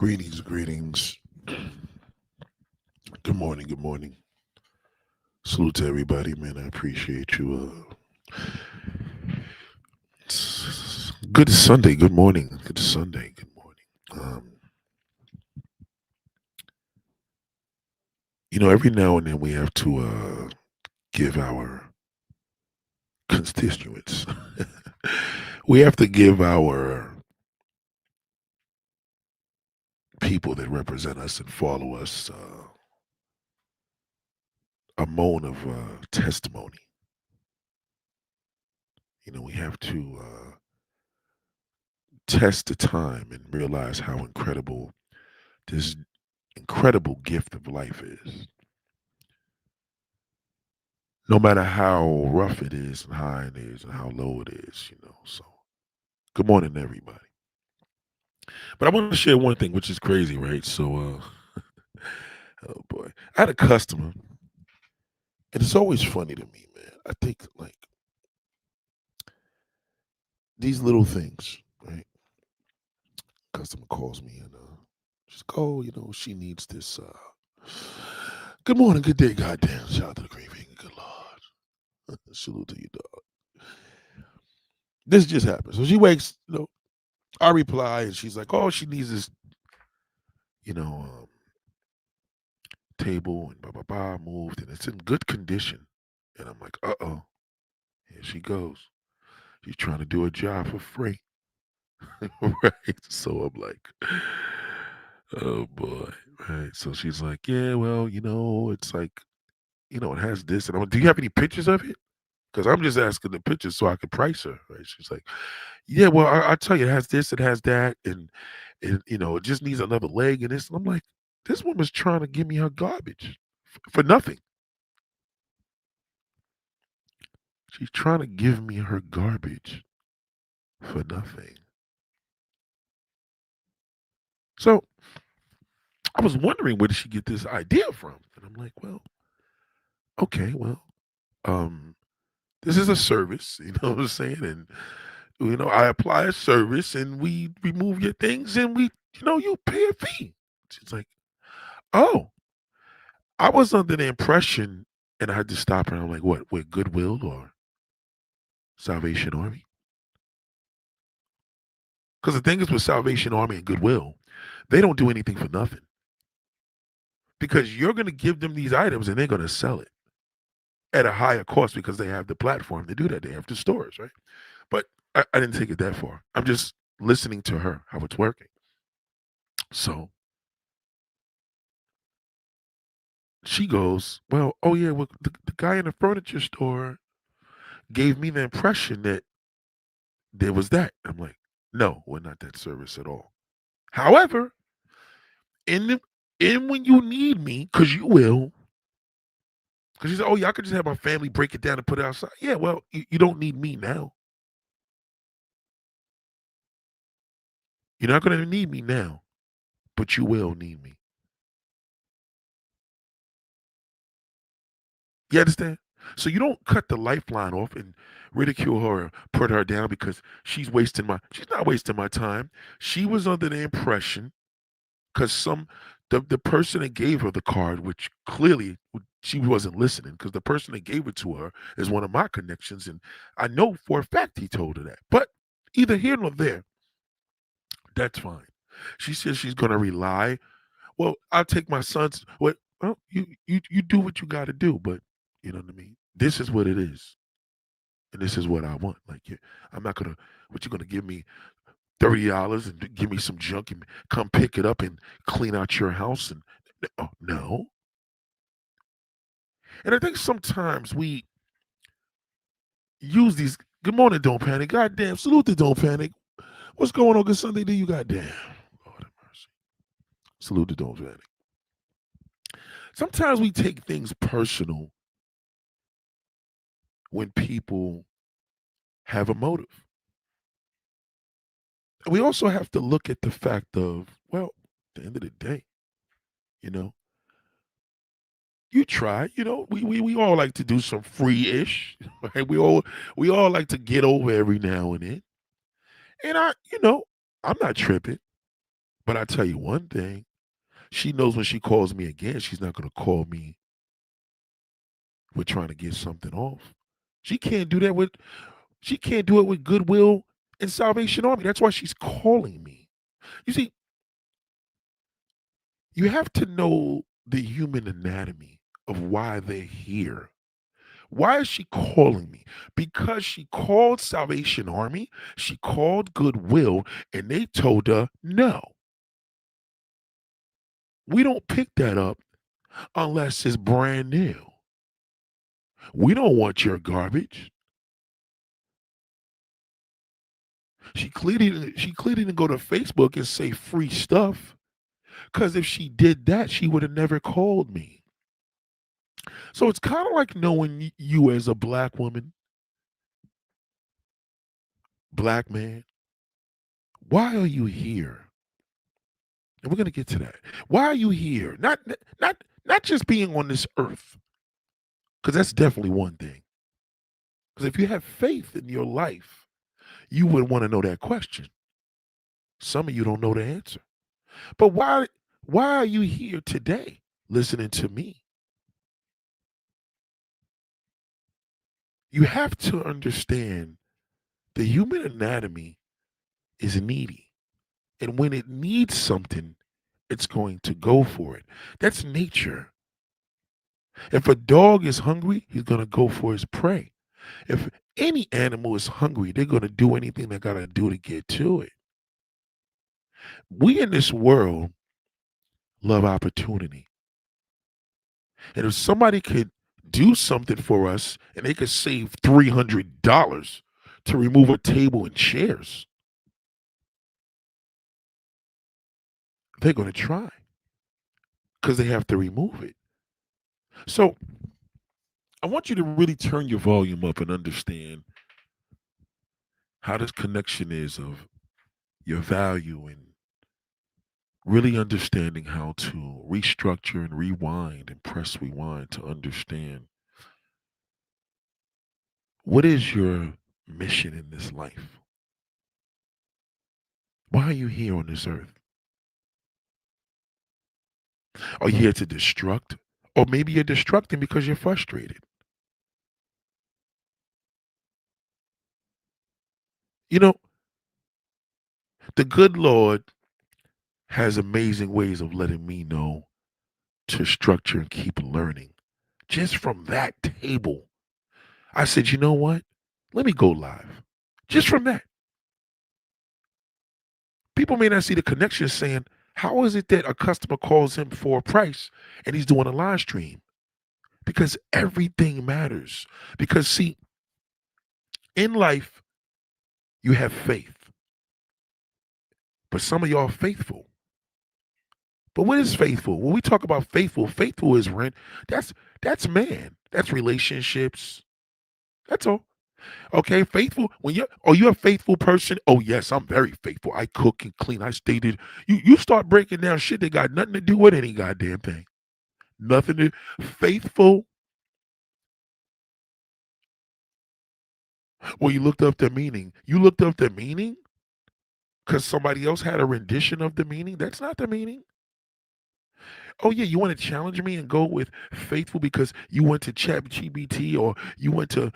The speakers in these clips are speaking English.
Greetings, greetings. Good morning, good morning. Salute to everybody, man. I appreciate you. Good Sunday, good morning. Good Sunday, good morning. Every now and then we have to give our constituents, we have to give our people that represent us and follow us a moment of testimony. We have to test the time and realize how incredible this incredible gift of life is. No matter how rough it is and high it is and how low it is. So good morning, everybody. But I want to share one thing, which is crazy, right? So, oh boy, I had a customer, and it's always funny to me, man. I think like these little things, right? Customer calls me and she's like, oh, she needs this. Good morning, good day, goddamn. Shout out to the Green Finger, good Lord. Salute to you, dog. This just happened. So she wakes, I reply, and she's like, oh, she needs this, you know, um, table and blah blah blah moved and it's in good condition. And I'm like, uh-oh, here she goes. She's trying to do a job for free. Right. So I'm like, oh boy. Right. So she's like, yeah, well, it's like, it has this. And I'm like, do you have any pictures of it? Because I'm just asking the pictures so I can price her. Right. She's like, yeah, well, I tell you, it has this, it has that, and it just needs another leg and this. And I'm like, this woman's trying to give me her garbage for nothing. She's trying to give me her garbage for nothing. So I was wondering where did she get this idea from? And I'm like, well, okay, well, um, this is a service, you know what I'm saying? And I apply a service and we remove your things and you pay a fee. She's like, oh, I was under the impression, and I had to stop her. And I'm like, what, with Goodwill or Salvation Army? Because the thing is with Salvation Army and Goodwill, they don't do anything for nothing. Because you're going to give them these items and they're going to sell it at a higher cost because they have the platform to do that. They have the stores, right? But I didn't take it that far. I'm just listening to her, how it's working. So she goes, well, oh yeah, well, the guy in the furniture store gave me the impression that there was that. I'm like, no, we're not that service at all. However, in the, in when you need me, because you will, because she said, oh yeah, I could just have my family break it down and put it outside. Yeah, well, you don't need me now. You're not going to need me now, but you will need me. You understand? So you don't cut the lifeline off and ridicule her or put her down because she's not wasting my time. She was under the impression because the person that gave her the card, which clearly she wasn't listening because the person that gave it to her is one of my connections, and I know for a fact he told her that. But either here nor there, that's fine. She says she's gonna rely. Well, I'll take my son's. What? Well, you do what you got to do, but you know what I mean. This is what it is, and this is what I want. Like, I'm not gonna. What you gonna give me $30 and give me some junk and come pick it up and clean out your house? And oh, no. And I think sometimes we use these. Good morning, don't panic. Goddamn, salute to don't panic. What's going on? Good Sunday to you, goddamn. Lord have mercy. Salute to don't panic. Sometimes we take things personal when people have a motive. We also have to look at the fact of, well, at the end of the day, you know, you try, we all like to do some free-ish, right? We all like to get over every now and then. And I'm not tripping. But I tell you one thing, she knows when she calls me again, she's not gonna call me with trying to get something off. She can't do that with she can't do it with Goodwill and Salvation Army. That's why she's calling me. You see, you have to know the human anatomy of why they're here. Why is she calling me? Because she called Salvation Army, she called Goodwill, and they told her, no, we don't pick that up unless it's brand new. We don't want your garbage. She clearly didn't go to Facebook and say free stuff. Because if she did that, she would have never called me. So it's kind of like knowing you as a black woman, black man. Why are you here? And we're gonna get to that. Why are you here? Not just being on this earth, because that's definitely one thing. Because if you have faith in your life, you would want to know that question. Some of you don't know the answer. But why are you here today listening to me? You have to understand the human anatomy is needy. And when it needs something, it's going to go for it. That's nature. If a dog is hungry, he's going to go for his prey. If any animal is hungry, they're going to do anything they got to do to get to it. We in this world love opportunity. And if somebody could do something for us and they could save $300 to remove a table and chairs, they're going to try because they have to remove it. So I want you to really turn your volume up and understand how this connection is of your value and really understanding how to restructure and rewind and press rewind to understand what is your mission in this life? Why are you here on this earth? Are you here to destruct? Or maybe you're destructing because you're frustrated. You know, the good Lord has amazing ways of letting me know to structure and keep learning. Just from that table, I said, you know what? Let me go live. Just from that. People may not see the connection saying, how is it that a customer calls him for a price and he's doing a live stream? Because everything matters. Because, see, in life, you have faith, but some of y'all are faithful. But what is faithful? When we talk about faithful, faithful is rent. That's man. That's relationships. That's all. Okay, faithful. When you're are you a faithful person? Oh yes, I'm very faithful. I cook and clean. I stated you start breaking down shit that got nothing to do with any goddamn thing. Nothing to faithful. Well, you looked up the meaning. You looked up the meaning because somebody else had a rendition of the meaning. That's not the meaning. Oh yeah, you want to challenge me and go with faithful because you went to ChatGPT or you went to,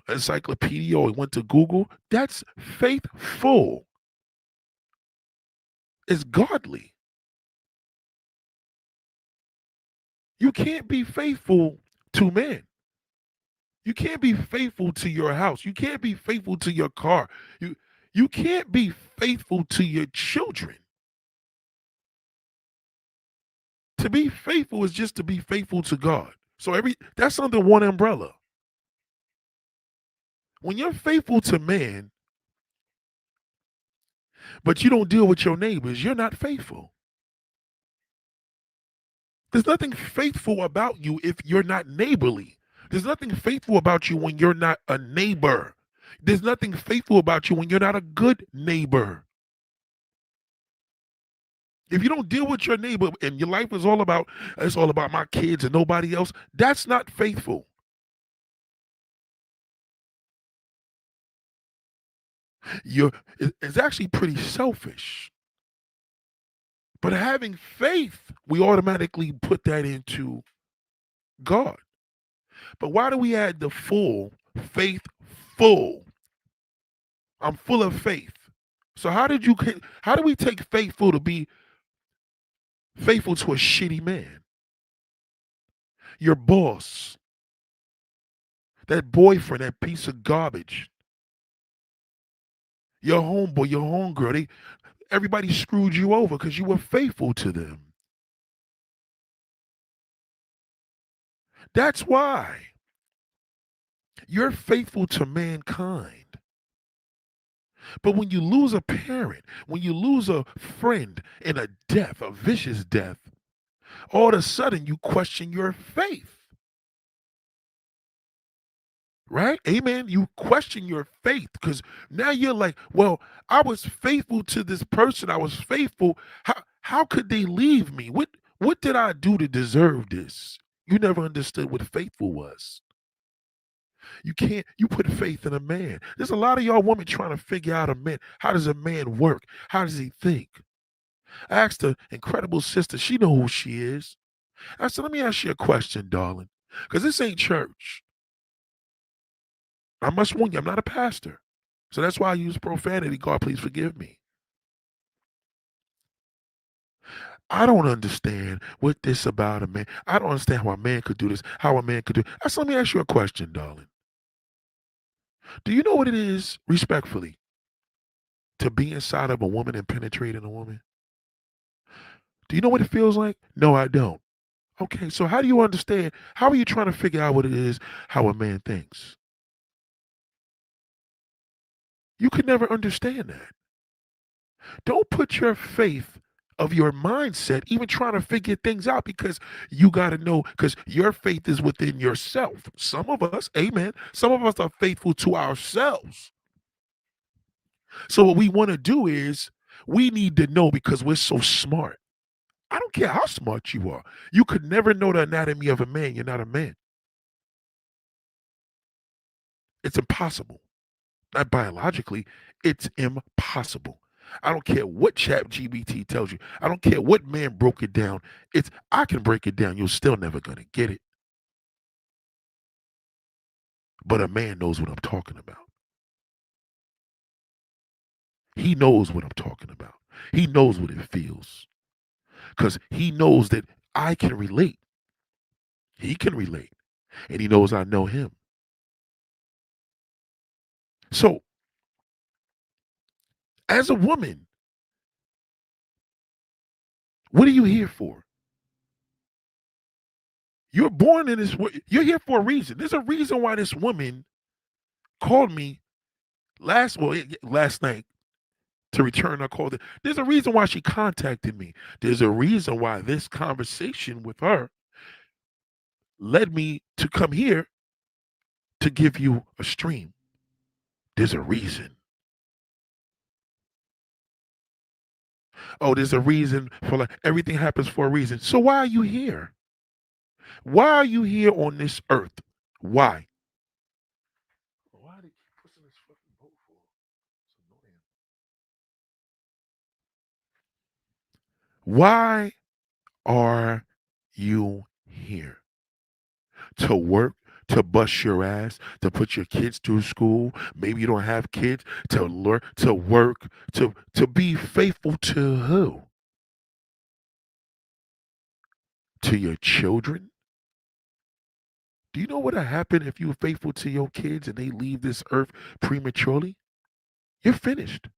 encyclopedia or went to Google. That's faithful. It's godly. You can't be faithful to men. You can't be faithful to your house. You can't be faithful to your car. You can't be faithful to your children. To be faithful is just to be faithful to God. So that's under one umbrella. When you're faithful to man, but you don't deal with your neighbors, you're not faithful. There's nothing faithful about you if you're not neighborly. There's nothing faithful about you when you're not a neighbor. There's nothing faithful about you when you're not a good neighbor. If you don't deal with your neighbor and your life is all about it's all about my kids and nobody else, that's not faithful. It's actually pretty selfish. But having faith, we automatically put that into God. But why do we add the full, faith full? I'm full of faith. So how do we take faithful to be faithful to a shitty man? Your boss, that boyfriend, that piece of garbage, your homeboy, your homegirl, everybody screwed you over because you were faithful to them. That's why you're faithful to mankind. But when you lose a parent, when you lose a friend in a death, a vicious death, all of a sudden you question your faith. Right? Amen. You question your faith because now you're like, well, I was faithful to this person. I was faithful. How could they leave me? What did I do to deserve this? You never understood what faithful was. You put faith in a man. There's a lot of y'all women trying to figure out a man. How does a man work? How does he think? I asked the incredible sister, she know who she is. I said, let me ask you a question, darling. Because this ain't church. I must warn you, I'm not a pastor. So that's why I use profanity. God, please forgive me. I don't understand what this about a man. I don't understand how a man could do this, how a man could do. I said, let me ask you a question, darling. Do you know what it is, respectfully, to be inside of a woman and penetrating a woman? Do you know what it feels like? No, I don't. Okay, so how do you understand? How are you trying to figure out what it is, how a man thinks? You could never understand that. Don't put your faith of your mindset even trying to figure things out because you got to know because your faith is within yourself. Some of us, amen, some of us are faithful to ourselves. So what we want to do is we need to know because we're so smart. I don't care how smart you are. You could never know the anatomy of a man. You're not a man. It's impossible. Not biologically, it's impossible. I don't care what Chat GBT tells you. I don't care what man broke it down. I can break it down. You're still never gonna get it. But a man knows what I'm talking about. He knows what I'm talking about. He knows what it feels. Because he knows that I can relate. He can relate. And he knows I know him. So, as a woman, what are you here for? You're born in this way. You're here for a reason. There's a reason why this woman called me last night to return her call. There's a reason why she contacted me. There's a reason why this conversation with her led me to come here to give you a stream. There's a reason. Oh, there's a reason for like everything happens for a reason. So why are you here? Why are you here on this earth? Why? Why did you pushing this fucking boat for? It's annoying. Why are you here? To work, to bust your ass, to put your kids through school. Maybe you don't have kids, to learn, to work, to be faithful to who? To your children? Do you know what'll happen if you're faithful to your kids and they leave this earth prematurely? You're finished.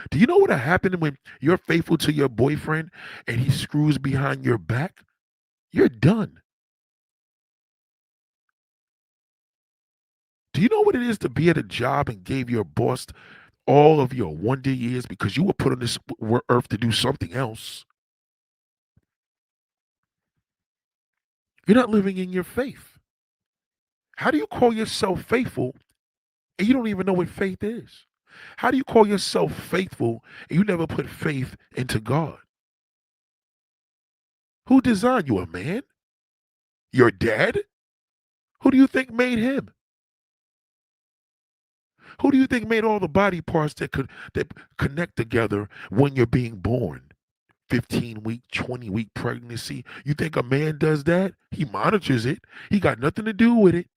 Do you know what'll happen when you're faithful to your boyfriend and he screws behind your back? You're done. Do you know what it is to be at a job and gave your boss all of your wonder years because you were put on this earth to do something else? You're not living in your faith. How do you call yourself faithful and you don't even know what faith is? How do you call yourself faithful and you never put faith into God? Who designed you, a man? Your dad? Who do you think made him? Who do you think made all the body parts that connect together when you're being born? 15-week, 20-week pregnancy. You think a man does that? He monitors it. He got nothing to do with it.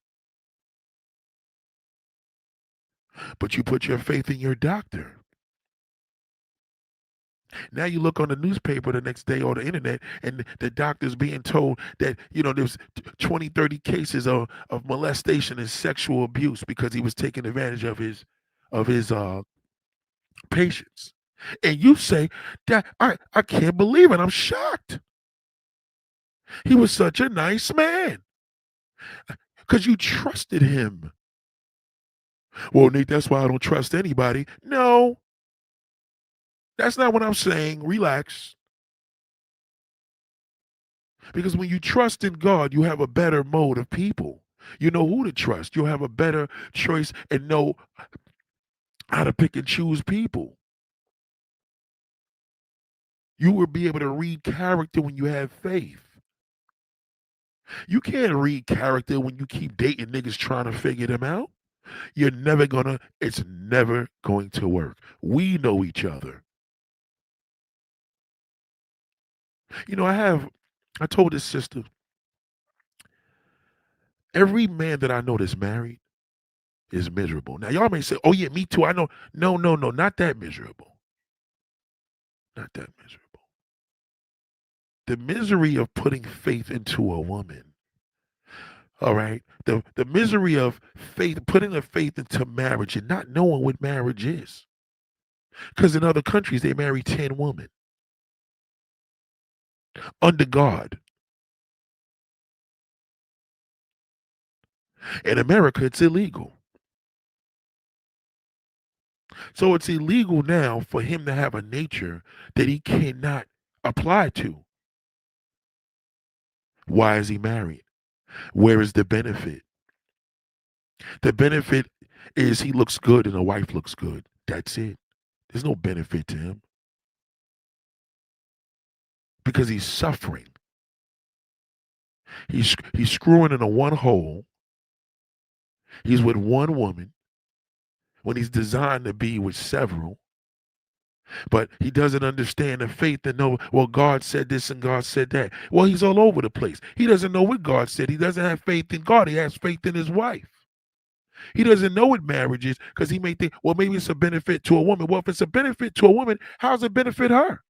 But you put your faith in your doctor. Now you look on the newspaper the next day or the internet, and the doctor's being told that, there's 20, 30 cases of molestation and sexual abuse because he was taking advantage of his patients. And you say that I can't believe it. I'm shocked. He was such a nice man because you trusted him. Well, Nate, that's why I don't trust anybody. No, that's not what I'm saying. Relax. Because when you trust in God, you have a better mode of people. You know who to trust. You'll have a better choice and know how to pick and choose people. You will be able to read character when you have faith. You can't read character when you keep dating niggas trying to figure them out. It's never going to work. We know each other. I told this sister, every man that I know that's married is miserable. Now, y'all may say, oh, yeah, me too. I know. No, no, no, not that miserable. Not that miserable. The misery of putting faith into a woman. All right. The misery of faith, putting a faith into marriage and not knowing what marriage is. Because in other countries, they marry 10 women under God. In America, it's illegal. So it's illegal now for him to have a nature that he cannot apply to. Why is he married? Where is the benefit? The benefit is he looks good and the wife looks good. That's it. There's no benefit to him because he's suffering. He's screwing in a one hole. He's with one woman when he's designed to be with several. But he doesn't understand the faith and know, well, God said this and God said that. Well, he's all over the place. He doesn't know what God said. He doesn't have faith in God. He has faith in his wife. He doesn't know what marriage is because he may think, well, maybe it's a benefit to a woman. Well, if it's a benefit to a woman, how does it benefit her?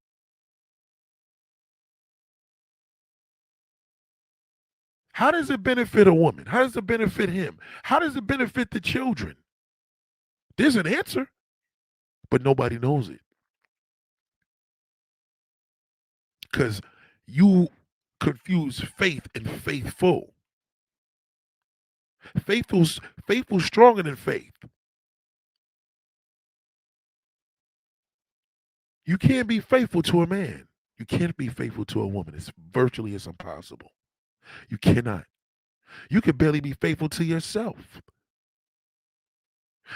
How does it benefit a woman? How does it benefit him? How does it benefit the children? There's an answer, but nobody knows it. Because you confuse faith and faithful. Faithful's stronger than faith. You can't be faithful to a man. You can't be faithful to a woman. It's impossible. You cannot. You can barely be faithful to yourself.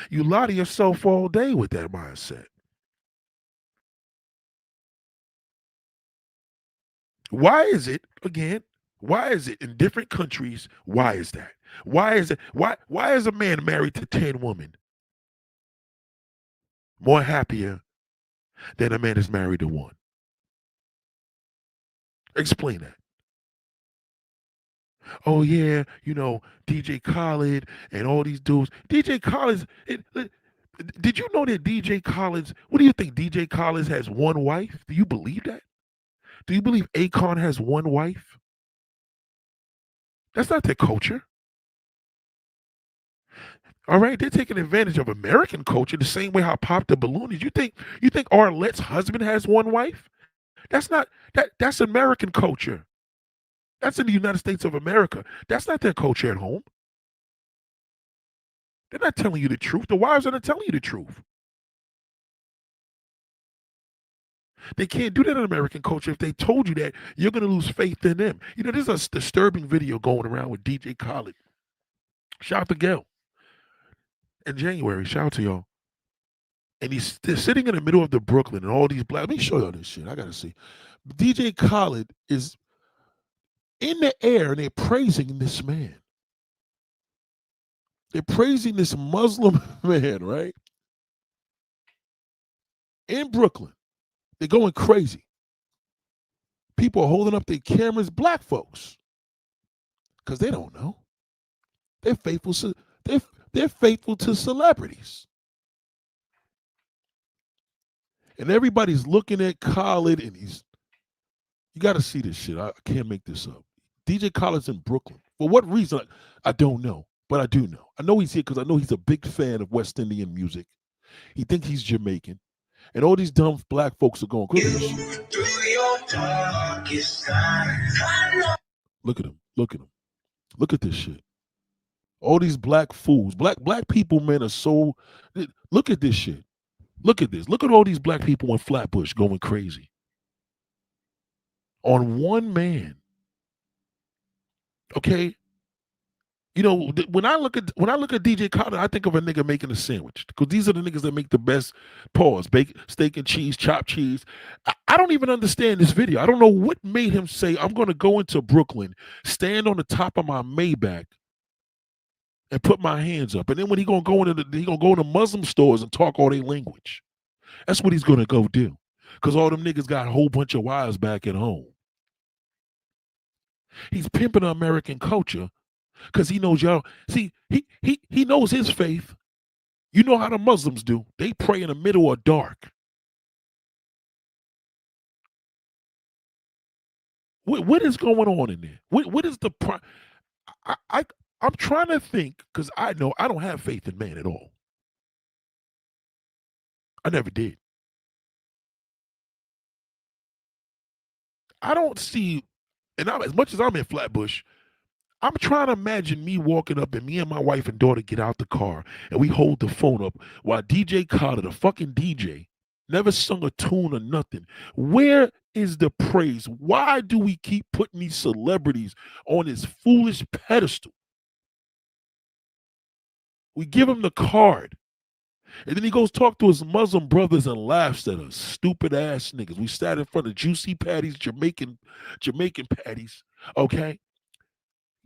You lie to yourself all day with that mindset. Why is it, again, why is it in different countries? Why is that? Why is it? Why is a man married to 10 women more happier than a man is married to one? Explain that. Oh yeah, DJ Khaled and all these dudes. DJ Khaled, did you know that DJ Khaled, what do you think? DJ Khaled has one wife? Do you believe that? Do you believe Akon has one wife? That's not their culture. All right, they're taking advantage of American culture the same way how Pop the Balloon is. You think Arlette's husband has one wife? That's American culture. That's in the United States of America. That's not their culture at home. They're not telling you the truth. The wives are not telling you the truth. They can't do that in American culture. If they told you that, you're going to lose faith in them. There's a disturbing video going around with DJ Khaled. Shout out to Gail. In January, shout out to y'all. And he's sitting in the middle of the Brooklyn and all these black. Let me show y'all this shit. I got to see. DJ Khaled is in the air and they're praising this man. They're praising this Muslim man, right? In Brooklyn. They're going crazy. People are holding up their cameras, black folks, because they don't know. They're faithful to they're faithful to celebrities. And everybody's looking at Khaled, and you got to see this shit. I can't make this up. DJ Khaled's in Brooklyn. For what reason? I don't know, but I do know. I know he's here because I know he's a big fan of West Indian music. He thinks he's Jamaican. And all these dumb black folks are going, look at this shit. Look at him. Look at him. Look at this shit. All these black fools. Black people, man, are so... Look at this shit. Look at this. Look at all these black people in Flatbush going crazy. On one man. Okay? You know, when I look at DJ Khaled, I think of a nigga making a sandwich, because these are the niggas that make the best bacon, steak and cheese, chopped cheese. I don't even understand this video. I don't know what made him say, I'm going to go into Brooklyn, stand on the top of my Maybach, and put my hands up. And then when he gonna go into Muslim stores and talk all their language. That's what he's gonna go do, because all them niggas got a whole bunch of wives back at home. He's pimping American culture. Because he knows y'all. See, he knows his faith. You know how the Muslims do. They pray in the middle or dark. What is going on in there? What is the I'm trying to think, because I know I don't have faith in man at all. I never did. I don't see, and as much as I'm in Flatbush, I'm trying to imagine me walking up and me and my wife and daughter get out the car and we hold the phone up while DJ Khaled, the fucking DJ, never sung a tune or nothing. Where is the praise? Why do we keep putting these celebrities on this foolish pedestal? We give him the card. And then he goes talk to his Muslim brothers and laughs at us, stupid ass niggas. We sat in front of Juicy Patties, Jamaican patties, okay?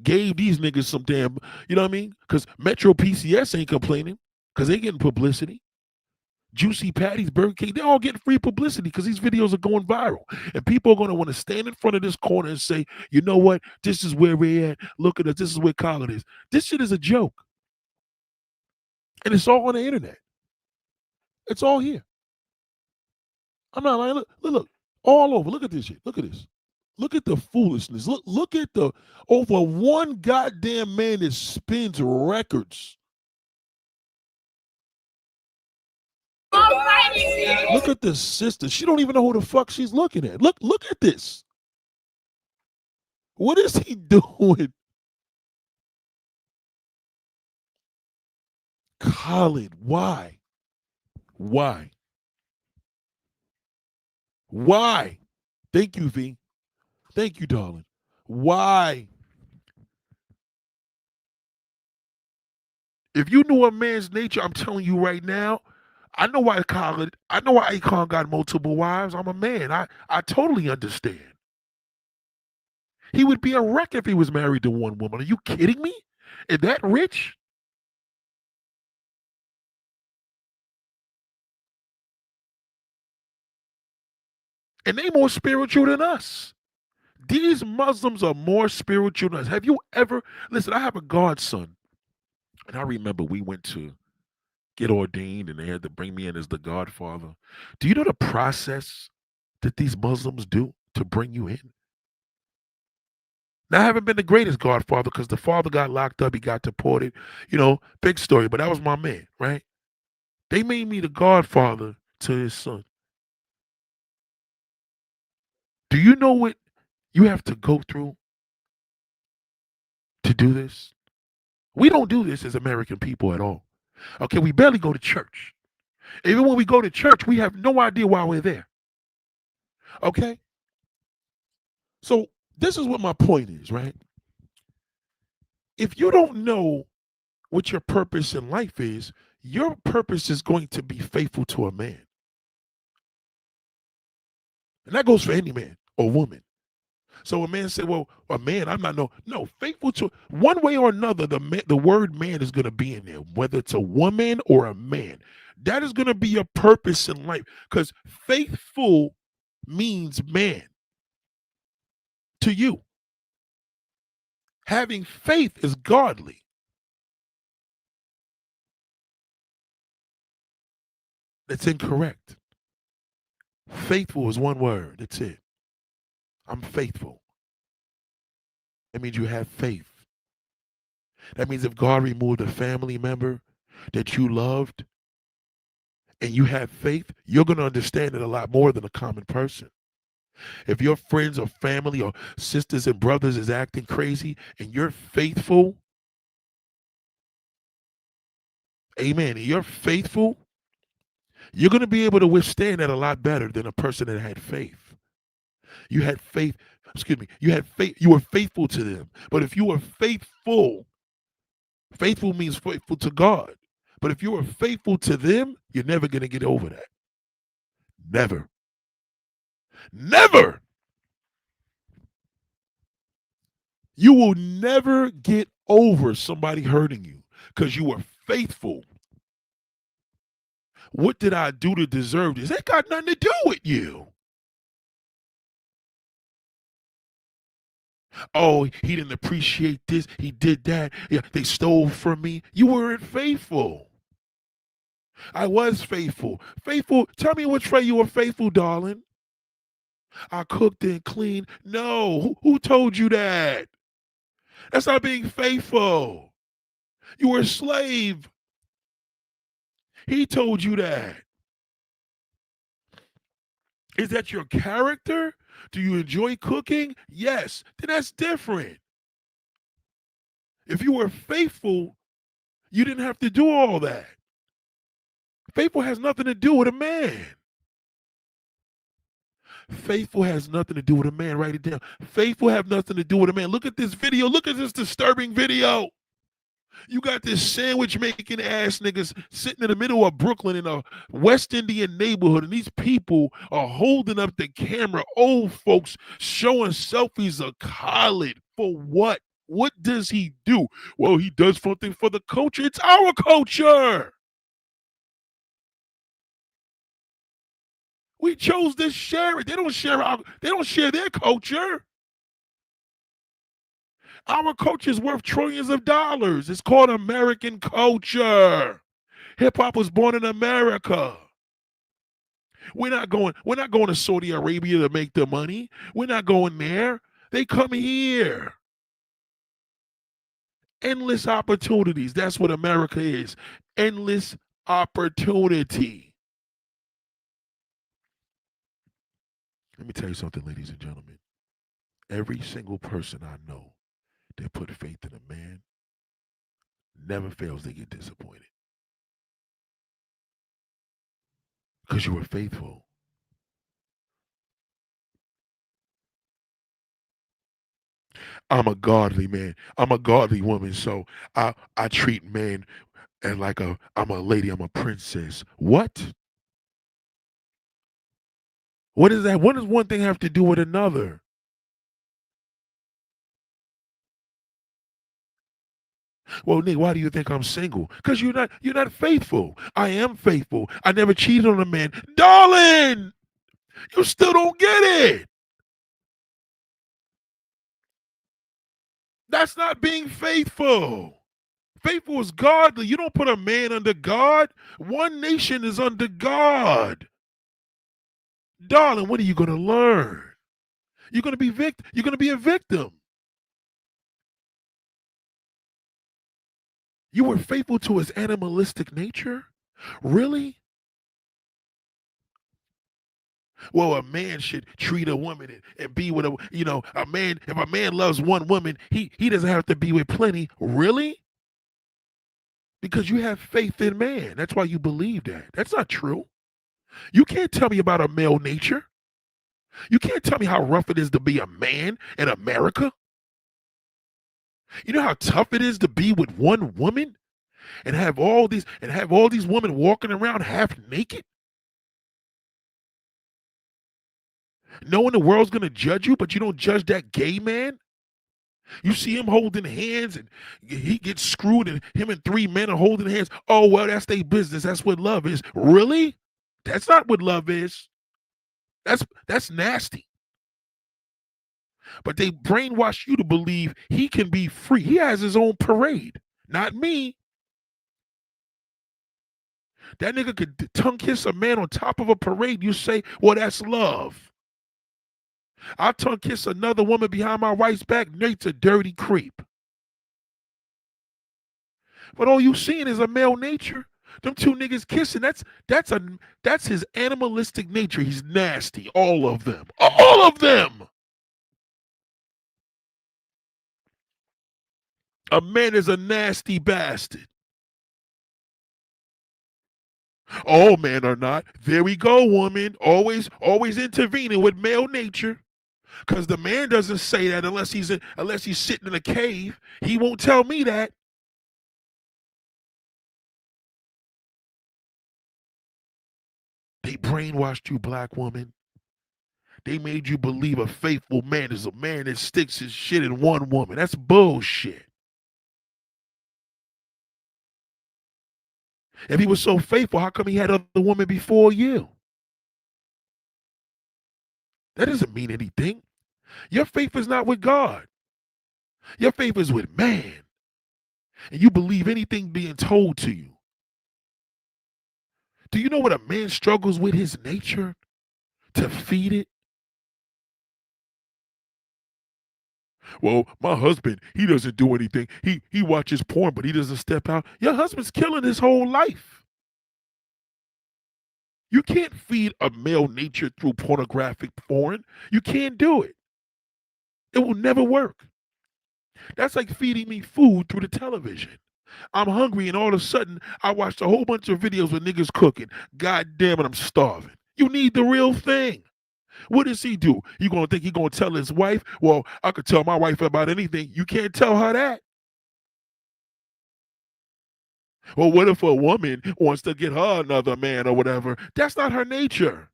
Gave these niggas some damn, you know what I mean? Because Metro PCS ain't complaining, because they getting publicity. Juicy Patties, Burger King, they all getting free publicity because these videos are going viral. And people are going to want to stand in front of this corner and say, you know what? This is where we're at. Look at us. This is where Khaled is. This shit is a joke. And it's all on the internet. It's all here. I'm not lying. Look. All over. Look at this shit. Look at this. Look at the foolishness. Look at the over one goddamn man that spins records. Look at this sister. She don't even know who the fuck she's looking at. Look at this. What is he doing? Khaled, why? Why? Why? Thank you, V. Thank you, darling. Why? If you knew a man's nature, I'm telling you right now, I know why Akon got multiple wives. I'm a man. I totally understand. He would be a wreck if he was married to one woman. Are you kidding me? Is that rich? And they more spiritual than us. These Muslims are more spiritual than us. Have you ever, listen, I have a godson. And I remember we went to get ordained and they had to bring me in as the godfather. Do you know the process that these Muslims do to bring you in? Now, I haven't been the greatest godfather because the father got locked up. He got deported. You know, big story, but that was my man, right? They made me the godfather to his son. Do you know what you have to go through to do this? We don't do this as American people at all. Okay, we barely go to church. Even when we go to church, we have no idea why we're there. Okay? So this is what my point is, right? If you don't know what your purpose in life is, your purpose is going to be faithful to a man. And that goes for any man or woman. So a man said, well, a man, I'm not no, faithful to one way or another, the word man is going to be in there, whether it's a woman or a man. That is going to be your purpose in life, because faithful means man. to you. Having faith is godly. That's incorrect. Faithful is one word. That's it. I'm faithful. That means you have faith. That means if God removed a family member that you loved and you have faith, you're going to understand it a lot more than a common person. If your friends or family or sisters and brothers is acting crazy and you're faithful, amen, and you're faithful, you're going to be able to withstand that a lot better than a person that had faith. You had faith, you had faith, you were faithful to them. But if you were faithful, faithful means faithful to God. But if you were faithful to them, you're never going to get over that. Never. Never. You will never get over somebody hurting you because you were faithful. What did I do to deserve this? That got nothing to do with you. Oh, he didn't appreciate this. He did that. Yeah, they stole from me. You weren't faithful. I was faithful. Faithful. Tell me which way you were faithful, darling. I cooked and cleaned. No. Who told you that? That's not being faithful. You were a slave. He told you that. Is that your character? Do you enjoy cooking? Yes. Then that's different. If you were faithful, you didn't have to do all that. Faithful has nothing to do with a man. Faithful has nothing to do with a man. Write it down. Faithful have nothing to do with a man. Look at this video. Look at this disturbing video. You got this sandwich making ass niggas sitting in the middle of Brooklyn in a West Indian neighborhood, and these people are holding up the camera. Old folks showing selfies of Khaled. For what? What does he do? Well, he does something for the culture. It's our culture. We chose to share it. They don't share their culture. Our culture is worth trillions of dollars. It's called American culture. Hip hop was born in America. We're not going to Saudi Arabia to make the money. We're not going there. They come here. Endless opportunities. That's what America is. Endless opportunity. Let me tell you something, ladies and gentlemen. Every single person I know that put faith in a man never fails to get disappointed. Because you were faithful. I'm a godly man. I'm a godly woman. So I treat men and like I'm a lady, I'm a princess. What? What is that? What does one thing have to do with another? Well, Nick, why do you think I'm single? Because you're not faithful. I am faithful. I never cheated on a man. Darling, you still don't get it. That's not being faithful. Faithful is godly. You don't put a man under God. One nation is under God. Darling, what are you going to learn? You're going to be you're going to be a victim. You were faithful to his animalistic nature? Really? Well, a man should treat a woman and be with a man. If a man loves one woman, he doesn't have to be with plenty. Really? Because you have faith in man. That's why you believe that. That's not true. You can't tell me about a male nature. You can't tell me how rough it is to be a man in America. You know how tough it is to be with one woman and have all these women walking around half naked? Knowing the world's gonna judge you, but you don't judge that gay man. You see him holding hands and he gets screwed and him and three men are holding hands. Oh, well, that's their business. That's what love is. Really? That's not what love is. That's nasty. But they brainwash you to believe he can be free. He has his own parade, not me. That nigga could tongue kiss a man on top of a parade. You say, well, that's love. I'll tongue kiss another woman behind my wife's back. Nate's a dirty creep. But all you seeing is a male nature. Them two niggas kissing. That's his animalistic nature. He's nasty. All of them. All of them. A man is a nasty bastard. All men are not. There we go, woman. Always intervening with male nature. Because the man doesn't say that unless he's sitting in a cave. He won't tell me that. They brainwashed you, black woman. They made you believe a faithful man is a man that sticks his shit in one woman. That's bullshit. If he was so faithful, how come he had other women before you? That doesn't mean anything. Your faith is not with God. Your faith is with man. And you believe anything being told to you. Do you know what a man struggles with his nature to feed it? Well, my husband, he doesn't do anything. He watches porn, but he doesn't step out. Your husband's killing his whole life. You can't feed a male nature through pornographic porn. You can't do it. It will never work. That's like feeding me food through the television. I'm hungry, and all of a sudden, I watched a whole bunch of videos with niggas cooking. God damn it, I'm starving. You need the real thing. What does he do? You gonna think he gonna tell his wife? Well, I could tell my wife about anything. You can't tell her that. Well, what if a woman wants to get her another man or whatever? That's not her nature.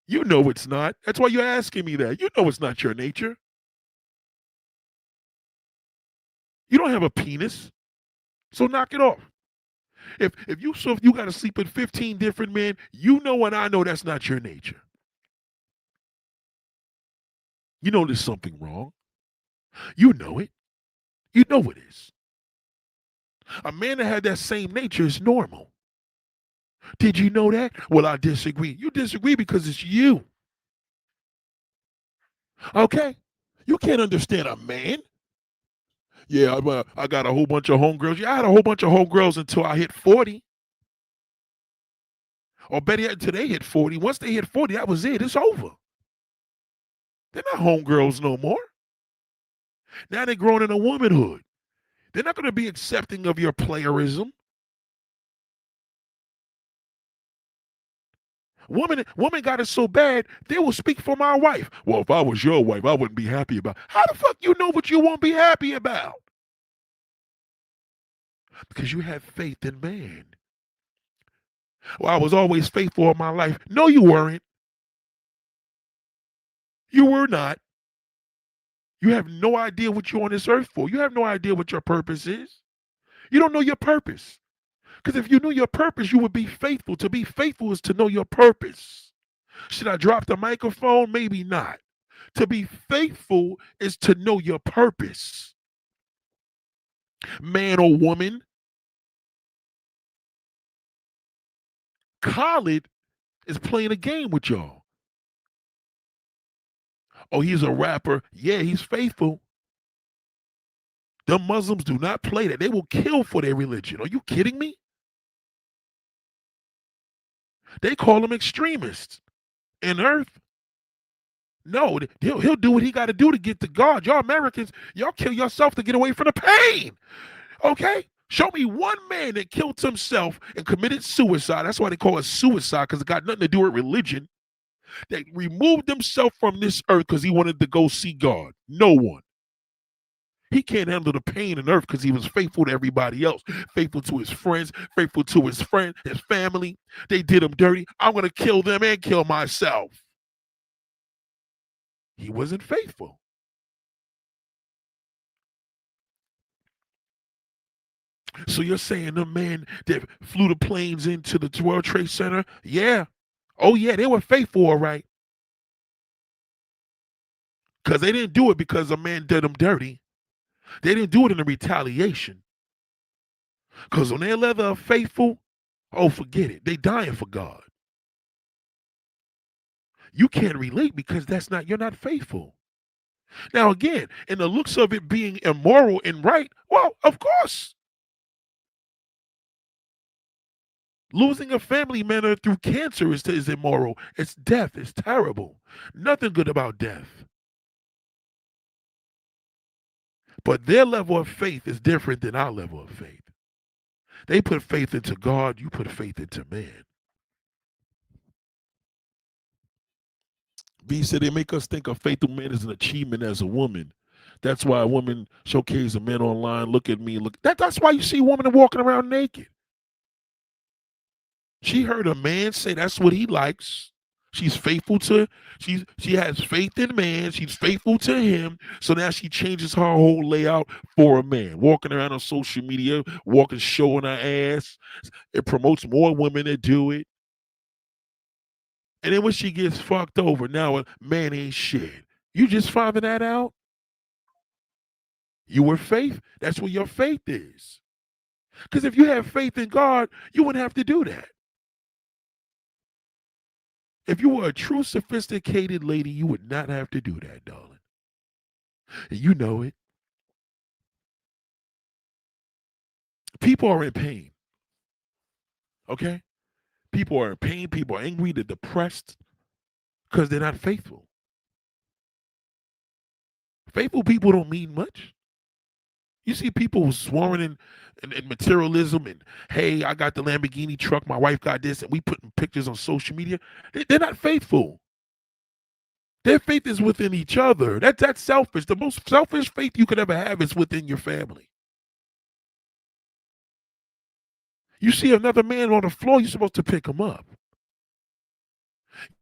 You know it's not. That's why you're asking me that. You know it's not your nature. You don't have a penis, so knock it off. If you got to sleep with 15 different men, you know and I know that's not your nature. You know there's something wrong. You know it. You know it is. A man that had that same nature is normal. Did you know that? Well, I disagree. You disagree because it's you. Okay? You can't understand a man. Yeah, I got a whole bunch of homegirls. Yeah, I had a whole bunch of homegirls until I hit 40. Or better yet, until they hit 40. Once they hit 40, that was it. It's over. They're not homegirls no more. Now they're growing into womanhood. They're not going to be accepting of your playerism. Woman got it so bad, they will speak for my wife. Well, if I was your wife, I wouldn't be happy about. How the fuck you know what you won't be happy about? Because you have faith in man. Well, I was always faithful all my life. No, you weren't. You were not. You have no idea what you're on this earth for. You have no idea what your purpose is. You don't know your purpose. Because if you knew your purpose, you would be faithful. To be faithful is to know your purpose. Should I drop the microphone? Maybe not. To be faithful is to know your purpose. Man or woman, Khaled is playing a game with y'all. Oh, he's a rapper. Yeah, he's faithful. The Muslims do not play that. They will kill for their religion. Are you kidding me? They call them extremists in earth. No, he'll do what he got to do to get to God. Y'all Americans, y'all kill yourself to get away from the pain. Okay? Show me one man that killed himself and committed suicide. That's why they call it suicide, because it got nothing to do with religion. That removed himself from this earth because he wanted to go see God. No one. He can't handle the pain in earth because he was faithful to everybody else, faithful to his friends, faithful to his family. They did him dirty. I'm going to kill them and kill myself. He wasn't faithful. So you're saying the man that flew the planes into the World Trade Center? Yeah. Oh, yeah, they were faithful, all right. Because they didn't do it because a man did them dirty. They didn't do it in a retaliation. Because when they're leather faithful, oh, forget it. They dying for God. You can't relate because you're not faithful. Now, again, in the looks of it being immoral and right, well, of course. Losing a family member through cancer is immoral. It's death. It's terrible. Nothing good about death. But their level of faith is different than our level of faith. They put faith into God. You put faith into man. B said they make us think a faithful man is an achievement as a woman. That's why a woman showcases a man online. Look at me. That's why you see women walking around naked. She heard a man say that's what he likes. She's faithful to, she has faith in man. She's faithful to him. So now she changes her whole layout for a man. Walking around on social media, showing her ass. It promotes more women that do it. And then when she gets fucked over, now a man ain't shit. You just finding that out? You were faith. That's where your faith is. Because if you have faith in God, you wouldn't have to do that. If you were a true sophisticated lady, you would not have to do that, darling. And you know it. People are in pain. Okay? People are in pain. People are angry. They're depressed because they're not faithful. Faithful people don't mean much. You see people sworn in materialism and, hey, I got the Lamborghini truck, my wife got this, and we putting pictures on social media. They're not faithful. Their faith is within each other. That's selfish. The most selfish faith you could ever have is within your family. You see another man on the floor, you're supposed to pick him up.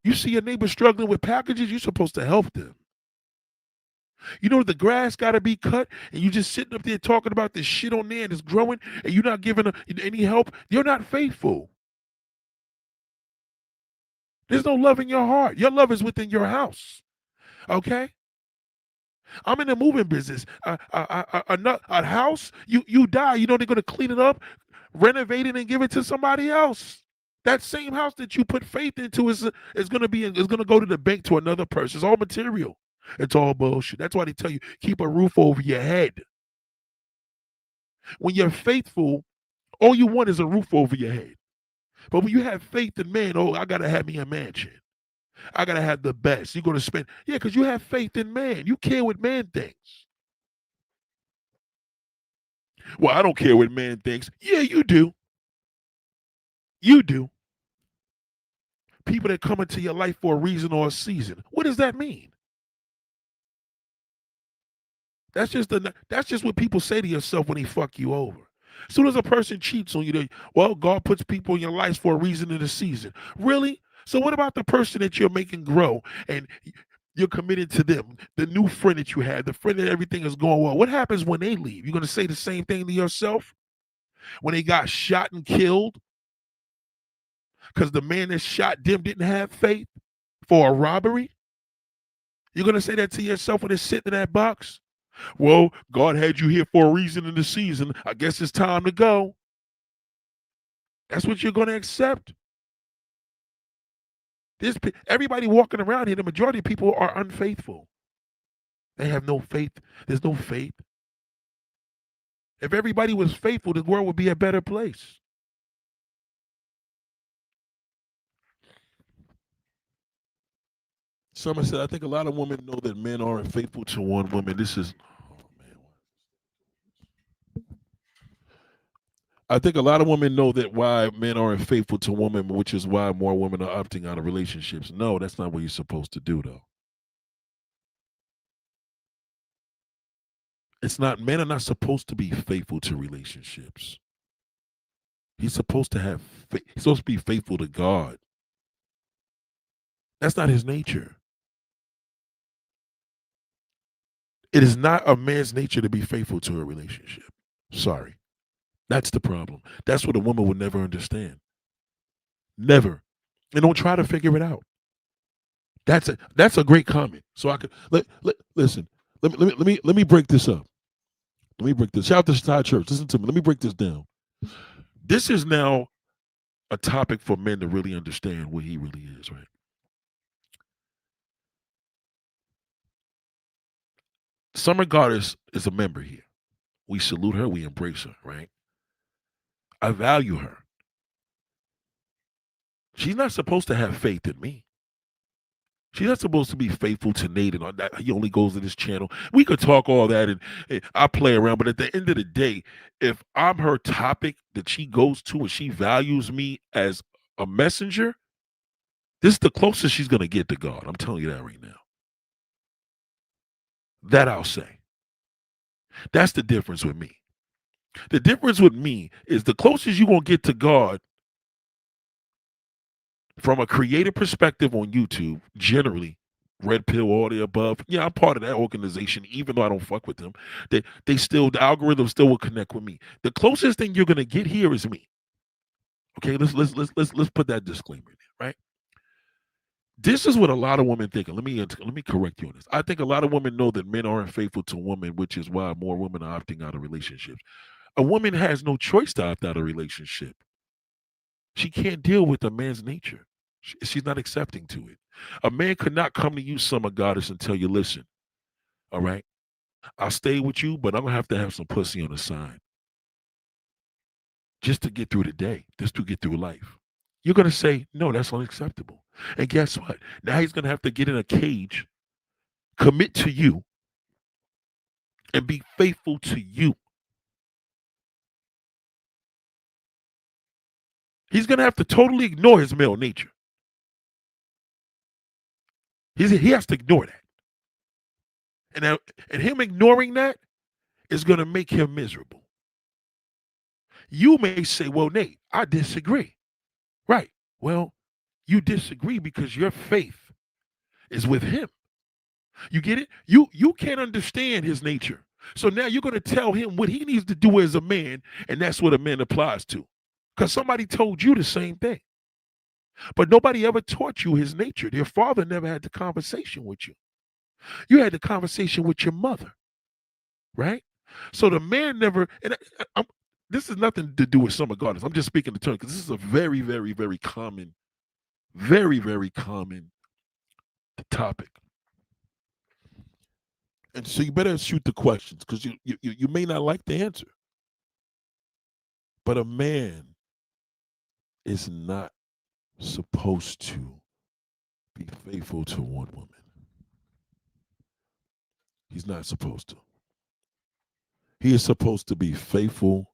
You see your neighbor struggling with packages, you're supposed to help them. You know the grass got to be cut, and you just sitting up there talking about this shit on there and it's growing, and you're not giving any help. You're not faithful. There's no love in your heart. Your love is within your house. Okay? I'm in the moving business. A house, you die. You know they're going to clean it up, renovate it, and give it to somebody else. That same house that you put faith into is going to go to the bank to another person. It's all material. It's all bullshit. That's why they tell you keep a roof over your head. When you're faithful, all you want is a roof over your head. But when you have faith in man, I gotta have me a mansion. I gotta have the best. You're gonna spend, because you have faith in man. You care what man thinks. Well, I don't care what man thinks. Yeah, you do. You do. People that come into your life for a reason or a season. What does that mean? That's just what people say to yourself when they fuck you over. As soon as a person cheats on you, God puts people in your life for a reason and a season. Really? So what about the person that you're making grow and you're committed to them, the new friend that you had, the friend that everything is going well? What happens when they leave? You're going to say the same thing to yourself? When they got shot and killed? Because the man that shot them didn't have faith for a robbery? You're going to say that to yourself when they're sitting in that box? Well, God had you here for a reason in the season. I guess it's time to go. That's what you're going to accept. Everybody walking around here, the majority of people are unfaithful. They have no faith. There's no faith. If everybody was faithful, the world would be a better place. Someone said, I think a lot of women know that men aren't faithful to one woman. I think a lot of women know that why men aren't faithful to women, which is why more women are opting out of relationships. No, that's not what you're supposed to do, though. It's not, men are not supposed to be faithful to relationships. He's supposed to be faithful to God. That's not his nature. It is not a man's nature to be faithful to a relationship. Sorry. That's the problem. That's what a woman will never understand. Never. And don't try to figure it out. That's a great comment. So I could listen. Let me break this up. Let me break this. Shout out to Sky Church. Listen to me. Let me break this down. This is now a topic for men to really understand what he really is, right? Summer Goddess is a member here. We salute her, we embrace her, right? I value her. She's not supposed to have faith in me. She's not supposed to be faithful to Nate and all that. He only goes to this channel. We could talk all that and I play around, but at the end of the day, if I'm her topic that she goes to and she values me as a messenger, this is the closest she's going to get to God. I'm telling you that right now. That I'll say. That's the difference with me. The difference with me is the closest you're going to get to God from a creative perspective on YouTube, generally, Red Pill, all the above. Yeah, I'm part of that organization, even though I don't fuck with them. They still, the algorithm still will connect with me. The closest thing you're gonna get here is me. Okay, let's put that disclaimer in there, right? This is what a lot of women think. And let me correct you on this. I think a lot of women know that men aren't faithful to women, which is why more women are opting out of relationships. A woman has no choice to opt out of a relationship. She can't deal with a man's nature. She's not accepting to it. A man could not come to you, Summer Goddess, and tell you, listen, all right, I'll stay with you, but I'm going to have some pussy on the side just to get through the day, just to get through life. You're going to say, no, that's unacceptable. And guess what? Now he's going to have to get in a cage, commit to you, and be faithful to you. He's going to have to totally ignore his male nature. He has to ignore that. And him ignoring that is going to make him miserable. You may say, well, Nate, I disagree. Right. Well, you disagree because your faith is with him. You get it? You can't understand his nature. So now you're going to tell him what he needs to do as a man, and that's what a man applies to. Because somebody told you the same thing. But nobody ever taught you his nature. Your father never had the conversation with you. You had the conversation with your mother, right? So the man never, and this is nothing to do with Summer Goddess. I'm just speaking the term because this is a very, very, very common topic. And so you better shoot the questions because you may not like the answer. But a man is not supposed to be faithful to one woman. He's not supposed to. He is supposed to be faithful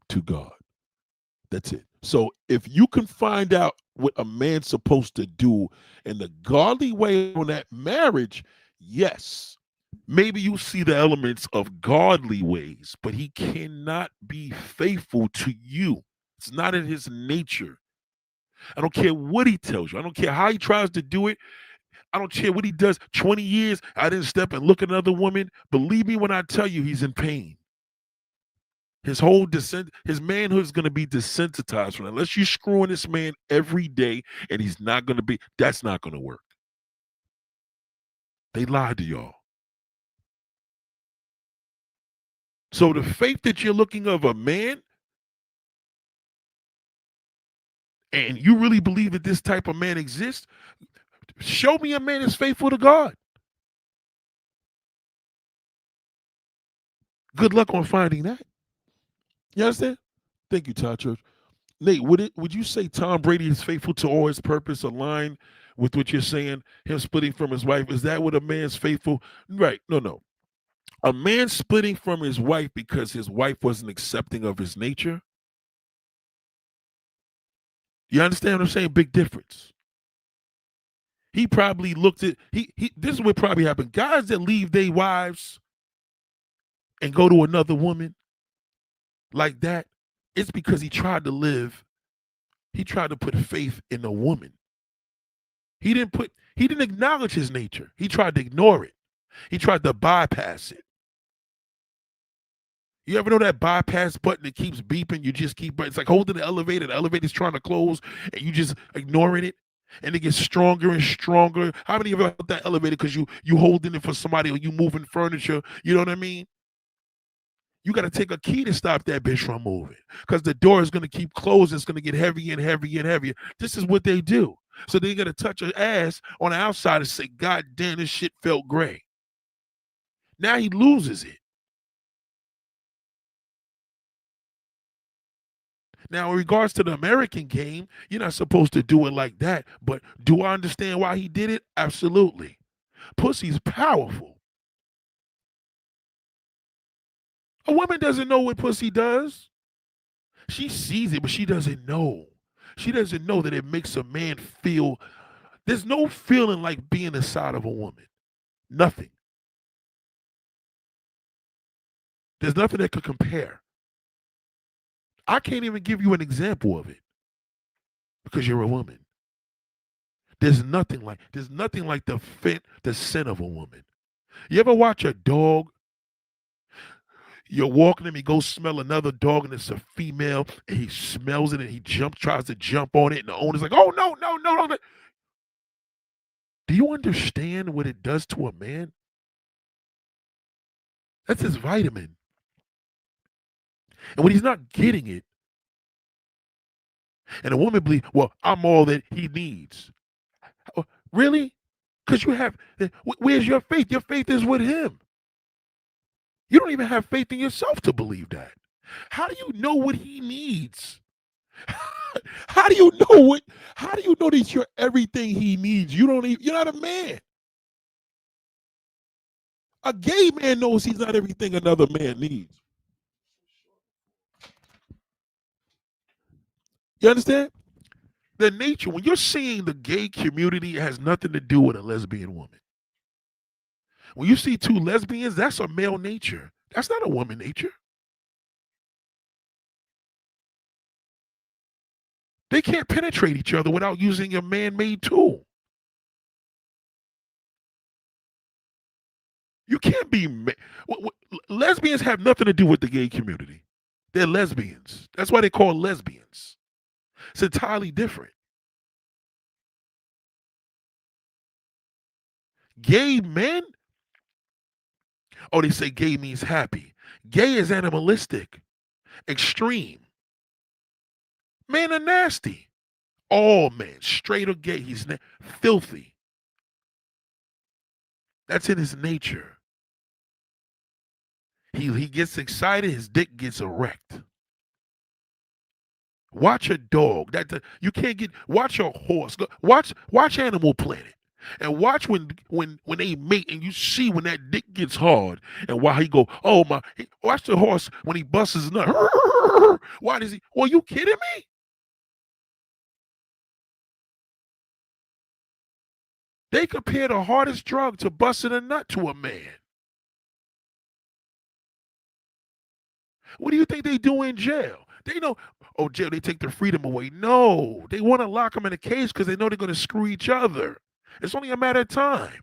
to God. That's it. So if you can find out what a man's supposed to do in the godly way on that marriage, yes, maybe you see the elements of godly ways, but he cannot be faithful to you. It's not in his nature. I don't care what he tells you. I don't care how he tries to do it. I don't care what he does. 20 years, I didn't step and look at another woman. Believe me when I tell you he's in pain. His whole his manhood is going to be desensitized from that. Unless you're screwing this man every day and he's not going to be, that's not going to work. They lied to y'all. So the faith that you're looking of a man, and you really believe that this type of man exists, show me a man that's faithful to God. Good luck on finding that. You understand? Thank you, Todd Church. Nate, would you say Tom Brady is faithful to all his purpose, aligned with what you're saying, him splitting from his wife? Is that what a man's faithful? Right. No. A man splitting from his wife because his wife wasn't accepting of his nature. You understand what I'm saying? Big difference. He probably looked at this is what probably happened. Guys that leave their wives and go to another woman like that, it's because he tried to put faith in a woman. He didn't acknowledge his nature. He tried to ignore it. He tried to bypass it. You ever know that bypass button that keeps beeping? You just keep, it's like holding the elevator's trying to close and you just ignoring it. and it gets stronger and stronger. How many of you felt that elevator because you holding it for somebody or you moving furniture? You know what I mean? You got to take a key to stop that bitch from moving because the door is going to keep closing. It's going to get heavier and heavier and heavier. This is what they do. So they got to touch her ass on the outside and say, God damn, this shit felt great. Now he loses it. Now, in regards to the American game, you're not supposed to do it like that. But do I understand why he did it? Absolutely. Pussy's powerful. A woman doesn't know what pussy does. She sees it, but she doesn't know. She doesn't know that it makes a man feel. There's no feeling like being inside of a woman. Nothing. There's nothing that could compare. I can't even give you an example of it because you're a woman. There's nothing like the scent of a woman. You ever watch a dog? You're walking him, he goes smell another dog, and it's a female, and he smells it and he tries to jump on it, and the owner's like, oh no, no, no, no. Do you understand what it does to a man? That's his vitamin. And when he's not getting it, and a woman believes, well, I'm all that he needs. Really? Because where's your faith? Your faith is with him. You don't even have faith in yourself to believe that. How do you know what he needs? How do you know that you're everything he needs? You're not a man. A gay man knows he's not everything another man needs. You understand? The nature, when you're seeing the gay community, it has nothing to do with a lesbian woman. When you see two lesbians, that's a male nature. That's not a woman nature. They can't penetrate each other without using a man-made tool. You can't be. Lesbians have nothing to do with the gay community. They're lesbians. That's why they call lesbians. It's entirely different. Gay men? Oh, they say gay means happy. Gay is animalistic, extreme. Men are nasty. All men, straight or gay, he's filthy. That's in his nature. He gets excited, his dick gets erect. Watch a dog. You can't get. Watch a horse. Watch Animal Planet, and watch when they mate, and you see when that dick gets hard, and why he go, oh my. Watch the horse when he busts his nut. Why does he? Well, you kidding me? They compare the hardest drug to busting a nut to a man. What do you think they do in jail? They know, oh, jail, they take their freedom away. No, they want to lock them in a cage because they know they're going to screw each other. It's only a matter of time.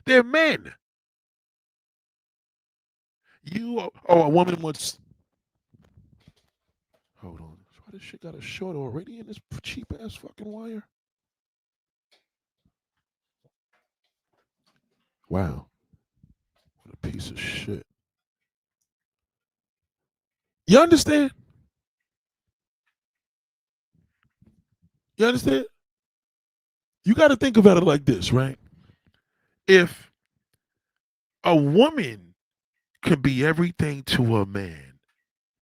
They're men. A woman wants. Hold on. Why this shit got a short already in this cheap ass fucking wire? Wow. What a piece of shit. You understand? You understand? You got to think about it like this, right? If a woman can be everything to a man,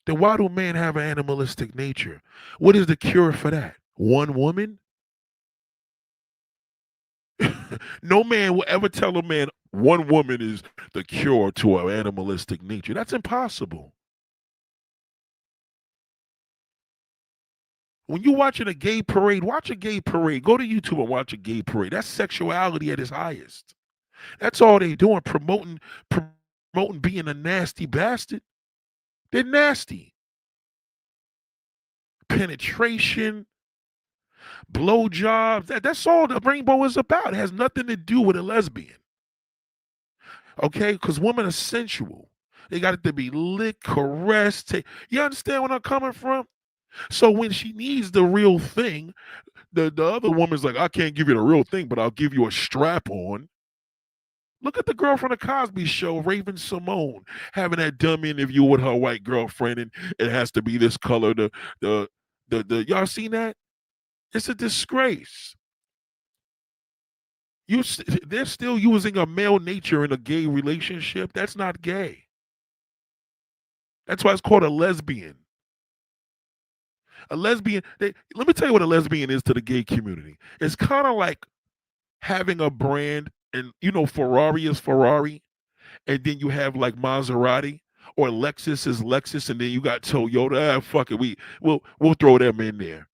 then why do men have an animalistic nature? What is the cure for that? One woman? No man will ever tell a man one woman is the cure to an animalistic nature. That's impossible. When you're watching a gay parade, watch a gay parade. Go to YouTube and watch a gay parade. That's sexuality at its highest. That's all they doing, promoting being a nasty bastard. They're nasty. Penetration, blowjobs. That's all the rainbow is about. It has nothing to do with a lesbian. Okay? Because women are sensual. They got it to be licked, caressed. You understand where I'm coming from? So when she needs the real thing, the other woman's like, I can't give you the real thing, but I'll give you a strap on. Look at the girl from the Cosby Show, Raven Simone, having that dumb interview with her white girlfriend, and it has to be this color. The y'all seen that? It's a disgrace. They're still using a male nature in a gay relationship. That's not gay. That's why it's called a lesbian. A lesbian. Let me tell you what a lesbian is to the gay community. It's kind of like having a brand, and Ferrari is Ferrari, and then you have like Maserati, or Lexus is Lexus, and then you got Toyota. Fuck it, we'll throw them in there.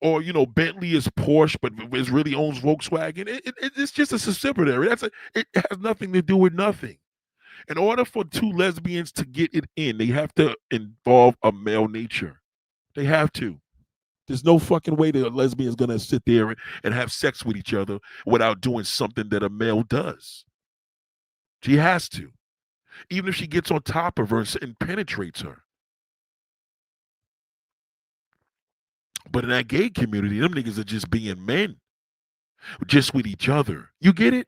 Or Bentley is Porsche, but it really owns Volkswagen. It's just a subsidiary. It has nothing to do with nothing. In order for two lesbians to get it in, they have to involve a male nature. They have to. There's no fucking way that a lesbian is gonna sit there and have sex with each other without doing something that a male does. She has to. Even if she gets on top of her and penetrates her. But in that gay community, them niggas are just being men. Just with each other. You get it?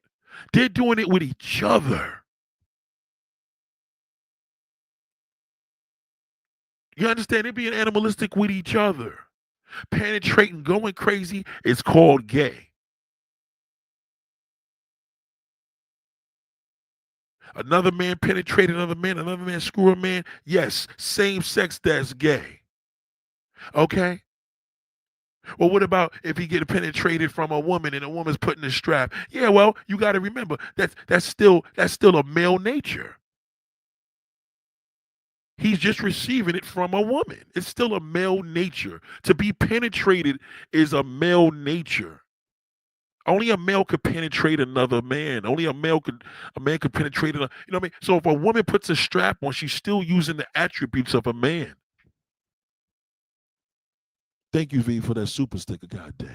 They're doing it with each other. You understand? They're being animalistic with each other. Penetrating, going crazy is called gay. Another man penetrate another man screw a man. Yes, same sex, that's gay. Okay? Well, what about if he get penetrated from a woman and a woman's putting a strap? Yeah, well, you got to remember that's still a male nature. He's just receiving it from a woman. It's still a male nature. To be penetrated is a male nature. Only a male could penetrate another man. Only a man could penetrate another. You know what I mean? So if a woman puts a strap on, she's still using the attributes of a man. Thank you, V, for that super sticker. Goddamn.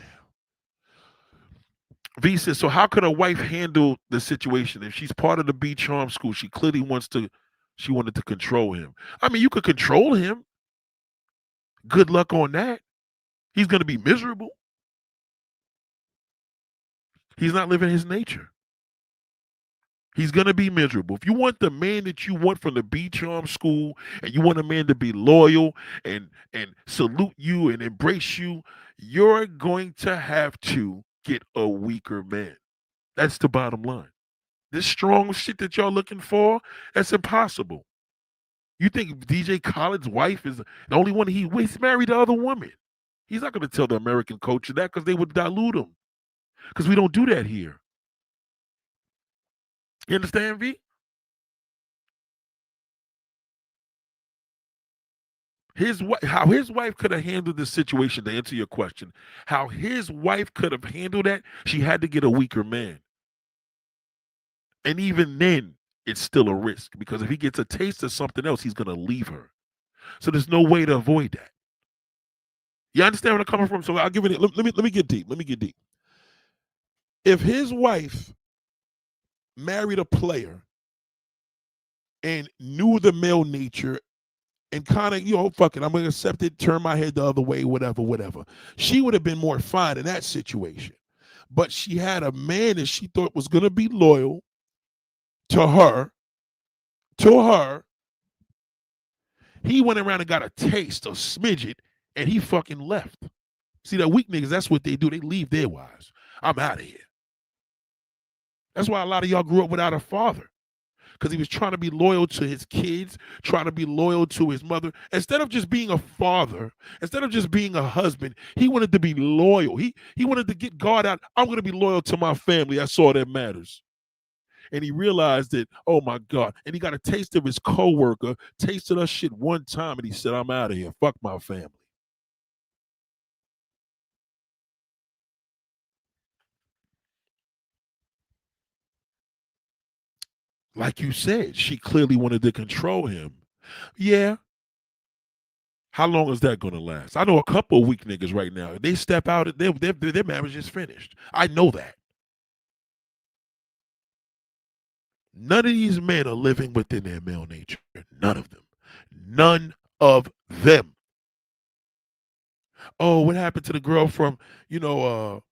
V says, so how could a wife handle the situation? If she's part of the B Charm school, she clearly she wanted to control him. I mean, you could control him. Good luck on that. He's going to be miserable. He's not living his nature. He's going to be miserable. If you want the man that you want from the B Charm school, and you want a man to be loyal and salute you and embrace you, you're going to have to get a weaker man. That's the bottom line. This strong shit that y'all looking for, that's impossible. You think DJ Khaled's wife is the only one he's married the other woman. He's not going to tell the American culture that, because they would dilute him. Because we don't do that here. You understand, V? How his wife could have handled the situation, to answer your question, how his wife could have handled that, she had to get a weaker man. And even then, it's still a risk, because if he gets a taste of something else, he's going to leave her. So there's no way to avoid that. You understand where I'm coming from? So I'll give it. Let me get deep. Let me get deep. If his wife married a player and knew the male nature and kind of, fuck it, I'm going to accept it, turn my head the other way, whatever. She would have been more fine in that situation. But she had a man that she thought was going to be loyal to her. He went around and got a taste of smidget, and he fucking left. See, that weak niggas, that's what they do. They leave their wives. I'm out of here. That's why a lot of y'all grew up without a father. Because he was trying to be loyal to his kids, trying to be loyal to his mother. Instead of just being a father, instead of just being a husband, he wanted to be loyal. He wanted to get God out. I'm going to be loyal to my family. That's all that matters. And he realized that, oh my God. And he got a taste of his coworker, tasted us shit one time, and he said, I'm out of here. Fuck my family. Like you said, she clearly wanted to control him. Yeah. How long is that going to last? I know a couple of weak niggas right now. They step out, their marriage is finished. I know that. None of these men are living within their male nature. None of them. None of them. Oh, what happened to the girl from, you know,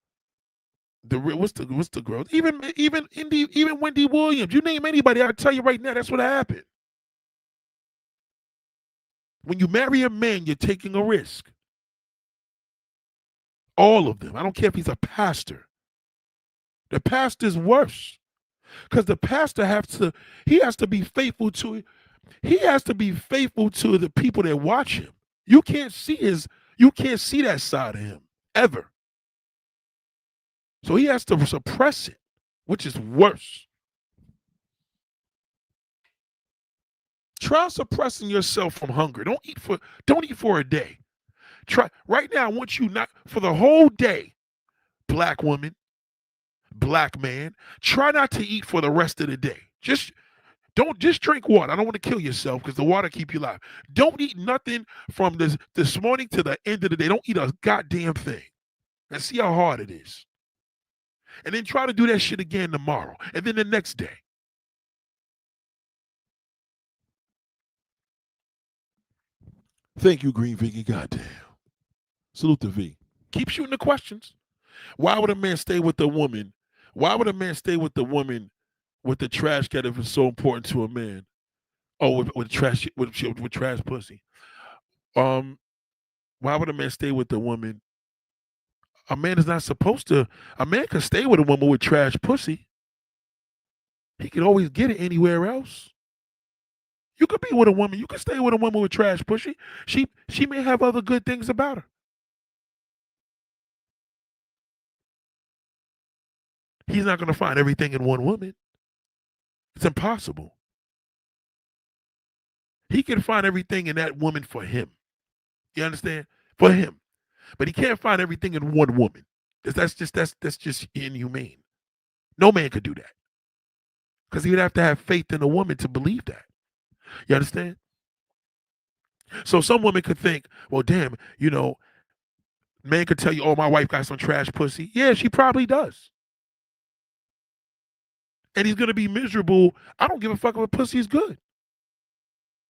what's the girl? Even Wendy Williams. You name anybody, I'll tell you right now, that's what happened. When you marry a man, you're taking a risk. All of them. I don't care if he's a pastor. The pastor's worse. Because the pastor has to be faithful to the people that watch him. You can't see that side of him ever. So he has to suppress it, which is worse. Try suppressing yourself from hunger. Don't eat for a day. Try right now. I want you not for the whole day, black woman, black man. Try not to eat for the rest of the day. Just drink water. I don't want to kill yourself because the water keep you alive. Don't eat nothing from this morning to the end of the day. Don't eat a goddamn thing. And see how hard it is. And then try to do that shit again tomorrow. And then the next day. Thank you, Green Vicky. Goddamn. Salute to V. Keep shooting the questions. Why would a man stay with a woman? Why would a man stay with the woman with the trash can if it's so important to a man? Oh, with trash pussy. Why would a man stay with the woman? A man is not supposed to. A man can stay with a woman with trash pussy. He can always get it anywhere else. You could be with a woman. You can stay with a woman with trash pussy. She may have other good things about her. He's not going to find everything in one woman. It's impossible. He can find everything in that woman for him. You understand? For him. But he can't find everything in one woman. That's just inhumane. No man could do that. Because he would have to have faith in a woman to believe that. You understand? So some women could think, well, damn, man could tell you, oh, my wife got some trash pussy. Yeah, she probably does. And he's going to be miserable. I don't give a fuck if a pussy is good.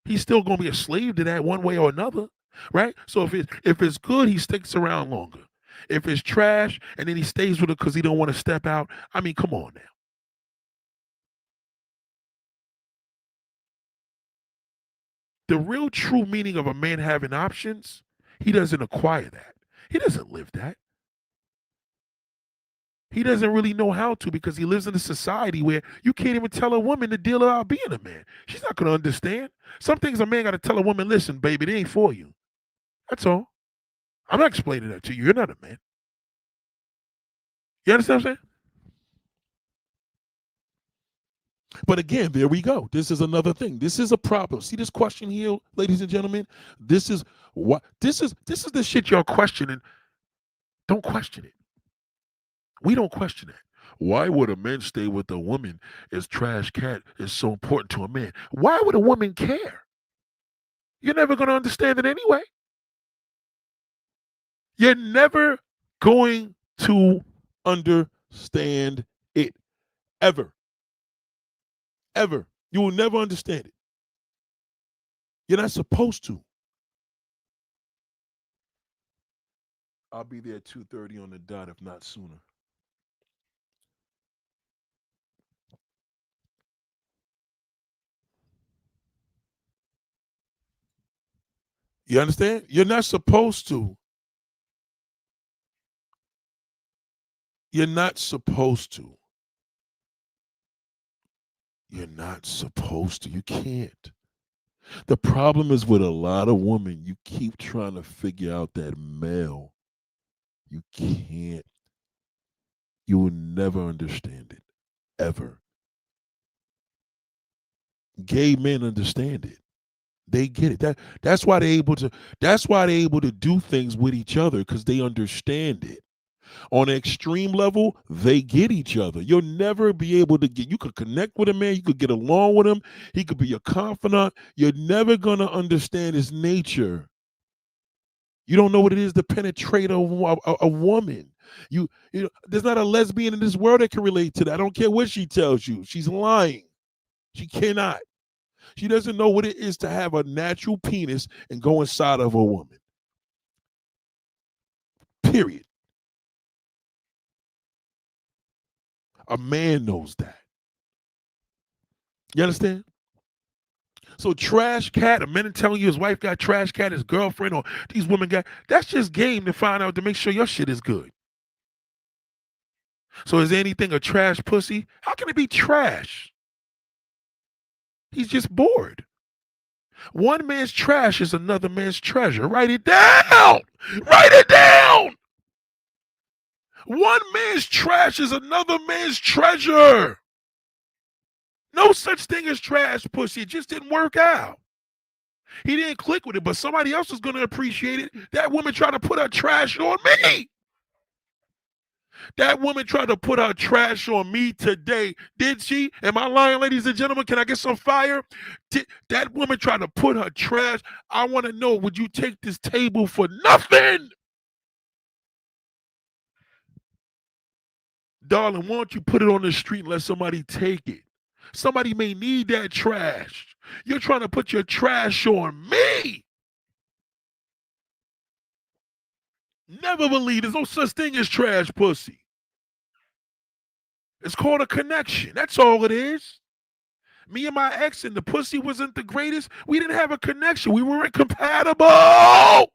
He's still going to be a slave to that one way or another, right? So if it's good, he sticks around longer. If it's trash and then he stays with it because he don't want to step out, I mean, come on now. The real true meaning of a man having options, he doesn't acquire that. He doesn't live that. He doesn't really know how to because he lives in a society where you can't even tell a woman to deal about being a man. She's not going to understand. Some things a man got to tell a woman, listen, baby, it ain't for you. That's all. I'm not explaining that to you. You're not a man. You understand what I'm saying? But again, there we go. This is another thing. This is a problem. See this question here, ladies and gentlemen? This is the shit y'all questioning. Don't question it. We don't question it. Why would a man stay with a woman as trash cat is so important to a man? Why would a woman care? You're never going to understand it anyway. You're never going to understand it. Ever. Ever. You will never understand it. You're not supposed to. I'll be there at 2:30 on the dot, if not sooner. You understand? You're not supposed to. You're not supposed to. You're not supposed to. You can't. The problem is with a lot of women, you keep trying to figure out that male. You can't. You will never understand it. Ever. Gay men understand it. They get it. That's why they're able to do things with each other because they understand it. On an extreme level, they get each other. You'll never be able to you could connect with a man, you could get along with him, he could be your confidant. You're never gonna understand his nature. You don't know what it is to penetrate a woman. You know, there's not a lesbian in this world that can relate to that. I don't care what she tells you. She's lying. She cannot. She doesn't know what it is to have a natural penis and go inside of a woman. Period. A man knows that. You understand? So trash cat, a man telling you his wife got trash cat, his girlfriend, or these women got, that's just game to find out to make sure your shit is good. So is anything a trash pussy? How can it be trash? He's just bored. One man's trash is another man's treasure. Write it down. Write it down. One man's trash is another man's treasure. No such thing as trash pussy. It just didn't work out. He didn't click with it, but somebody else is going to appreciate it. That woman tried to put her trash on me. That woman tried to put her trash on me today. Did she? Am I lying, ladies and gentlemen? Can I get some fire? That woman tried to put her trash. I want to know, would you take this table for nothing? Darling, why don't you put it on the street and let somebody take it? Somebody may need that trash. You're trying to put your trash on me. Never believe there's no such thing as trash pussy. It's called a connection. That's all it is. Me and my ex and the pussy wasn't the greatest. We didn't have a connection. We weren't compatible.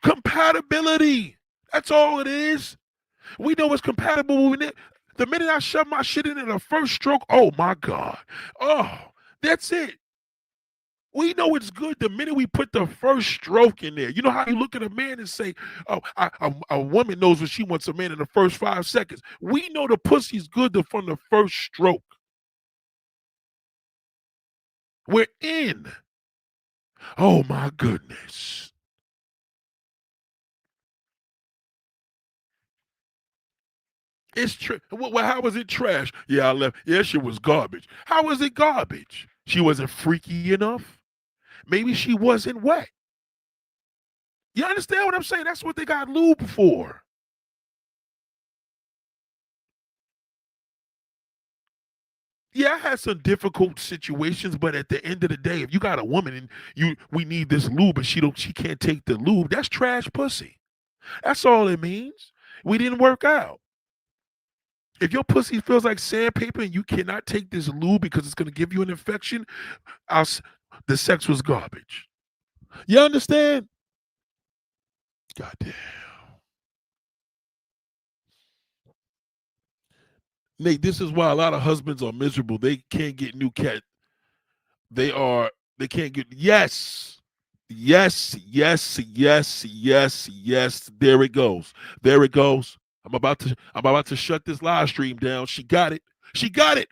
Compatibility. That's all it is. We know it's compatible. The minute I shove my shit in the first stroke, oh my God. Oh, that's it. We know it's good the minute we put the first stroke in there. You know how you look at a man and say, oh, a woman knows what she wants a man in the first 5 seconds. We know the pussy's good from the first stroke. We're in. Oh my goodness. It's well, how was it trash? Yeah, I left. Yeah, shit was garbage. How was it garbage? She wasn't freaky enough. Maybe she wasn't wet. You understand what I'm saying? That's what they got lube for. Yeah, I had some difficult situations, but at the end of the day, if you got a woman and we need this lube and she can't take the lube, that's trash pussy. That's all it means. We didn't work out. If your pussy feels like sandpaper and you cannot take this lube because it's going to give you an infection, the sex was garbage. You understand? Goddamn. Nate, this is why a lot of husbands are miserable. They can't get new cat. They can't get, yes. Yes. There it goes. I'm about to shut this live stream down. She got it. She got it.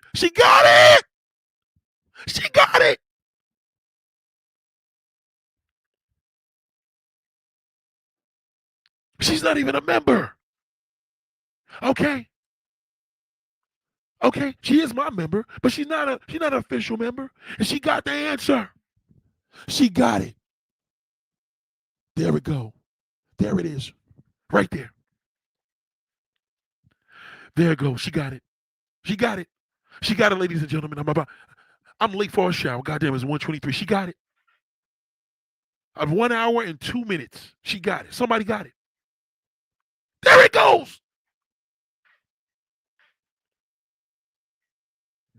She's not even a member. Okay. She is my member, but she's not an official member. And she got the answer. She got it. There we go. There it is. Right there. There it goes. She got it, ladies and gentlemen. I'm late for a shower. Goddamn, it's 1:23. She got it. Of 1 hour and 2 minutes. She got it. Somebody got it. There it goes.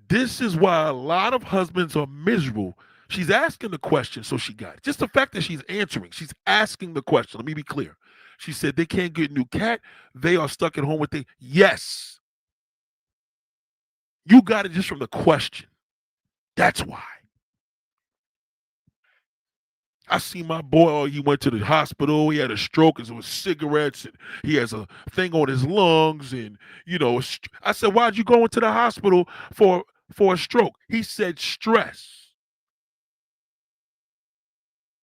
This is why a lot of husbands are miserable. She's asking the question, so she got it. Just the fact that she's answering, she's asking the question. Let me be clear. She said they can't get a new cat. They are stuck at home with yes. You got it just from the question. That's why. I see my boy, he went to the hospital. He had a stroke because it was cigarettes. And he has a thing on his lungs. And, I said, why'd you go into the hospital for a stroke? He said stress.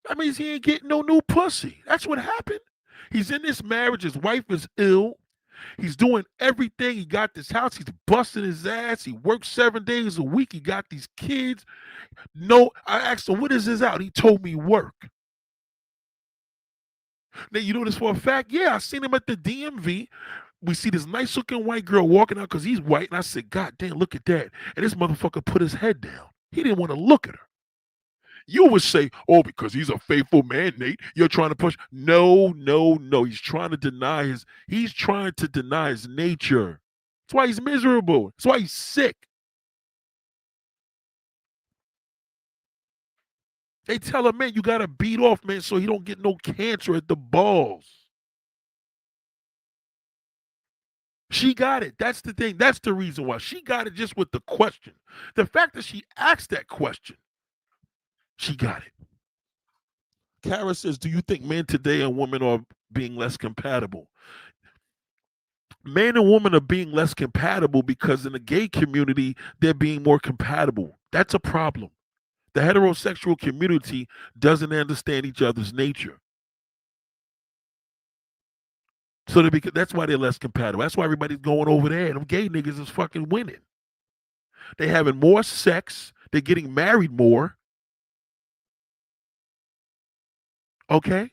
That means he ain't getting no new pussy. That's what happened. He's in this marriage. His wife is ill. He's doing everything. He got this house. He's busting his ass. He works 7 days a week. He got these kids. No, I asked him, what is this out? He told me work. Now, you know this for a fact? Yeah, I seen him at the DMV. We see this nice looking white girl walking out because he's white. And I said, God damn, look at that. And this motherfucker put his head down. He didn't want to look at her. You would say, oh, because he's a faithful man, Nate, you're trying to push. No, no, no. He's trying to deny his nature. That's why he's miserable. That's why he's sick. They tell him, man, you gotta beat off, man, so he don't get no cancer at the balls. She got it. That's the thing. That's the reason why. She got it just with the question. The fact that she asked that question, she got it. Kara says, do you think men today and women are being less compatible? Men and women are being less compatible because in the gay community, they're being more compatible. That's a problem. The heterosexual community doesn't understand each other's nature. So that's why they're less compatible. That's why everybody's going over there. And them gay niggas is fucking winning. They're having more sex. They're getting married more. Okay?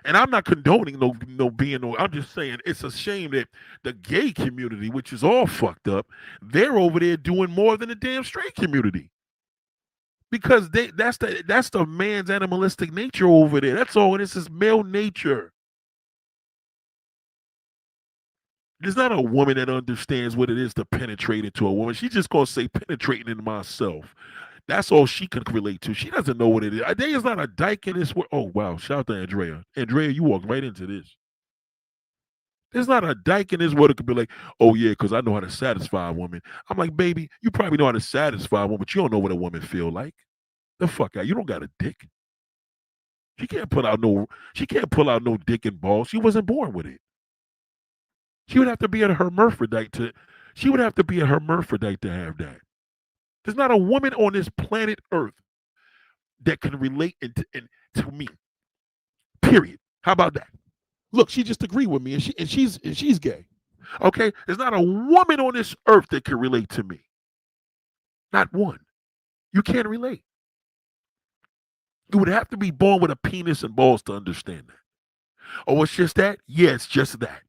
And I'm not condoning I'm just saying it's a shame that the gay community, which is all fucked up, they're over there doing more than the damn straight community. Because that's the man's animalistic nature over there. That's all. This is male nature. There's not a woman that understands what it is to penetrate into a woman. She's just gonna say penetrating into myself. That's all she can relate to. She doesn't know what it is. There is not a dyke in this world. Oh wow! Shout out to Andrea. Andrea, you walked right into this. There's not a dyke in this world that could be like, oh yeah, because I know how to satisfy a woman. I'm like, baby, you probably know how to satisfy a woman, but you don't know what a woman feel like. The fuck out. You don't got a dick. She can't pull out no dick and balls. She wasn't born with it. She would have to be a hermaphrodite to have that. There's not a woman on this planet Earth that can relate to me. Period. How about that? Look, she just agreed with me, and she's gay. Okay, there's not a woman on this earth that can relate to me. Not one. You can't relate. You would have to be born with a penis and balls to understand that. Oh, it's just that? Yeah, it's just that.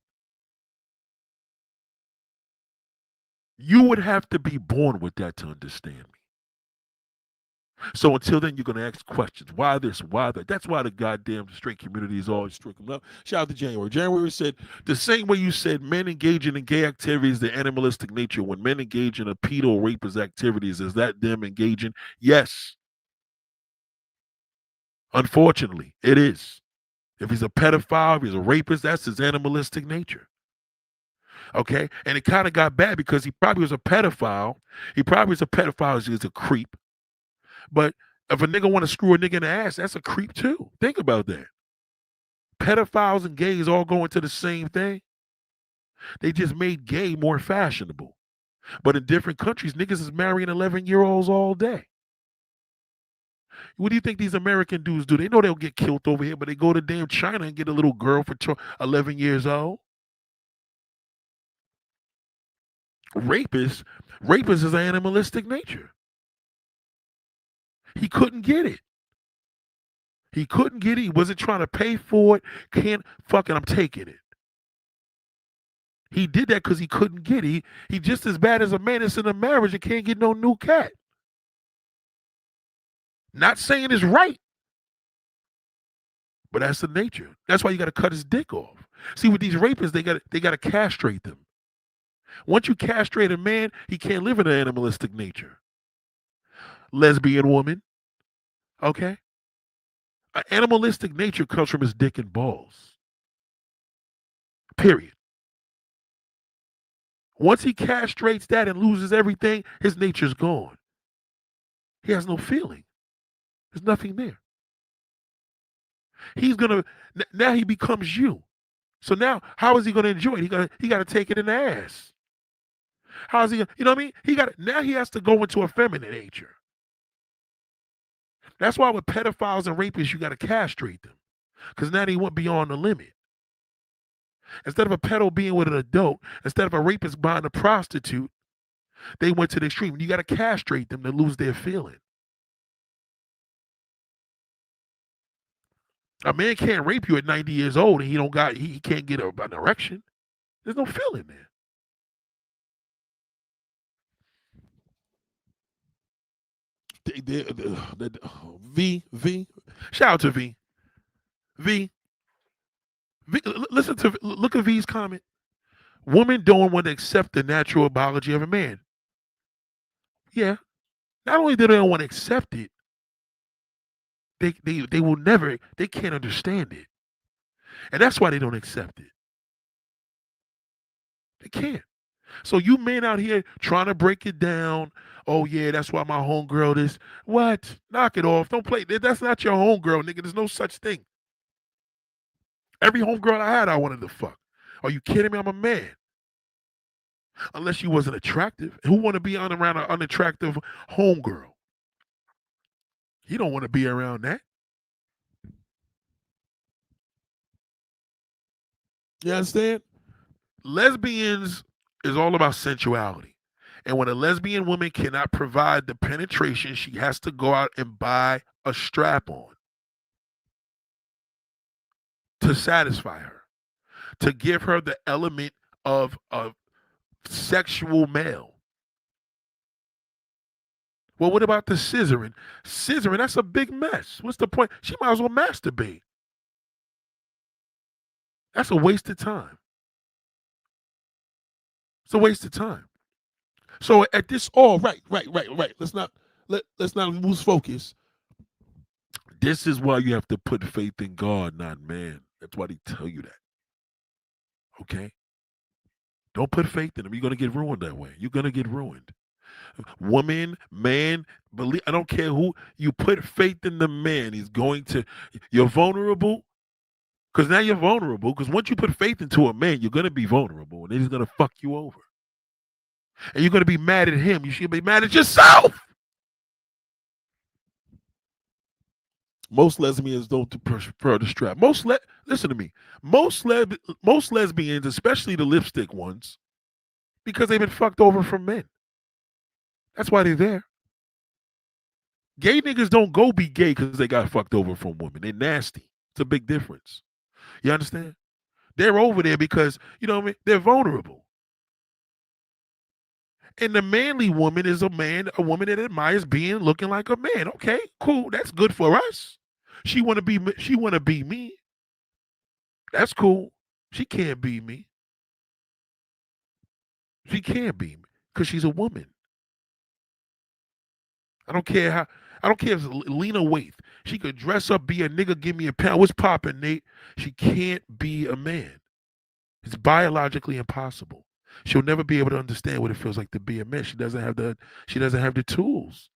You would have to be born with that to understand me. So until then, you're going to ask questions. Why this? Why that? That's why the goddamn straight community is always stricken up. Shout out to January. January said, the same way you said men engaging in gay activities, the animalistic nature, when men engage in a pedo rapist activities, is that them engaging? Yes. Unfortunately, it is. If he's a pedophile, if he's a rapist, that's his animalistic nature. Okay? And it kind of got bad because he probably was a pedophile. He he's a creep. But if a nigga want to screw a nigga in the ass, that's a creep too. Think about that. Pedophiles and gays all go into the same thing. They just made gay more fashionable. But in different countries, niggas is marrying 11-year-olds all day. What do you think these American dudes do? They know they'll get killed over here, but they go to damn China and get a little girl for 11 years old. Rapist is animalistic nature. He couldn't get it. He couldn't get it. He wasn't trying to pay for it. I'm taking it. He did that because he couldn't get it. He just as bad as a man that's in a marriage and can't get no new cat. Not saying it's right, but that's the nature. That's why you got to cut his dick off. See, with these rapists, they got to castrate them. Once you castrate a man, he can't live in an animalistic nature. Lesbian woman, okay? An animalistic nature comes from his dick and balls. Period. Once he castrates that and loses everything, his nature's gone. He has no feeling. There's nothing there. Now he becomes you. So now, how is he gonna enjoy it? He got to take it in the ass. How is he? You know what I mean? Now he has to go into a feminine nature. That's why with pedophiles and rapists, you got to castrate them, because now they went beyond the limit. Instead of a pedo being with an adult, instead of a rapist buying a prostitute, they went to the extreme. You got to castrate them to lose their feeling. A man can't rape you at 90 years old and he can't get an erection. There's no feeling there. V. Shout out to V. V. Listen to look at V's comment. Women don't want to accept the natural biology of a man. Yeah. Not only do they don't want to accept it, they will never. They can't understand it, and that's why they don't accept it. They can't. So you men out here trying to break it down. Oh yeah, that's why my homegirl is. What? Knock it off. Don't play. That's not your homegirl, nigga. There's no such thing. Every homegirl I had, I wanted to fuck. Are you kidding me? I'm a man. Unless you wasn't attractive. Who want to be around an unattractive homegirl? You don't want to be around that. You understand? Lesbians is all about sensuality. And when a lesbian woman cannot provide the penetration, she has to go out and buy a strap on to satisfy her, to give her the element of a sexual male. Well, what about the scissoring? Scissoring, that's a big mess. What's the point? She might as well masturbate. That's a waste of time. It's a waste of time. So at this, right. Let's not lose focus. This is why you have to put faith in God, not man. That's why they tell you that. Okay? Don't put faith in him. You're gonna get ruined that way. You're gonna get ruined. Woman, man, believe. I don't care who you put faith in. The man, he's going to. You're vulnerable. Because now you're vulnerable. Because once you put faith into a man, you're going to be vulnerable. And he's going to fuck you over. And you're going to be mad at him. You should be mad at yourself. Most lesbians don't prefer the strap. Listen to me. Most lesbians, especially the lipstick ones, because they've been fucked over from men. That's why they're there. Gay niggas don't go be gay because they got fucked over from women. They're nasty. It's a big difference. You understand? They're over there because, you know what I mean? They're vulnerable. And the manly woman is a woman that admires looking like a man. Okay, cool. That's good for us. She wanna be me. That's cool. She can't be me. She can't be me because she's a woman. I don't care if Lena Waithe. She could dress up, be a nigga, give me a pound. What's poppin', Nate? She can't be a man. It's biologically impossible. She'll never be able to understand what it feels like to be a man. She doesn't have the tools.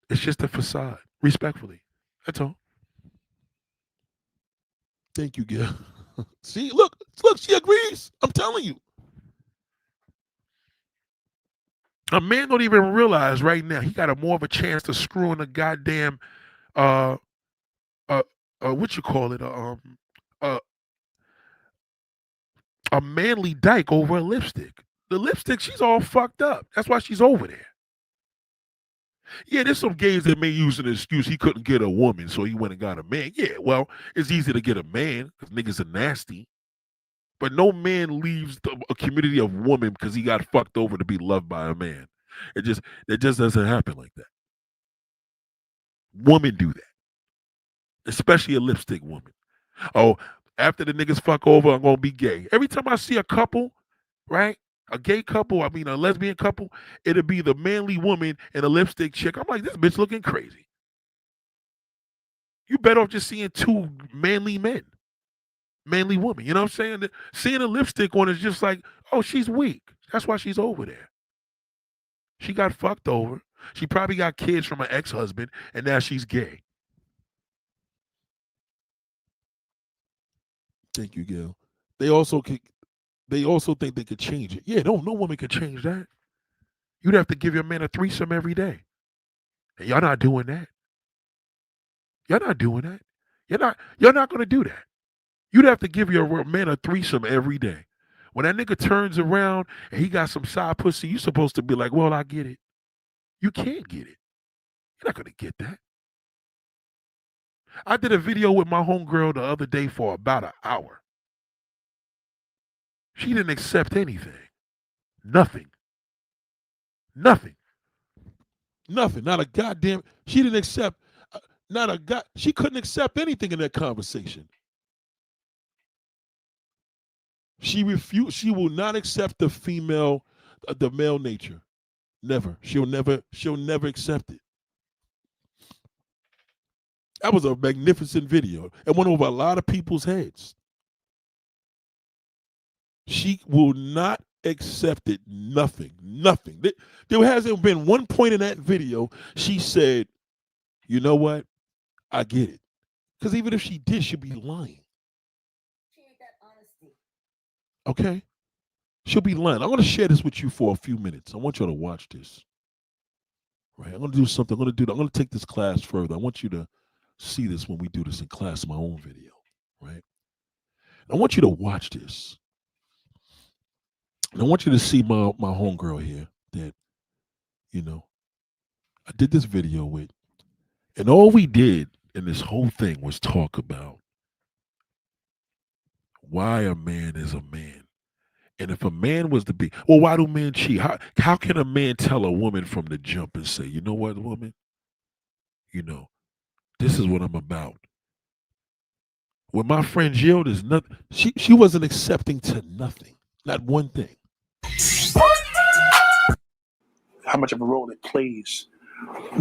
It's just a facade. Respectfully. That's all. Thank you, Gil. See, look, she agrees. I'm telling you. A man don't even realize right now he got a more of a chance to screw in a goddamn what you call it? A manly dyke over a lipstick. The lipstick, she's all fucked up. That's why she's over there. Yeah, there's some gays that may use an excuse he couldn't get a woman, so he went and got a man. Yeah, well, it's easy to get a man because niggas are nasty. But no man leaves a community of women because he got fucked over to be loved by a man. It just doesn't happen like that. Women do that, especially a lipstick woman. Oh, after the niggas fuck over, I'm gonna be gay. Every time I see a couple, right? A gay couple, a lesbian couple, it'll be the manly woman and a lipstick chick. I'm like, this bitch looking crazy. You better off just seeing two manly men, manly woman. You know what I'm saying? Seeing a lipstick one is just like, oh, she's weak. That's why she's over there. She got fucked over. She probably got kids from her ex-husband, and now she's gay. Thank you, Gail. They also think they could change it. Yeah, no woman can change that. You'd have to give your man a threesome every day. And y'all not doing that. You're not doing that. You're not gonna do that. You'd have to give your man a threesome every day. When that nigga turns around and he got some side pussy, you're supposed to be like, well, I get it. You can't get it. You're not gonna get that. I did a video with my homegirl the other day for about an hour. She didn't accept anything. Nothing. Nothing. Nothing. Not a goddamn. She didn't accept. Not a god. She couldn't accept anything in that conversation. She refused. She will not accept the male nature. Never. She'll never. She'll never accept it. That was a magnificent video. It went over a lot of people's heads. She will not accept it. Nothing. Nothing. There hasn't been one point in that video she said, you know what? I get it. Because even if she did, she'd be lying. She ain't that honesty. Okay? She'll be lying. I'm going to share this with you for a few minutes. I want you to watch this. Right? I'm going to do something. I'm going to take this class further. I want you to see this when we do this in class, my own video. Right? I want you to watch this. And I want you to see my homegirl here that, I did this video with. And all we did in this whole thing was talk about why a man is a man. And if a man was to be, well, why do men cheat? How can a man tell a woman from the jump and say, you know what, woman? This is what I'm about. With my friend Jill, there's nothing. She wasn't accepting to nothing. Not one thing. How much of a role it plays.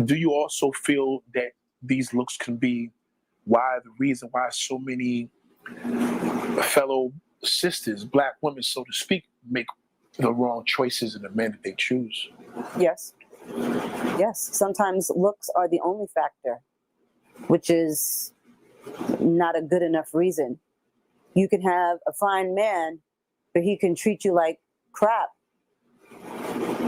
Do you also feel that these looks can be the reason why so many fellow sisters, black women, so to speak, make the wrong choices in the men that they choose? Yes. Yes. Sometimes looks are the only factor, which is not a good enough reason. You can have a fine man, but he can treat you like crap.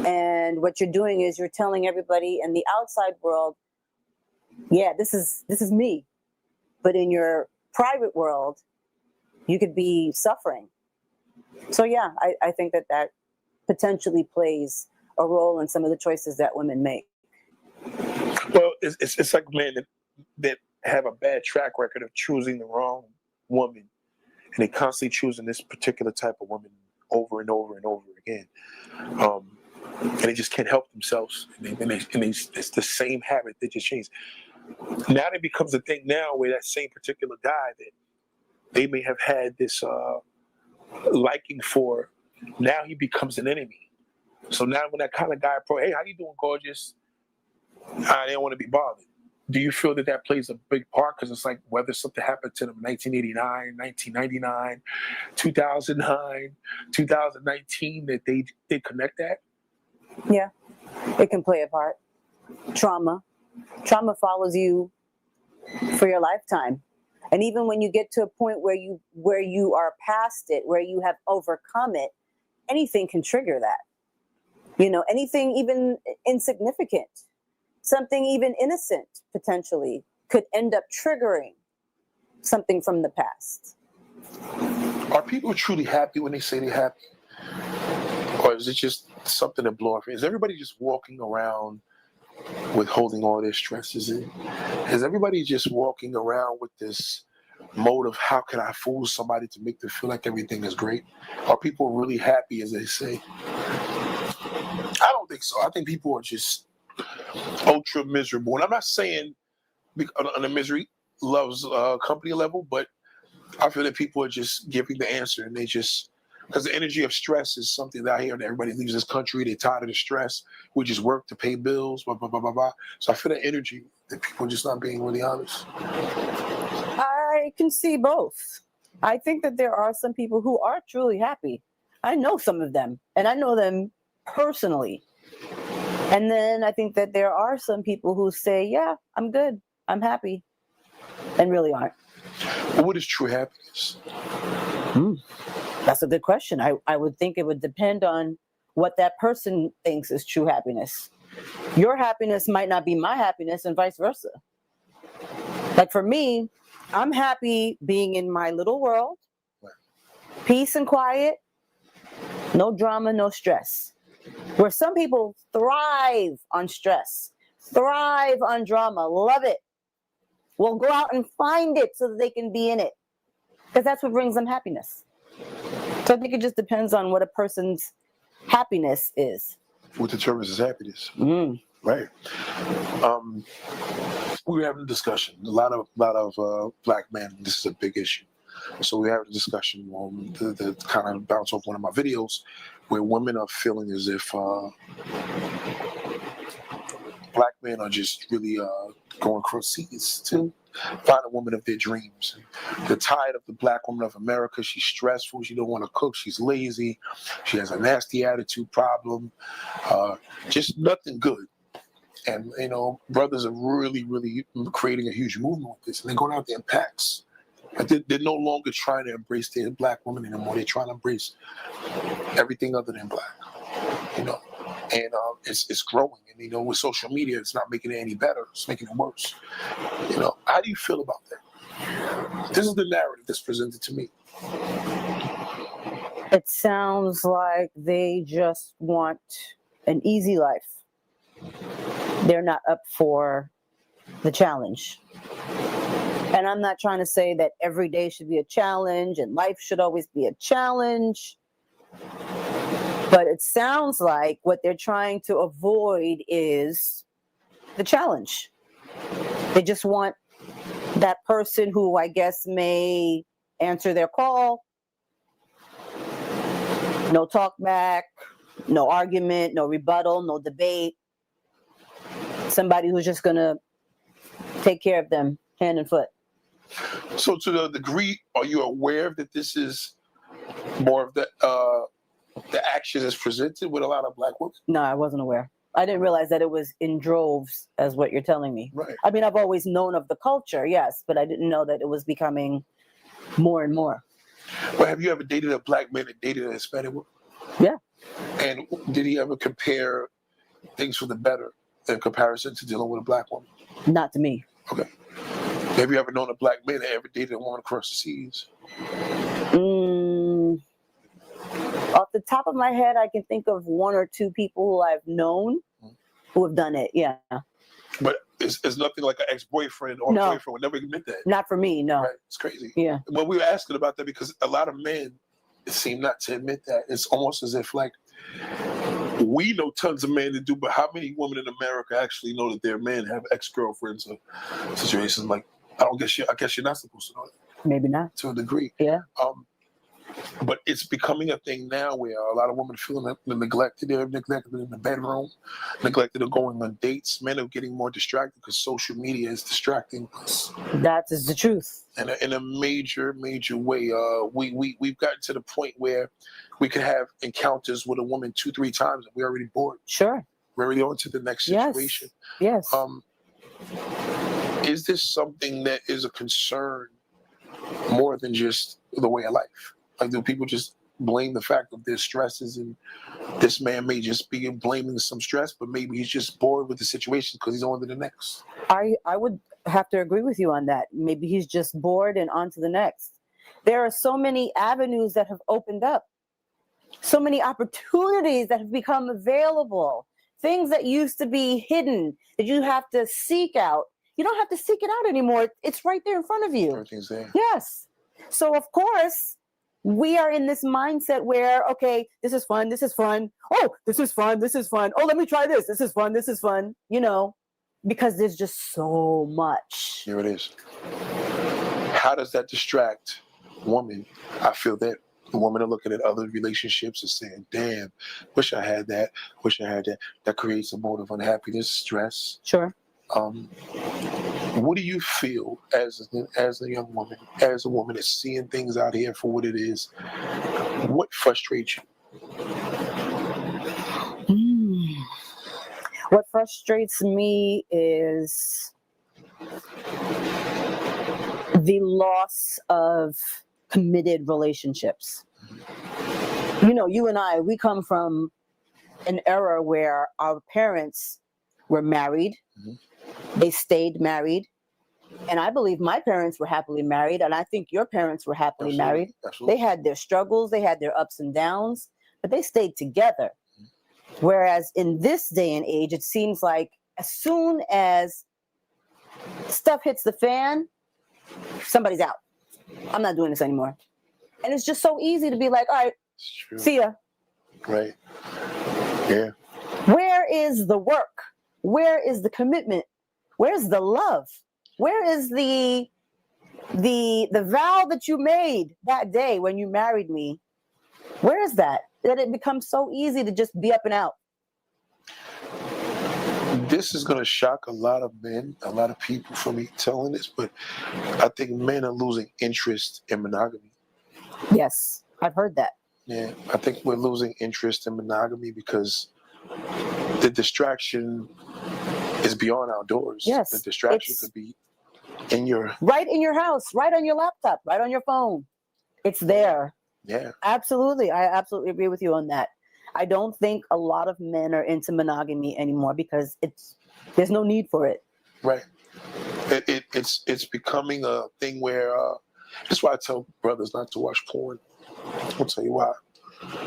And what you're doing is you're telling everybody in the outside world, yeah, this is me. But in your private world, you could be suffering. So yeah, I think that potentially plays a role in some of the choices that women make. Well, it's like men that have a bad track record of choosing the wrong woman, and they constantly choosing this particular type of woman over and over and over again. And they just can't help themselves. It's the same habit that just changed. Now it becomes a thing now where that same particular guy that they may have had this liking for, now he becomes an enemy. So now when that kind of guy, hey, how you doing, gorgeous? I didn't want to be bothered. Do you feel that plays a big part? Because it's like whether something happened to them in 1989, 1999, 2009, 2019, that they connect that? Yeah, it can play a part. Trauma follows you for your lifetime. And even when you get to a point where you are past it, where you have overcome it, anything can trigger that. Anything even insignificant, something even innocent potentially could end up triggering something from the past. Are people truly happy when they say they're happy? Or is it just something to blow off? Is everybody just walking around withholding all their stresses? Is everybody just walking around with this mode of how can I fool somebody to make them feel like everything is great? Are people really happy as they say? I don't think so. I think people are just ultra miserable. And I'm not saying on a misery loves company level, but I feel that people are just giving the answer, and they just, because the energy of stress is something that I hear that everybody leaves this country, they're tired of the stress. We just work to pay bills, blah, blah, blah, blah, blah. So I feel that energy that people are just not being really honest. I can see both. I think that there are some people who are truly happy. I know some of them, and I know them personally. And then I think that there are some people who say, yeah, I'm good, I'm happy, and really aren't. What is true happiness? That's a good question. I would think it would depend on what that person thinks is true happiness. Your happiness might not be my happiness, and vice versa. Like for me, I'm happy being in my little world, peace and quiet, no drama, no stress. Where some people thrive on stress, thrive on drama, love it, will go out and find it so that they can be in it, because that's what brings them happiness. So I think it just depends on what a person's happiness is. what determines his happiness. Mm. Right. We were having a discussion. A lot of black men. This is a big issue. So we had a discussion that kind of bounce off one of my videos, where women are feeling as if black men are just really going across seas to find a woman of their dreams. They're tired of the black woman of America. She's stressful. She don't want to cook. She's lazy. She has a nasty attitude problem. Just nothing good. And, you know, brothers are really, really creating a huge movement with this. And they're going out there in packs. Like they're no longer trying to embrace their black woman anymore. They're trying to embrace everything other than black, you know. And it's growing. And, you know, with social media, it's not making it any better. It's making it worse. You know, how do you feel about that? This is the narrative that's presented to me. It sounds like they just want an easy life. They're not up for the challenge. And I'm not trying to say that every day should be a challenge and life should always be a challenge. But it sounds like what they're trying to avoid is the challenge. They just want that person who I guess may answer their call. No talk back, no argument, no rebuttal, no debate. Somebody who's just going to take care of them hand and foot. So to the degree, are you aware that this is more of the action is presented with a lot of black women? No, I wasn't aware. I didn't realize that it was in droves, as what you're telling me. Right. I mean, I've always known of the culture, yes, but I didn't know that it was becoming more and more. Well, have you ever dated a black man that dated a Hispanic woman? Yeah. And did he ever compare things for the better in comparison to dealing with a black woman? Not to me. Okay. Have you ever known a black man that ever dated a woman across the seas? Off the top of my head, I can think of one or two people who I've known who have done it. Yeah. But it's nothing like an ex-boyfriend or No. boyfriend would never admit that. Not for me, no. Right? It's crazy. Yeah. Well, we were asking about that because a lot of men seem not to admit that. It's almost as if like we know tons of men that do, but how many women in America actually know that their men have ex-girlfriends or situations like? I guess you're not supposed to know that. Maybe not. To a degree. Yeah. But it's becoming a thing now where a lot of women feeling neglected. They're neglected in the bedroom, neglected of going on dates. Men are getting more distracted because social media is distracting us. That is the truth. And in a major, major way, we've gotten to the point where we can have encounters with a woman 2-3 times and we're already bored. Sure. We're already on to the next situation. Yes. Is this something that is a concern more than just the way of life? Like, do people just blame the fact of their stresses, and this man may just be blaming some stress, but maybe he's just bored with the situation because he's on to the next? I would have to agree with you on that. Maybe he's just bored and on to the next. There are so many avenues that have opened up, so many opportunities that have become available, things that used to be hidden that you have to seek out. You don't have to seek it out anymore. It's right there in front of you. Everything's there. Yes. So, of course, we are in this mindset where, okay, this is fun. This is fun. Oh, this is fun. This is fun. Oh, let me try this. This is fun. This is fun. You know, because there's just so much. Here it is. How does that distract women? I feel that the women are looking at other relationships and saying, damn, wish I had that. Wish I had that. That creates a mode of unhappiness, stress. Sure. What do you feel as a young woman, as a woman that's seeing things out here for what it is? What frustrates you? What frustrates me is the loss of committed relationships. You know, you and I, we come from an era where our parents were married. They stayed married. And I believe my parents were happily married. And I think your parents were happily married. Absolutely. They had their struggles. They had their ups and downs, but they stayed together. Whereas in this day and age, it seems like as soon as stuff hits the fan, somebody's out. I'm not doing this anymore. And it's just so easy to be like, all right, see ya. Right. Yeah. Where is the work? Where is the commitment? Where's the love? Where is the vow that you made that day when you married me? Where is that? That it becomes so easy to just be up and out. This is going to shock a lot of men, a lot of people for me telling this, but I think men are losing interest in monogamy. Yes, I've heard that. Yeah, I think we're losing interest in monogamy because the distraction is beyond our doors. Yes, the distraction it's- could be in your Right in your house, right on your laptop, right on your phone. It's there. yeah. Absolutely. I absolutely agree with you on that. I don't think a lot of men are into monogamy anymore because there's no need for it. Right. It's becoming a thing where that's why I tell brothers not to watch porn. I'll tell you why.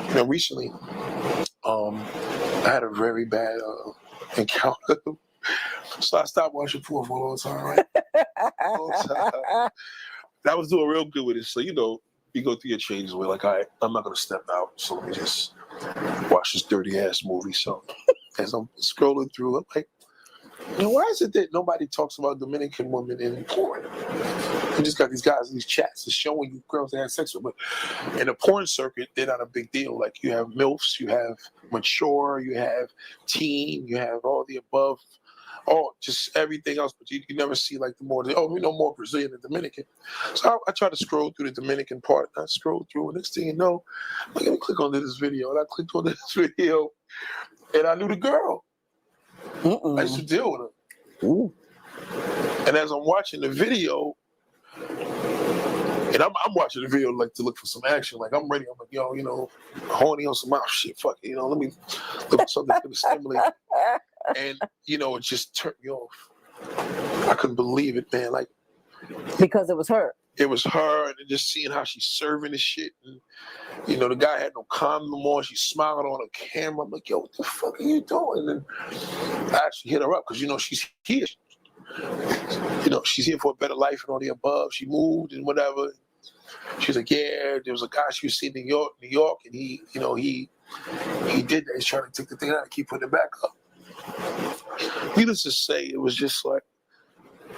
You know, recently, I had a very bad encounter, so I stopped watching porn for a long time. Right? I was doing real good with it, so you know, you go through your changes where like, all right, I'm not gonna step out, so let me just watch this dirty ass movie. So as I'm scrolling through, I'm like, why is it that nobody talks about Dominican women in porn? You just got these guys in these chats that's showing you girls they had sex with. But in the porn circuit, they're not a big deal. Like you have MILFs, you have mature, you have teen, you have all the above, just everything else. But you never see like we know more Brazilian than Dominican. So I try to scroll through the Dominican part. And I scroll through, and next thing you know, I'm going to click on this video. And I clicked on this video, and I knew the girl. I used to deal with her. Ooh. And as I'm watching the video, and I'm watching the video like to look for some action. Like I'm ready. I'm like, yo, you know, horny on some mouth shit. Fuck it, you know, let me look for something that's gonna stimulate. And you know, it just turned me off. I couldn't believe it, man. Like Because it was her. it was her, and just seeing how she's serving the shit. And you know, the guy had no condom on. She's smiling on a camera. I'm like, yo, what the fuck are you doing? And I actually hit her up because you know she's here. You know, she's here for a better life and all the above. She moved and whatever. She's like, yeah, there was a guy she was seeing in New York, and he did that. He's trying to take the thing out and keep putting it back up. Needless to say, it was just like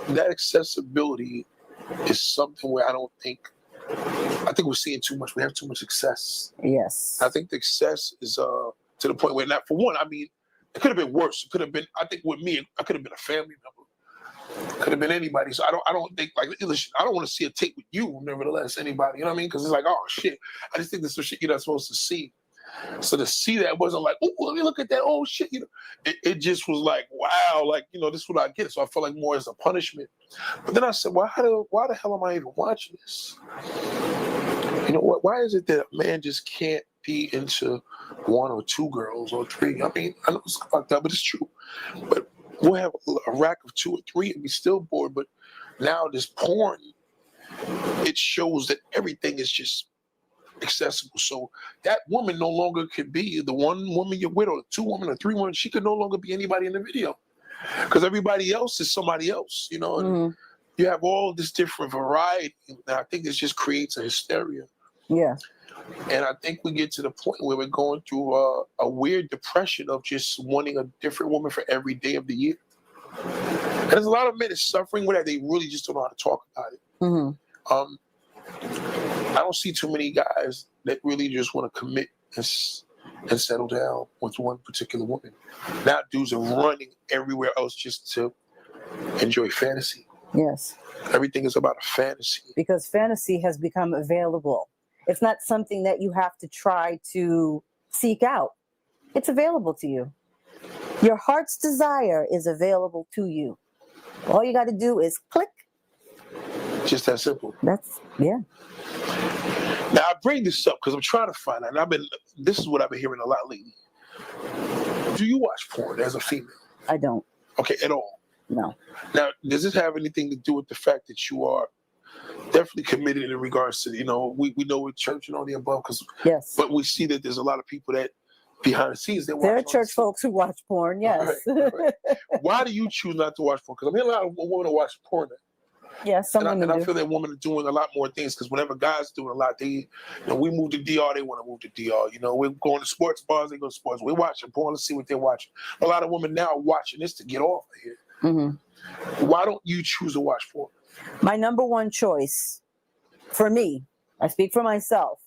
that accessibility is something where I think we're seeing too much. We have too much excess. Yes. I think the excess is to the point where, not for one, I mean, it could have been worse. It could have been, I think with me, I could have been a family member. Could have been anybody. So I don't think, like, listen, I don't want to see a tape with you, nevertheless, anybody. You know what I mean? Because it's like, oh, shit. I just think there's some shit you're not supposed to see. So to see that wasn't like, oh, let me look at that old shit. You know, it just was like, wow, like, you know, this is what I get. So I felt like more as a punishment. But then I said, well, why the hell am I even watching this? You know what? Why is it that a man just can't be into one or two girls or three? I mean, I know it's fucked up, but it's true. But we'll have a rack of two or three and be still bored. But now this porn, it shows that everything is just accessible. So that woman no longer could be the one woman you're with, or the two women or three women. She could no longer be anybody in the video because everybody else is somebody else, you know. And you have all this different variety. And I think this just creates a hysteria. Yeah. And I think we get to the point where we're going through a weird depression of just wanting a different woman for every day of the year. And there's a lot of men that's suffering with that. They really just don't know how to talk about it. Mm-hmm. I don't see too many guys that really just want to commit and settle down with one particular woman. Now dudes are running everywhere else just to enjoy fantasy. Yes. Everything is about a fantasy. Because fantasy has become available. It's not something that you have to try to seek out. It's available to you. Your heart's desire is available to you. All you got to do is click. Just that simple. Yeah. Now I bring this up because I'm trying to find out. And this is what I've been hearing a lot lately. Do you watch porn as a female? I don't. Okay, at all? No. Now, does this have anything to do with the fact that you are definitely committed in regards to, you know, we know with church and all the above, Yes. but we see that there's a lot of people that behind the scenes, they watch. There are church folks who watch porn, yes. Right. Why do you choose not to watch porn? Because I'm hearing a lot of women watch porn. Yeah, some And women I do. feel that women are doing a lot more things because whenever guys doing a lot, we move to DR, they want to move to DR. You know, we're going to sports bars, they go to sports. We're watching porn, let's see what they're watching. A lot of women now are watching this to get off of here. Hmm. Why don't you choose to watch porn? My number one choice for me, I speak for myself,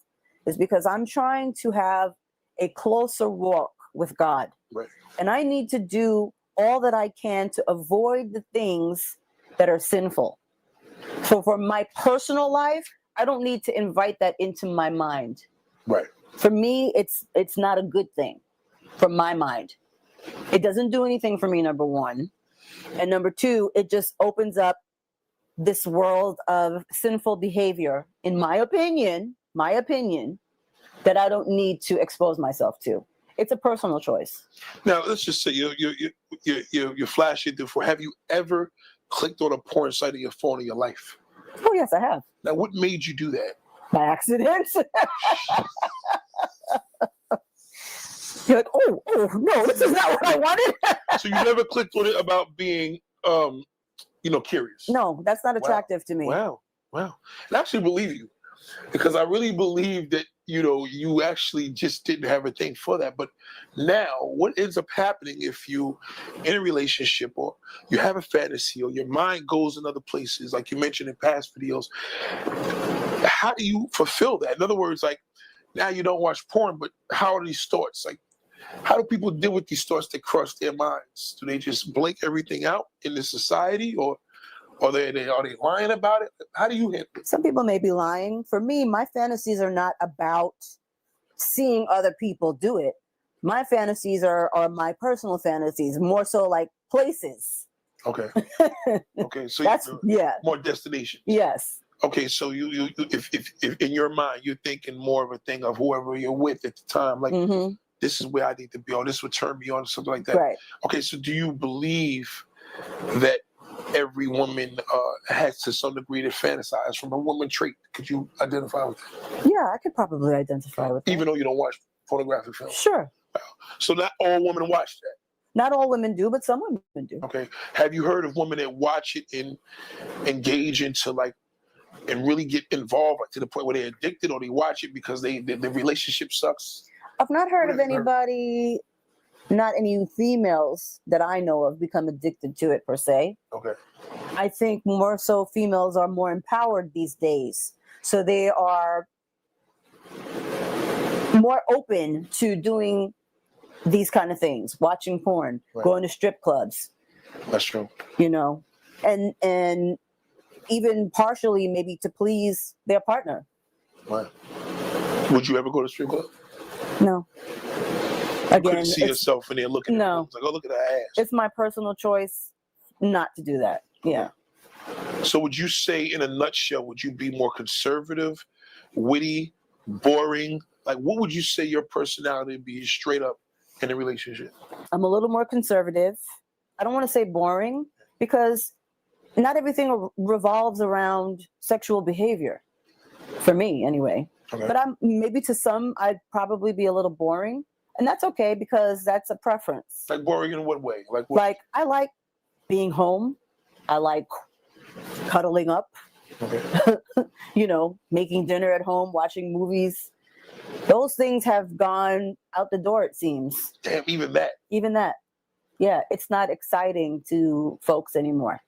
is because I'm trying to have a closer walk with God. Right. And I need to do all that I can to avoid the things that are sinful. So for my personal life, I don't need to invite that into my mind. Right. For me, it's not a good thing for my mind. It doesn't do anything for me, number one. And number two, it just opens up this world of sinful behavior, in my opinion, that I don't need to expose myself to. It's a personal choice. Now let's just say you're flashing through. Have you ever clicked on a porn site on your phone in your life? Oh yes, I have. Now, what made you do that? By accident. You're like, oh no, this is not what I wanted. So you never clicked on it about being, curious? No, that's not attractive to me. Wow. And I actually believe you, because I really believe that, you actually just didn't have a thing for that. But now what ends up happening if you in a relationship or you have a fantasy or your mind goes in other places, like you mentioned in past videos, how do you fulfill that? In other words, like, now you don't watch porn, but how are these thoughts? Like, how do people deal with these thoughts that cross their minds? Do they just blink everything out in this society, or are they lying about it? How do you handle it? Some people may be lying. For me, my fantasies are not about seeing other people do it. My fantasies are Mm-hmm. my personal fantasies, more so like places. Okay. Okay. So That's yeah. more destinations. Yes. Okay. So you if in your mind you're thinking more of a thing of whoever you're with at the time, like, Hmm. this is where I need to be, or this would turn me on, something like that. Right. Okay. So do you believe that every woman has to some degree to fantasize from a woman trait? Could you identify with that? Yeah, I could probably identify with that. Even though you don't watch pornographic films? Sure. So not all women watch that. Not all women do, but some women do. Okay. Have you heard of women that watch it and engage into and really get involved to the point where they're addicted, or they watch it because the relationship sucks? I've not heard of What have you heard? anybody, not any females that I know of, become addicted to it per se. Okay. I think more so females are more empowered these days. So they are more open to doing these kind of things, watching porn, Right. going to strip clubs, That's true. and even partially maybe to please their partner. Right. Would you ever go to a strip club? No. You Again, couldn't see yourself in there looking at her. no. It's like, oh, look at her ass. It's my personal choice not to do that. Yeah. So would you say, in a nutshell, would you be more conservative, witty, boring? Like, what would you say your personality would be straight up in a relationship? I'm a little more conservative. I don't want to say boring, because not everything revolves around sexual behavior, for me anyway. Okay. But maybe to some, I'd probably be a little boring, and that's okay, because that's a preference. Like, boring in what way? Like, what? Like, I like being home. I like cuddling up, Okay. making dinner at home, watching movies. Those things have gone out the door, it seems. Damn, even that. Even that. Yeah, it's not exciting to folks anymore.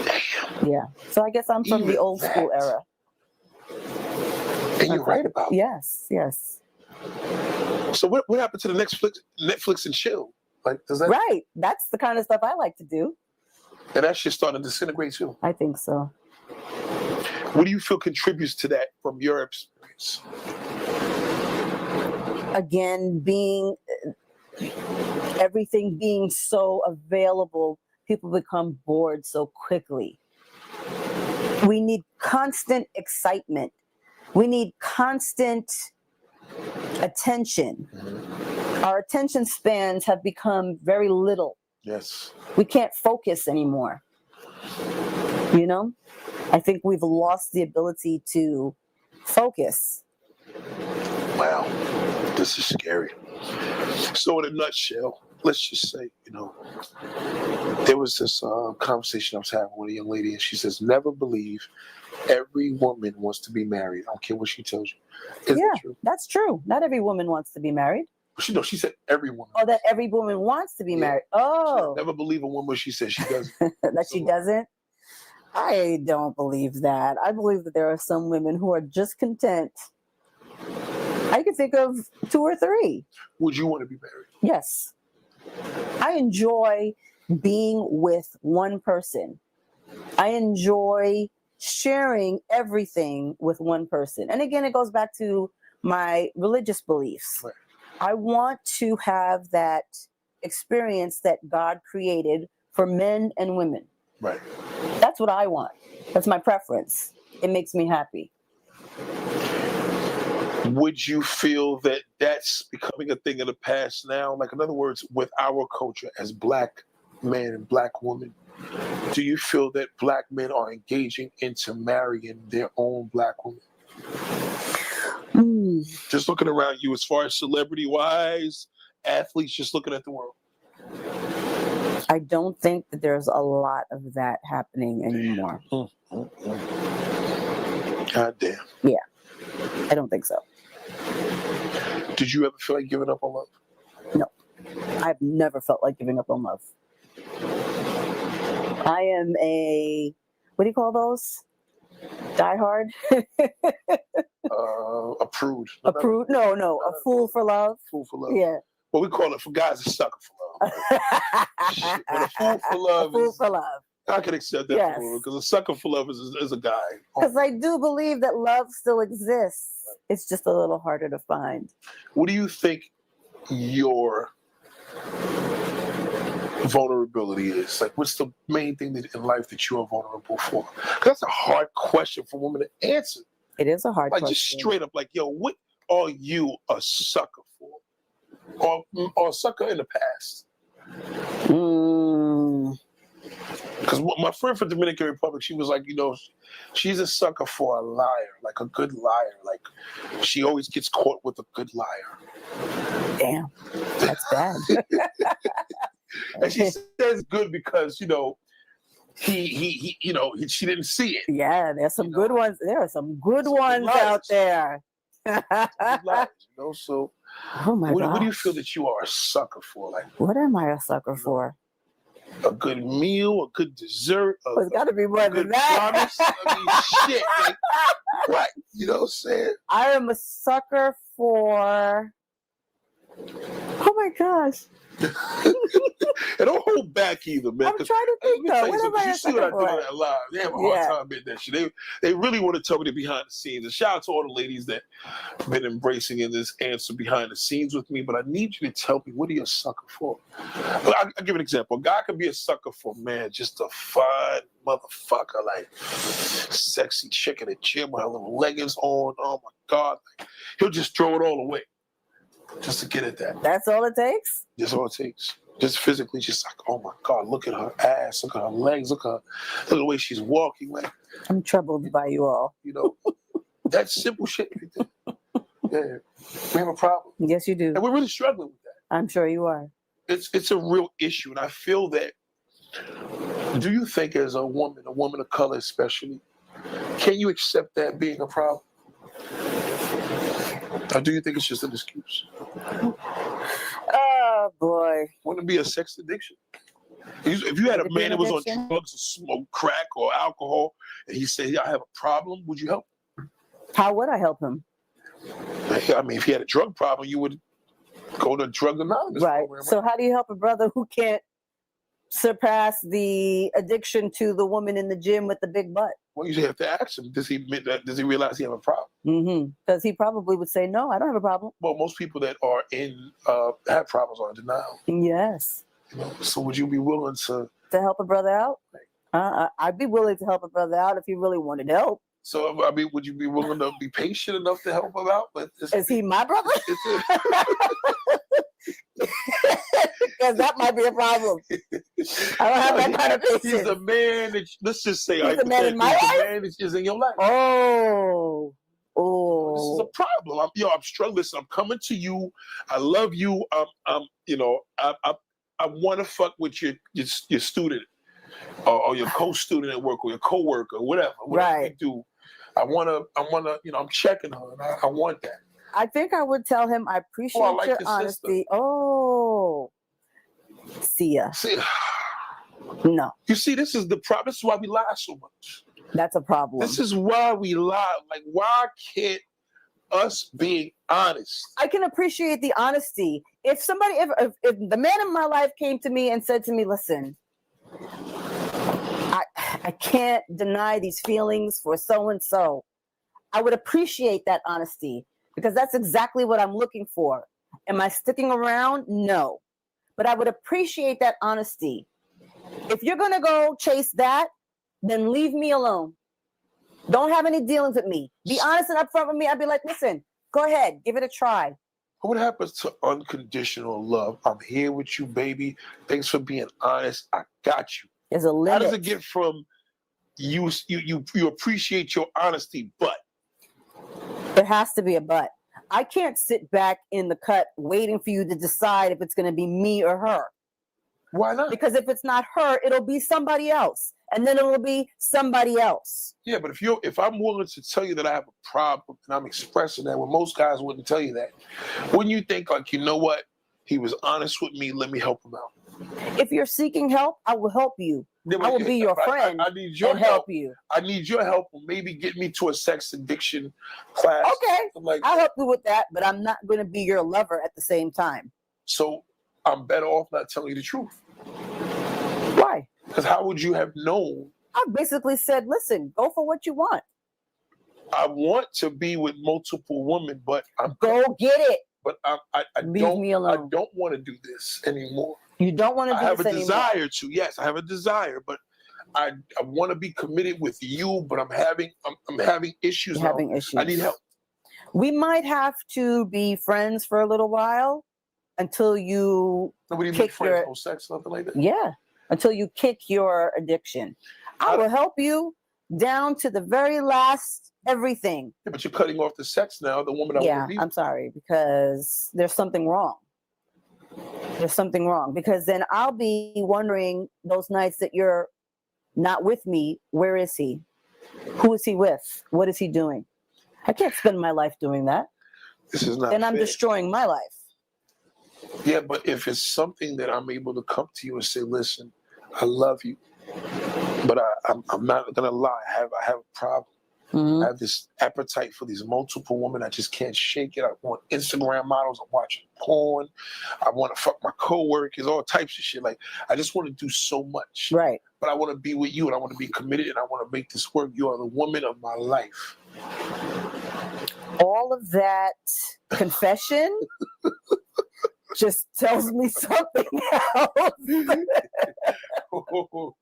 Damn. Yeah. So I guess I'm from Even the old school that. era. And you're right about it. Yes. So what happened to the Netflix and chill? Like, does that? Right. That's the kind of stuff I like to do. And that shit starting to disintegrate too. I think so. What do you feel contributes to that from your experience? Again, everything being so available, people become bored so quickly. We need constant excitement. We need constant attention. Mm-hmm. Our attention spans have become very little. Yes. We can't focus anymore. I think we've lost the ability to focus. Wow. This is scary. So in a nutshell, let's just say, there was this conversation I was having with a young lady, and she says, never believe every woman wants to be married. I don't care what she tells you. Is Yeah. that true? That's true. Not every woman wants to be married. She said every woman. Oh, that every woman wants to be Yeah. married. She Oh, never believe a woman she says she doesn't. that she doesn't. I don't believe that. I believe that there are some women who are just content. I can think of 2 or 3. Would you want to be married? Yes. I enjoy being with one person. I enjoy sharing everything with one person. And again, it goes back to my religious beliefs. Right. I want to have that experience that God created for men and women. Right. That's what I want. That's my preference. It makes me happy. Would you feel that that's becoming a thing of the past now? Like, in other words, with our culture as black men and black women, do you feel that black men are engaging into marrying their own black women? Just looking around you as far as celebrity-wise, athletes, just looking at the world. I don't think that there's a lot of that happening anymore. God damn. Yeah, I don't think so. Did you ever feel like giving up on love? No, I've never felt like giving up on love. I am a, what do you call those? Die hard? A prude. A prude? No, a fool for love. Fool for love. Yeah. Well, we call it for guys a sucker for love. Shit, but a fool for love A fool is, for love. I can accept that Yes. because a sucker for love is a guy. Because I do believe that love still exists. It's just a little harder to find. What do you think your vulnerability is? Like, what's the main thing in life that you are vulnerable for? 'Cause that's a hard question for women to answer. It is a hard Like, question. just straight up, like, yo, what are you a sucker for? Or a sucker in the past? Because my friend from Dominican Republic, she was like, she's a sucker for a liar, like a good liar. Like, she always gets caught with a good liar. Damn, that's bad. And she says good because, she didn't see it. Yeah, there's some good ones. There are some good Some ones liars. out there. Good liars, So, Oh my God. what do you feel that you are a sucker for? Like, What am I a sucker for? a good meal, a good dessert, Oh, it's got to be more than good that. promise? I mean, shit. Like, what? You know what I'm saying? I am a sucker for. Oh my gosh. And don't hold back either, man. I'm trying to Let me think tell though. you What am something. I You a see what I sucker do on for? that live. They have a hard Yeah. time admitting that shit. They really want to tell me the behind the scenes. And shout out to all the ladies that have been embracing in this answer behind the scenes with me. But I need you to tell me, what are you a sucker for? I'll give an example. A guy can be a sucker for, man, just a fine motherfucker, like sexy chick in the gym with her little leggings on. Oh my God. He'll just throw it all away just to get at that. That's all it takes? That's all it takes. Just physically, just like, oh my God, look at her ass, look at her legs, look at the way she's walking. Like, I'm troubled by you all. that simple shit. Yeah, we have a problem, Yes, you do. and we're really struggling with that. I'm sure you are. It's a real issue, and I feel that. Do you think, as a woman of color especially, can you accept that being a problem, or do you think it's just an excuse? Oh boy. Wouldn't it be a sex addiction? If you had a Would it be man an that was on addiction? drugs or smoked crack or alcohol, and he said, "I have a problem," would you help? How would I help him? I mean, if he had a drug problem, you would go to Drug Anonymous Right. program. So how do you help a brother who can't surpass the addiction to the woman in the gym with the big butt? Well, you have to ask him, does he admit that? Does he realize he have a problem? Because he probably would say, no, I don't have a problem. Well, most people that are have problems are in denial. Yes. So would you be willing to? To help a brother out? I'd be willing to help a brother out if he really wanted help. So I mean, would you be willing to be patient enough to help him out? But Is he my brother? Because that might be a problem. I don't have that kind of He's patience. a man that, let's just say, He's a man in my he's life? a man that is in your life. Oh. This is a Oh. problem. I'm struggling. So I'm coming to you. I love you. want to fuck with your student or your co-student at work or your co-worker, whatever Right. you do. I wanna, I'm checking her, and I want that. I think I would tell him, I appreciate like your your sister. honesty. Oh, see ya. See, No, you see, this is the problem. This is why we lie so much. that's a problem. This is why we lie. Like, why can't us being honest? I can appreciate the honesty. If somebody, if the man in my life came to me and said to me, listen, I can't deny these feelings for so and so, I would appreciate that honesty because that's exactly what I'm looking for. Am I sticking around? No. But I would appreciate that honesty. If you're going to go chase that, then leave me alone. Don't have any dealings with me. Be honest and upfront with me. I'd be like, listen, go ahead, give it a try. What happens to unconditional love? I'm here with you, baby. Thanks for being honest. I got you. There's a limit. How does it get from you appreciate your honesty, but There has to be a but. I can't sit back in the cut waiting for you to decide if it's going to be me or her. why not? Because if it's not her, it'll be somebody else. And then it will be somebody else. Yeah, but if I'm willing to tell you that I have a problem and I'm expressing that, when most guys wouldn't tell you that, wouldn't you think, like, you know what? He was honest with me. Let me help him out. If you're seeking help, I will help you. Yeah, I will be your friend I need your and help. help you. I need your help. Maybe get me to a sex addiction class. Okay, I'm like, I'll help you with that, but I'm not going to be your lover at the same time. so I'm better off not telling you the truth. Why? Because how would you have known? I basically said, listen, go for what you want. I want to be with multiple women, but Go get it. But I Leave don't. me I alone. don't want to do this anymore. You don't want to I do have this a anymore. desire to. Yes, I have a desire, but I want to be committed with you. But I'm having issues. You're now. having issues. I need help. We might have to be friends for a little while until you, Nobody kick make friends, your- no sex, nothing like that. yeah, until you kick your addiction. I will help you down to the very last everything. Yeah, but you're cutting off the sex now. The woman I Yeah, want to be. I'm sorry, because there's something wrong. There's something wrong because then I'll be wondering those nights that you're not with me, where is he? Who is he with? What is he doing? I can't spend my life doing that. This is not. Then I'm fair. destroying my life. Yeah, but if it's something that I'm able to come to you and say, listen, I love you, but I'm not gonna lie. I have a problem. Mhm. I have this appetite for these multiple women. I just can't shake it. I want Instagram models. I'm watching porn. I want to fuck my coworkers, all types of shit. Like, I just want to do so much. Right. But I want to be with you, and I want to be committed, and I want to make this work. You are the woman of my life. All of that confession just tells me something else. All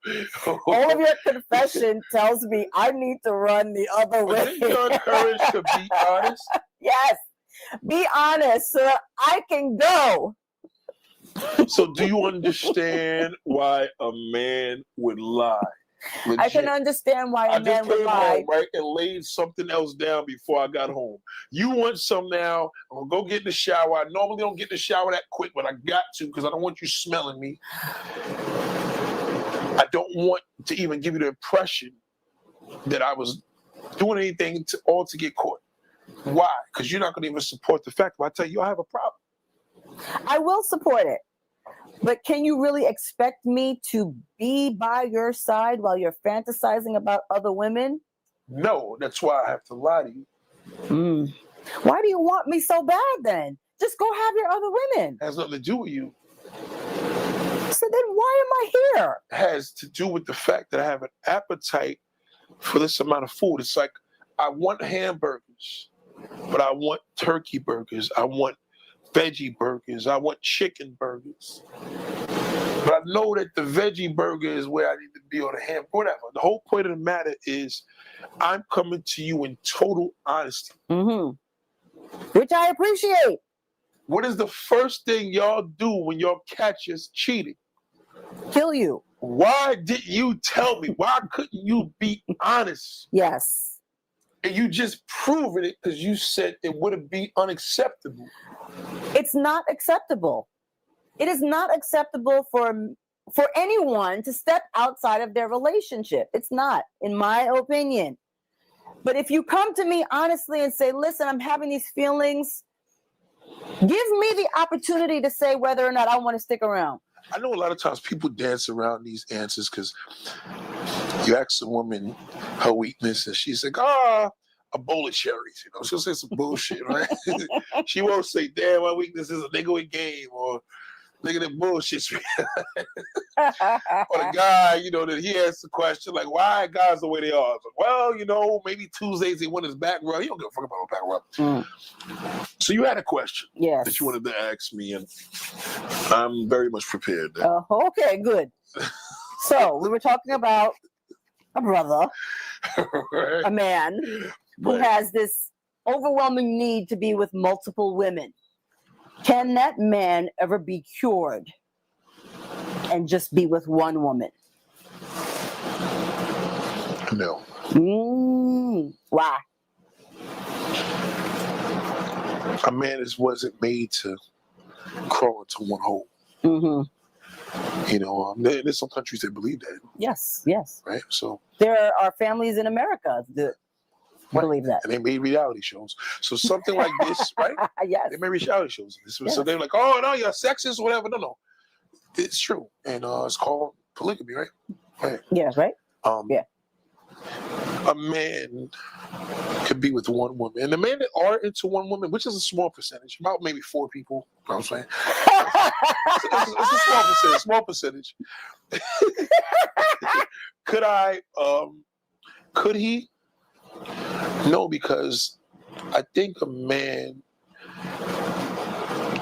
of your confession tells me I need to run the other But way. didn't you encourage to be honest? Yes. Be honest so that I can go. So do you understand why a man would lie? I can Legit. understand why I a man just would came lie. home, right, and laid something else down before I got home. You want some now? I'm gonna go get in the shower. I normally don't get in the shower that quick, but I got to because I don't want you smelling me. I don't want to even give you the impression that I was doing anything to get caught. Why? Because you're not gonna even support the fact that I tell you I have a problem. I will support it. But can you really expect me to be by your side while you're fantasizing about other women? No, that's why I have to lie to you. Why do you want me so bad then? Just go have your other women. It has nothing to do with you. So then why am I here? It has to do with the fact that I have an appetite for this amount of food. It's like I want hamburgers, but I want turkey burgers. I want veggie burgers. I want chicken burgers. But I know that the veggie burger is where I need to be, or the ham, whatever. The whole point of the matter is I'm coming to you in total honesty. Which I appreciate. What is the first thing y'all do when y'all catch us cheating? Kill you. Why didn't you tell me? Why couldn't you be honest? Yes. And you just proving it because you said it wouldn't be unacceptable. It's not acceptable. It is not acceptable for anyone to step outside of their relationship. It's not, in my opinion. But if you come to me honestly and say, listen, I'm having these feelings, give me the opportunity to say whether or not I want to stick around. I know a lot of times people dance around these answers because you ask a woman her weakness and she's like, a bowl of cherries. You know, she'll say some bullshit, right? She won't say, damn, my weakness is a nigga with game, or look at that bullshit. Or the guy, you know, that he asks the question, like, why guys the way they are? Like, well, you know, maybe Tuesdays he won his back rub. He don't give a fuck about no back rub. So you had a question that you wanted to ask me, and I'm very much prepared. Okay, good. So we were talking about a brother, Right. a man who has this overwhelming need to be with multiple women. Can that man ever be cured and just be with one woman? No. Why? A man wasn't made to crawl into one hole. Mm-hmm. You know, there's some countries that believe that. Yes. Right? So There are families in America that believe that. And they made reality shows. So something like this, right? Yes. They made reality shows. So Yes. they're like, oh, no, you're sexist, whatever. No. It's true. And it's called polygamy, right? Right. Yeah, right? Yeah. A man could be with one woman. And the men that are into one woman, which is a small percentage, about maybe 4 people, you know what I'm saying? It's a small percentage. Could he? No, because I think a man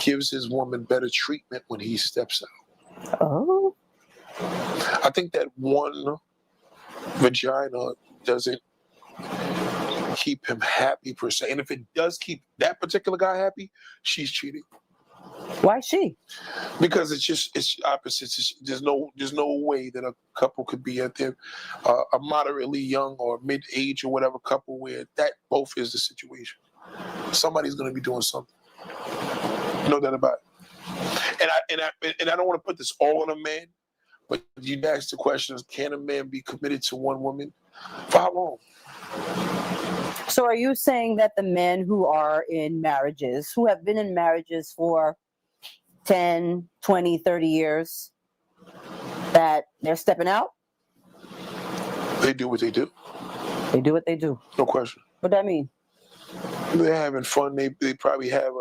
gives his woman better treatment when he steps out. Oh. I think that one vagina doesn't keep him happy per se. And if it does keep that particular guy happy, she's cheating. Why she? Because it's opposites. There's no way that a couple could be at their a moderately young or mid-age or whatever couple where that both is the situation. Somebody's going to be doing something. No doubt about it. And I don't want to put this all on a man, but you asked the question: can a man be committed to one woman? For how long? So are you saying that the men who are in marriages, who have been in marriages for 10, 20, 30 years, that they're stepping out? They do what they do. They do what they do. No question. What that mean? They're having fun. They probably have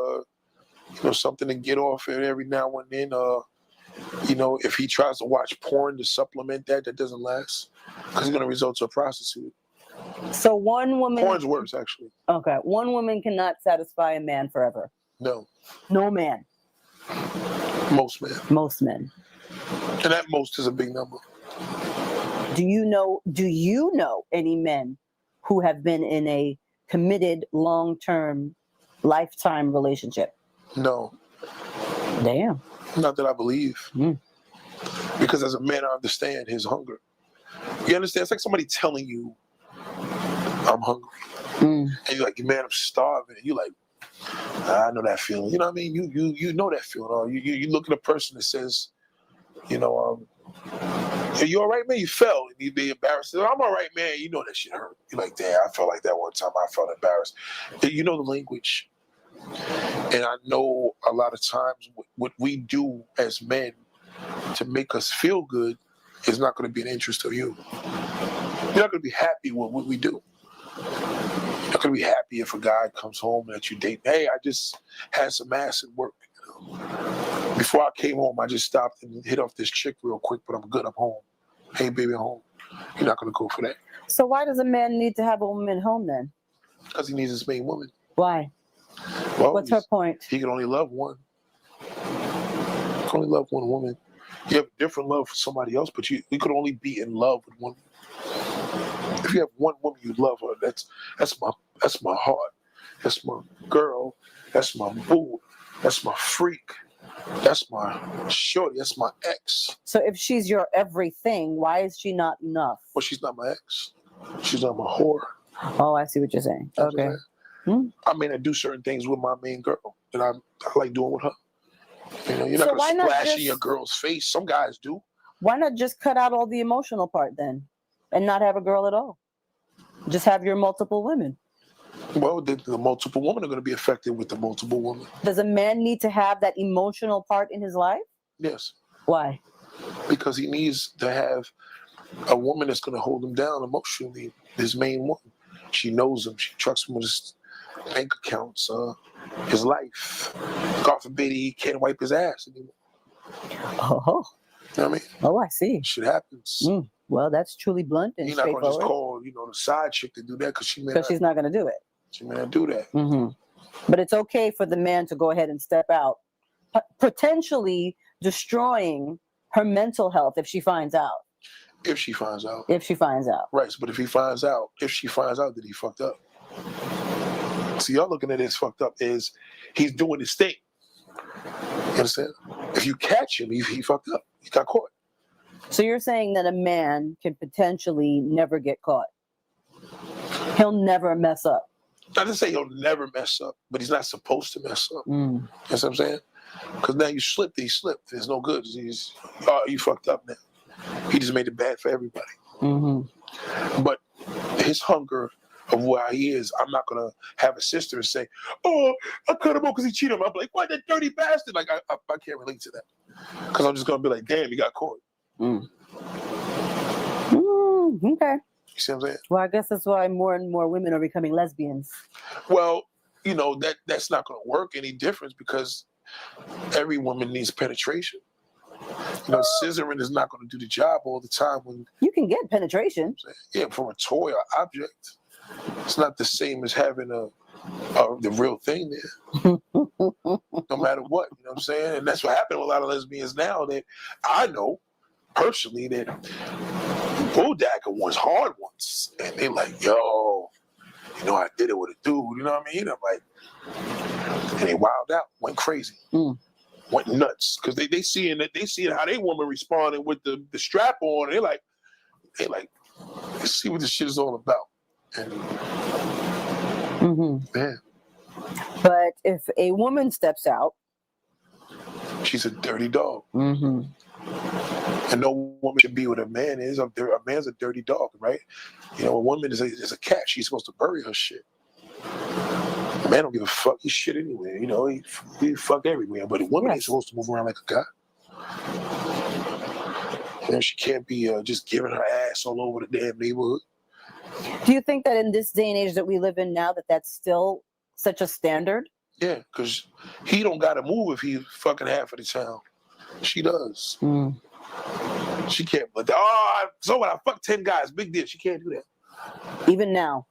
something to get off it every now and then. If he tries to watch porn to supplement that doesn't last because it's going to result to a prostitute. So one woman. Porn's worse, actually. Okay, one woman cannot satisfy a man forever. No. No man. Most men. Most men. And that most is a big number. Do you know any men who have been in a committed long-term lifetime relationship? No. Damn. Not that I believe. Because as a man, I understand his hunger. You understand? It's like somebody telling you, I'm hungry. And you're like, man, I'm starving. And you're like, I know that feeling. You know what I mean? You know that feeling. Or you look at a person that says, are you all right, man? You fell. And you'd be embarrassed. I'm all right, man. You know that shit hurt. You're like, damn, I felt like that one time. I felt embarrassed. You know the language. And I know a lot of times what we do as men to make us feel good is not going to be an interest of you. You're not going to be happy with what we do. You're not going to be happy if a guy comes home that you date. Hey, I just had some ass at work. Before I came home, I just stopped and hit off this chick real quick, but I'm good. I'm home. Hey, baby, I'm home. You're not going to go for that. So why does a man need to have a woman home then? Because he needs his main woman. Why? Well, what's her point? He can only love one. He can only love one woman. You have different love for somebody else, but we could only be in love with one. If you have one woman you love her, that's my heart. That's my girl. That's my boo. That's my freak. That's my shorty. That's my ex. So if she's your everything, why is she not enough? Well, she's not my ex. She's not my whore. Oh, I see what you're saying. Okay. I mean, I do certain things with my main girl that I like doing with her. You know, you're So not why gonna not splash in just- your girl's face. Some guys do. Why not just cut out all the emotional part then, and not have a girl at all? Just have your multiple women. Well, the multiple women are going to be affected with the multiple women. Does a man need to have that emotional part in his life? Yes, Why? because he needs to have a woman that's going to hold him down emotionally. His main one. She knows him. She trusts him with his bank accounts, his life. God forbid he can't wipe his ass anymore. Oh, You know what I mean? oh, I see. Shit happens. Mm. Well, that's truly blunt and He's not going to just straightforward. call, the side chick to do that because Because she's not going to do it. she may not do that. Hmm. But it's okay for the man to go ahead and step out, potentially destroying her mental health if she finds out. If she finds out. If she finds out. Right, but if she finds out that he fucked up. See, y'all looking at it as fucked up is he's doing his thing. You understand? If you catch him, he fucked up. He got caught. So you're saying that a man can potentially never get caught. He'll never mess up. Not to say he'll never mess up, but he's not supposed to mess up. Mm. That's what I'm saying? Because now you slipped, he slipped. There's no good. You fucked up now. He just made it bad for everybody. Mm-hmm. But his hunger of where he is, I'm not going to have a sister and say, oh, I cut him off because he cheated on me. I'm like, what, that dirty bastard? Like, I can't relate to that. Because I'm just going to be like, damn, he got caught. Mm. Okay. You see what I'm saying? Well, I guess that's why more and more women are becoming lesbians. Well, that's not going to work any difference because every woman needs penetration. Scissoring is not going to do the job all the time. When you can get penetration. Yeah, from a toy or object. It's not the same as having the real thing there. No matter what, you know what I'm saying? And that's what happened with a lot of lesbians now that I know personally that Bulldagger was hard once. And they like, yo, I did it with a dude, you know what I mean? I'm like, and they wild out, went crazy. Went nuts because they seeing how they woman responded with the strap on. They like let's see what this shit is all about. And man, but if a woman steps out, she's a dirty dog. And no woman should be what a man is. A man's a dirty dog, right? A woman is a cat. She's supposed to bury her shit. A man don't give a fuck. He's shit anywhere. He fuck everywhere. But a woman ain't supposed to move around like a guy. She can't be just giving her ass all over the damn neighborhood. Do you think that in this day and age that we live in now, that's still such a standard? Yeah, because he don't got to move if he's fucking half of the town. She does. She can't. But so what? I fucked 10 guys. Big deal. She can't do that. Even now.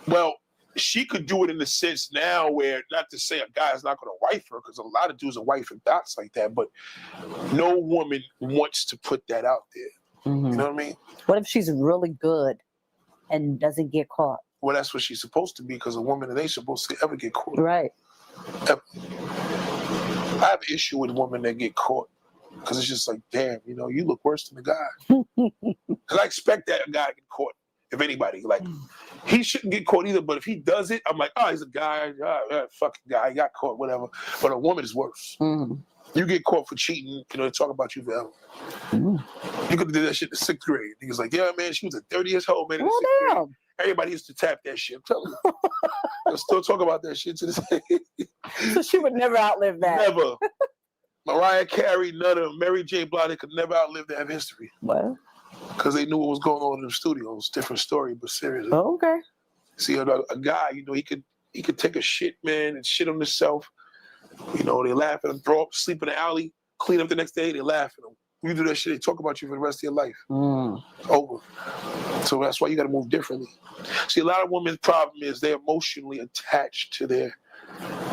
Well, she could do it in the sense now where, not to say a guy's not going to wife her, because a lot of dudes are wifing dots like that, but no woman wants to put that out there. You know what I mean? What if she's really good and doesn't get caught? Well, that's what she's supposed to be, because a woman ain't supposed to ever get caught. Right. Ever. I have an issue with women that get caught, because it's just like, damn, you look worse than the guy. Because I expect that a guy get caught. If anybody, like, he shouldn't get caught either, but if he does it, I'm like, he's a guy, fucking guy, he got caught, whatever. But a woman is worse. You get caught for cheating, they talk about you forever. You could have did that shit in the 6th grade. He was like, yeah, man, she was the dirtiest hoe, man, in the 6th grade. Everybody used to tap that shit. I'm telling you. They'll still talk about that shit to this day. So she would never outlive that. Never. Mariah Carey, none of them. Mary J. Blige, they could never outlive that history. What? Because they knew what was going on in the studios. Different story, but seriously. Oh, okay. See, a guy, he could take a shit, man, and shit on himself. They laugh at him, throw up, sleep in the alley, clean up the next day, they laugh at him. You do that shit, they talk about you for the rest of your life. Over. So that's why you got to move differently. See, a lot of women's problem is they're emotionally attached to their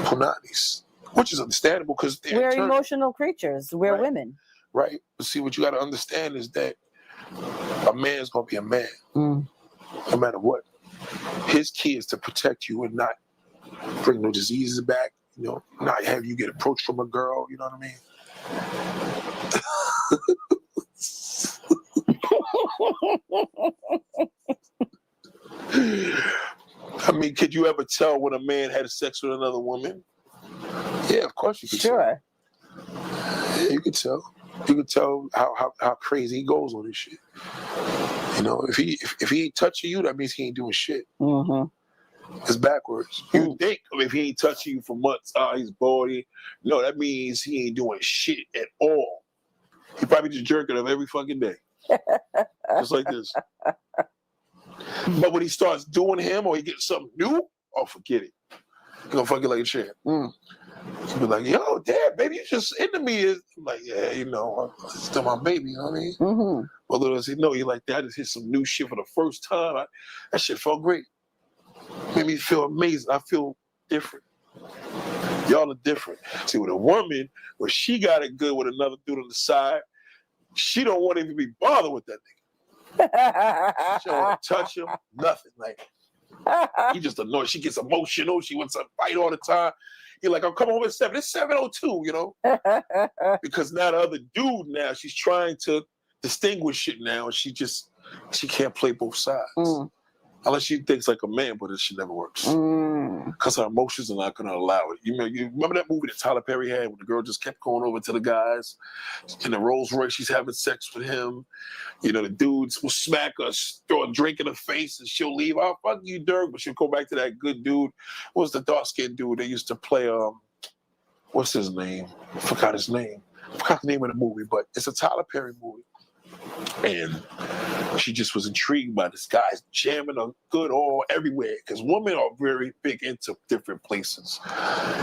punanis, which is understandable because we're emotional creatures. We're women. Right. But see, what you got to understand is that a man's going to be a man, no matter what. His key is to protect you and not bring no diseases back, not have you get approached from a girl, you know what I mean? I mean, could you ever tell when a man had sex with another woman? Yeah, of course you could. Sure. Yeah, you can tell. You can tell how crazy he goes on this shit. You know, if he ain't touching you, that means he ain't doing shit. Mm-hmm. It's backwards. You think if he ain't touching you for months, he's bored. No, that means he ain't doing shit at all. He probably just jerking up every fucking day. Just like this. But when he starts doing him or he gets something new, oh, forget it. He's gonna fuck you like a champ. He'll be like, yo, dad, baby, you just into me. I'm like, yeah, you know, it's still my baby, you know what I mean? Mm-hmm. But little does he know, he like, that. I just hit some new shit for the first time. That shit felt great. Made me feel amazing. I feel different. Y'all are different. See, with a woman, when she got it good with another dude on the side, she don't want to even be bothered with that nigga. She don't want to touch him, nothing. Like, he just annoyed. She gets emotional. She wants to fight all the time. You're like, I'm coming home at 7. It's 7:02, you know? Because now the other dude now, she's trying to distinguish it now, and she can't play both sides. Unless she thinks like a man, but it shit never works. Because her emotions are not going to allow it. You remember that movie that Tyler Perry had when the girl just kept going over to the guys? In the Rolls Royce, she's having sex with him. You know, the dudes will smack her, throw a drink in her face, and she'll leave. Oh, fuck you, Dirk. But she'll go back to that good dude. What was the dark-skinned dude they used to play? What's his name? I forgot his name. I forgot the name of the movie, but it's a Tyler Perry movie. And she just was intrigued by this guy's jamming a good all everywhere, because women are very big into different places.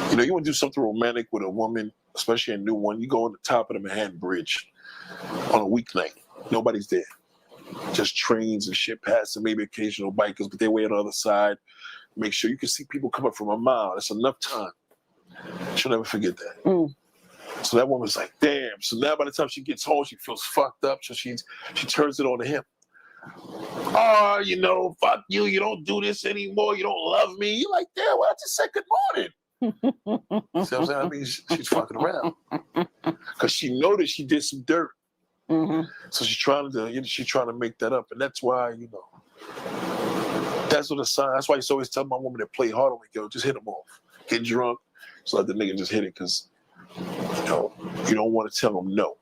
You know, you want to do something romantic with a woman, especially a new one, you go on the top of the Manhattan Bridge on a weeknight. Nobody's there. Just trains and shit passing, maybe occasional bikers, but they're way on the other side. Make sure you can see people come up from a mile. That's enough time. She'll never forget that. So that woman's like, damn. So now by the time she gets home, she feels fucked up. So she turns it on to him. Oh, you know, fuck you. You don't do this anymore. You don't love me. You're like, damn, well, I just said good morning. See what I'm saying? I mean, she's fucking around. Because she noticed she did some dirt. So she's trying to make that up. And that's why, you know, that's what the sign. That's why I always tell my woman to play hard on me, yo, just hit him off. Get drunk. So let the nigga just hit it, because you know, you don't want to tell him no.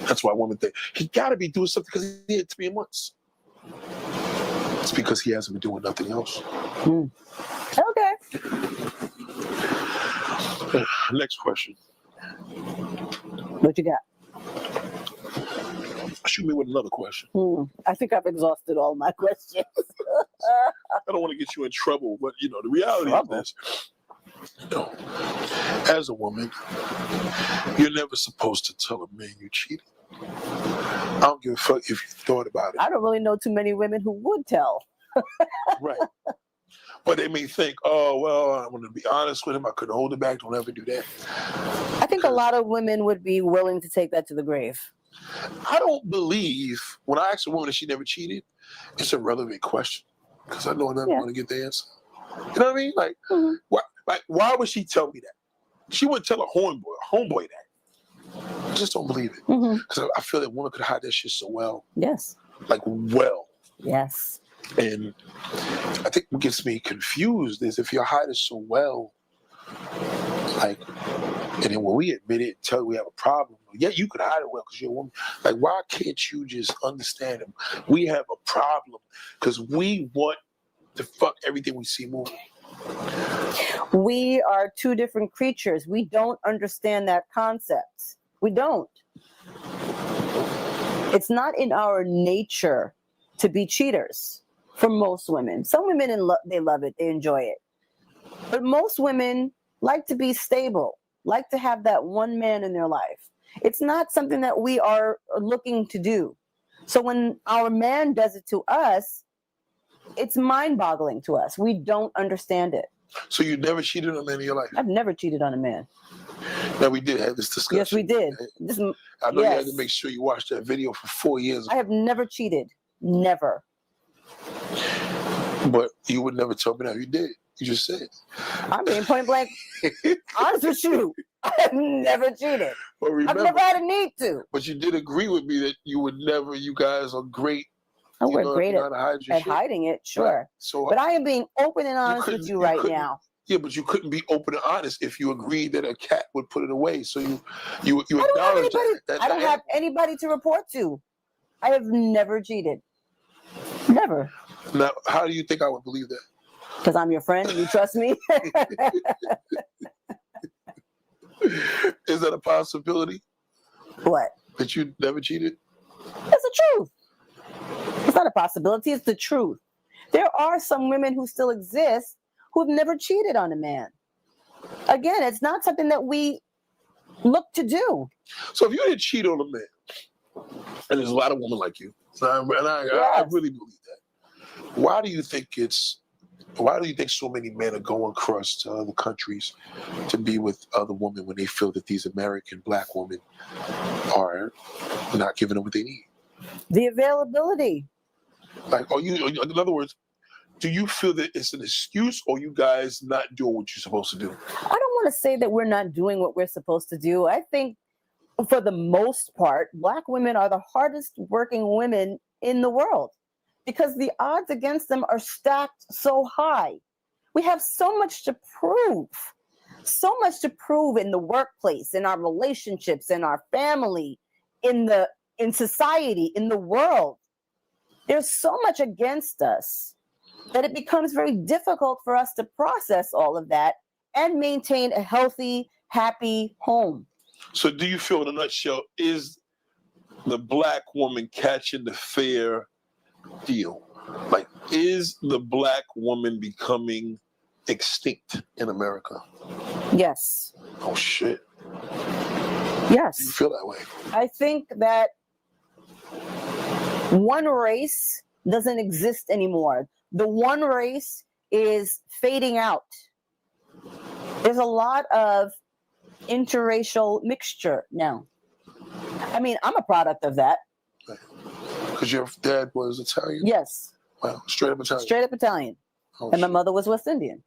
That's why women think he got to be doing something, because he hit 3 months. It's because he hasn't been doing nothing else. Okay. Next question. What you got? Shoot me with another question. I think I've exhausted all my questions. I don't want to get you in trouble, but you know, the reality of this, you know, as a woman, you're never supposed to tell a man you cheated. I don't give a fuck if you thought about it. I don't really know too many women who would tell. Right. But they may think, oh, well, I'm going to be honest with him. I couldn't hold it back. Don't ever do that. I think a lot of women would be willing to take that to the grave. I don't believe, when I ask a woman if she never cheated, it's a relevant question, because I know I'm never going to get the answer. You know what I mean? Like, why would she tell me that? She wouldn't tell a homeboy that. I just don't believe it. Because I feel that women could hide that shit so well. Yes. Like, well. Yes. And I think what gets me confused is if you're hiding so well, like, and then when we admit it, tell you we have a problem, yeah, you could hide it well because you're a woman. Like, why can't you just understand them? We have a problem because we want to fuck everything we see moving. We are two different creatures. We don't understand that concept. We don't. It's not in our nature to be cheaters for most women. Some women, they love it. They enjoy it. But most women like to be stable, like to have that one man in their life. It's not something that we are looking to do. So when our man does it to us, it's mind-boggling to us. We don't understand it. So you never cheated on a man in your life? I've never cheated on a man. No, we did have this discussion. Yes, we did. I know you had to make sure you watched that video for 4 years. I have never cheated. Never. But you would never tell me that. You did. You just said. I'm being point blank honest with you. I have never cheated. But remember, I've never had a need to. But you did agree with me that you would never, you guys are great. We're great at hiding it, sure. Right. So, but I am being open and honest with you right now. Yeah, but you couldn't be open and honest if you agreed that a cat would put it away. So you I don't have acknowledge anybody. that. I don't have anybody to report to. I have never cheated. Never. Now, how do you think I would believe that? Because I'm your friend and you trust me. Is that a possibility What? that you never cheated? It's the truth. It's not a possibility. It's the truth. There are some women who still exist who've never cheated on a man. Again, it's not something that we look to do. So if you didn't cheat on a man, and there's a lot of women like you, I Yes. really believe that. Why do you think so many men are going across to other countries to be with other women when they feel that these American black women are not giving them what they need? The availability. Like, in other words, do you feel that it's an excuse, or you guys not doing what you're supposed to do? I don't want to say that we're not doing what we're supposed to do. I think for the most part, Black women are the hardest working women in the world because the odds against them are stacked so high. We have so much to prove in the workplace, in our relationships, in our family, in society, in the world. There's so much against us that it becomes very difficult for us to process all of that and maintain a healthy, happy home. So do you feel, in a nutshell, is the black woman catching the fair deal? Like, is the black woman becoming extinct in America? Yes. Oh, shit. Yes. You feel that way? I think that one race doesn't exist anymore. The one race is fading out. There's a lot of interracial mixture now. I mean, I'm a product of that. Because your dad was Italian? Yes. Wow, straight up Italian. Straight up Italian. Oh, And my shit. mother was West Indian.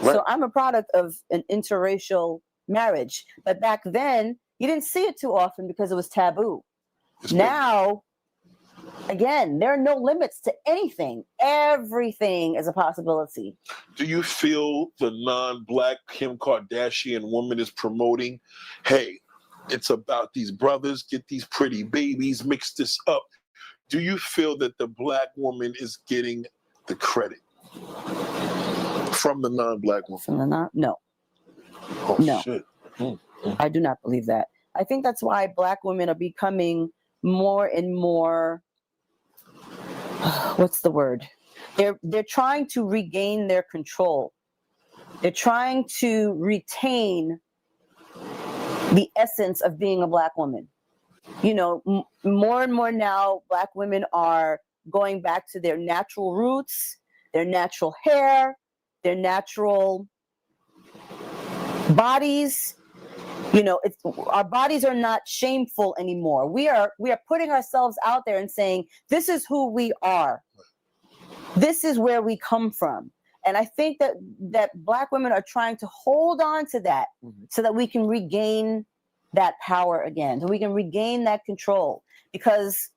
Right. So I'm a product of an interracial marriage. But back then, you didn't see it too often because it was taboo. It's big. Now, again, there are no limits to anything. Everything is a possibility. Do you feel the non-black Kim Kardashian woman is promoting, hey, it's about these brothers, get these pretty babies, mix this up? Do you feel that the black woman is getting the credit from the non-black woman? No, Oh, No. shit. I do not believe that. I think that's why Black women are becoming more and more, what's the word? They're trying to regain their control. They're trying to retain the essence of being a Black woman. You know, more and more now, Black women are going back to their natural roots, their natural hair, their natural bodies. You know, our bodies are not shameful anymore. We are putting ourselves out there and saying, this is who we are. This is where we come from. And I think that Black women are trying to hold on to that so that we can regain that power again, so we can regain that control, because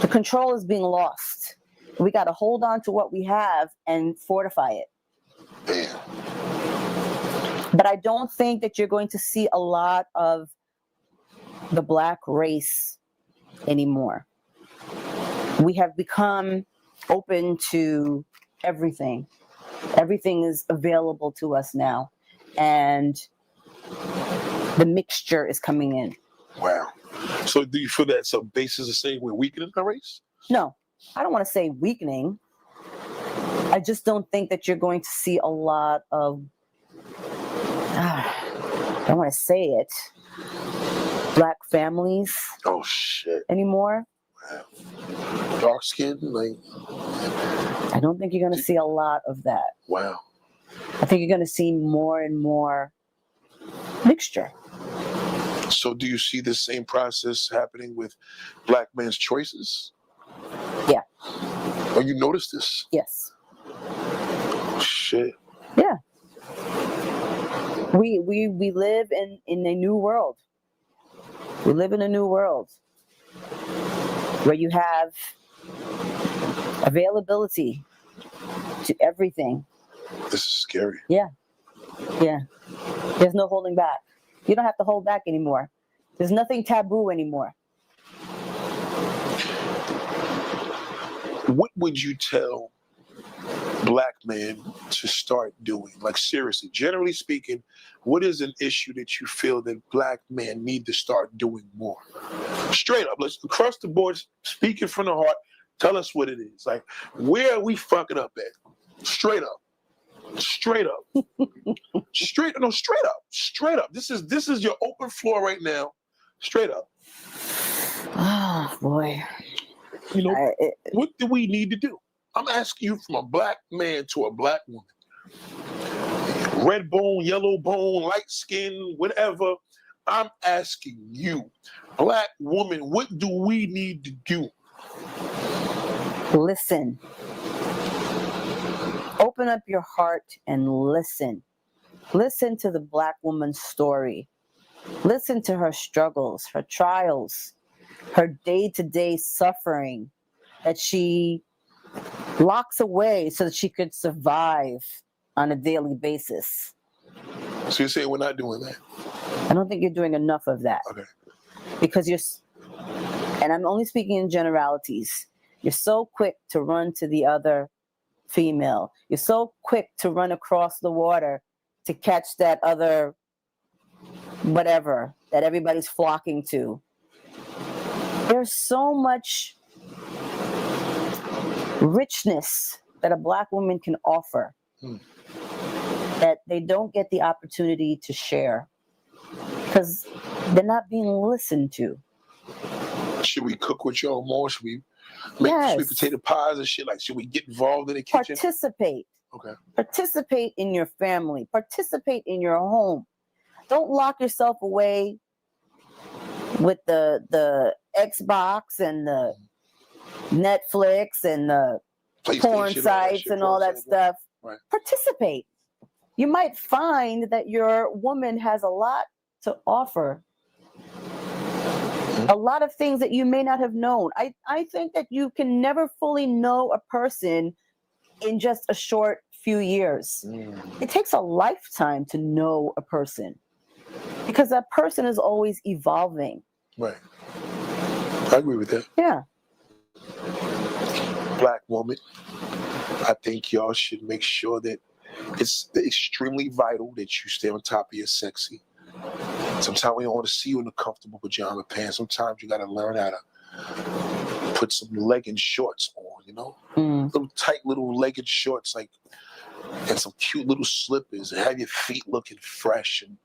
the control is being lost. We got to hold on to what we have and fortify it. Damn. But I don't think that you're going to see a lot of the Black race anymore. We have become open to everything. Everything is available to us now. And the mixture is coming in. Wow. So do you feel that some basis is saying we're weakening the race? No, I don't want to say weakening. I just don't think that you're going to see a lot of, I don't want to say it, Black families Oh, shit. anymore. Wow. Dark skin? Like, I don't think you're going to see a lot of that. wow. I think you're going to see more and more mixture. So do you see the same process happening with black men's choices? Yeah. Oh, you notice this? Yes. Shit. Yeah. We live in a new world. We live in a new world where you have availability to everything. This is scary. Yeah. There's no holding back. You don't have to hold back anymore. There's nothing taboo anymore. What would you tell black men to start doing? Like, seriously, generally speaking, what is an issue that you feel that black men need to start doing more? Straight up, let's across the board, speaking from the heart, tell us what it is. Like, where are we fucking up at? Straight up. Straight up. Straight up. This is your open floor right now. Straight up. Oh boy. You know, what do we need to do? I'm asking you from a black man to a black woman. Red bone, yellow bone, light skin, whatever. I'm asking you, black woman, what do we need to do? Listen. Open up your heart and listen. Listen to the black woman's story. Listen to her struggles, her trials, her day-to-day suffering that she locks away so that she could survive on a daily basis. So you're saying we're not doing that? I don't think you're doing enough of that. Okay. Because and I'm only speaking in generalities, you're so quick to run to the other female. You're so quick to run across the water to catch that other whatever that everybody's flocking to. There's so much richness that a black woman can offer that they don't get the opportunity to share because they're not being listened to. Should we cook with y'all more? Should we make sweet potato pies and shit? Like, should we get involved in the kitchen? Participate. Okay. Participate in your family. Participate in your home. Don't lock yourself away with the Xbox and the Netflix and the porn sites and all that stuff. Right. Participate. You might find that your woman has a lot to offer. A lot of things that you may not have known. I think that you can never fully know a person in just a short few years. It takes a lifetime to know a person because that person is always evolving. Right. I agree with that. Yeah. Black woman, I think y'all should make sure that it's extremely vital that you stay on top of your sexy. Sometimes we don't want to see you in a comfortable pajama pants. Sometimes you got to learn how to put some legging shorts on, you know? Little tight little legged shorts, like, and some cute little slippers, and have your feet looking fresh, and,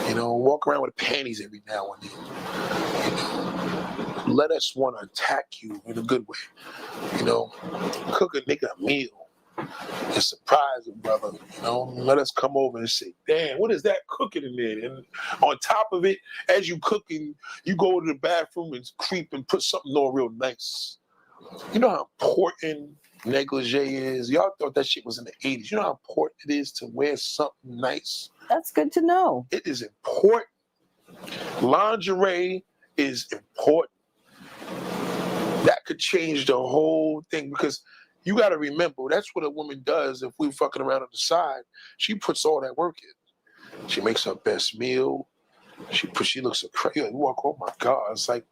you know, walk around with panties every now and then. You know? Let us want to attack you in a good way. You know, cook a nigga a meal. And surprise him, brother. You know, let us come over and say, damn, what is that cooking in there? And on top of it, as you cooking, you go to the bathroom and creep and put something on real nice. You know how important negligee is? Y'all thought that shit was in the 80s. You know how important it is to wear something nice? That's good to know. It is important. Lingerie is important. That could change the whole thing because you got to remember, that's what a woman does if we fucking around on the side. She puts all that work in. She makes her best meal. She looks so crazy. You walk, oh my God. It's like,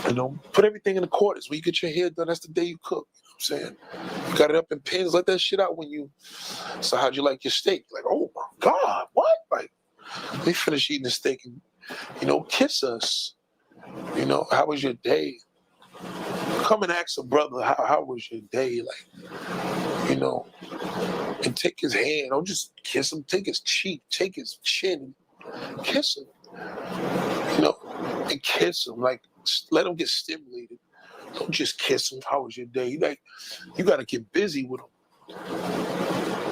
you know, put everything in the quarters. When you get your hair done, that's the day you cook. You know what I'm saying? You got it up in pins. Let that shit out when you... So how'd you like your steak? Like, oh my God, what? Like, they finish eating the steak and, you know, kiss us. You know, how was your day? Come and ask a brother, how was your day? Like, you know, and take his hand. Don't just kiss him. Take his cheek. Take his chin. Kiss him. You know, and kiss him. Like, let him get stimulated. Don't just kiss him. How was your day? Like, you got to get busy with him.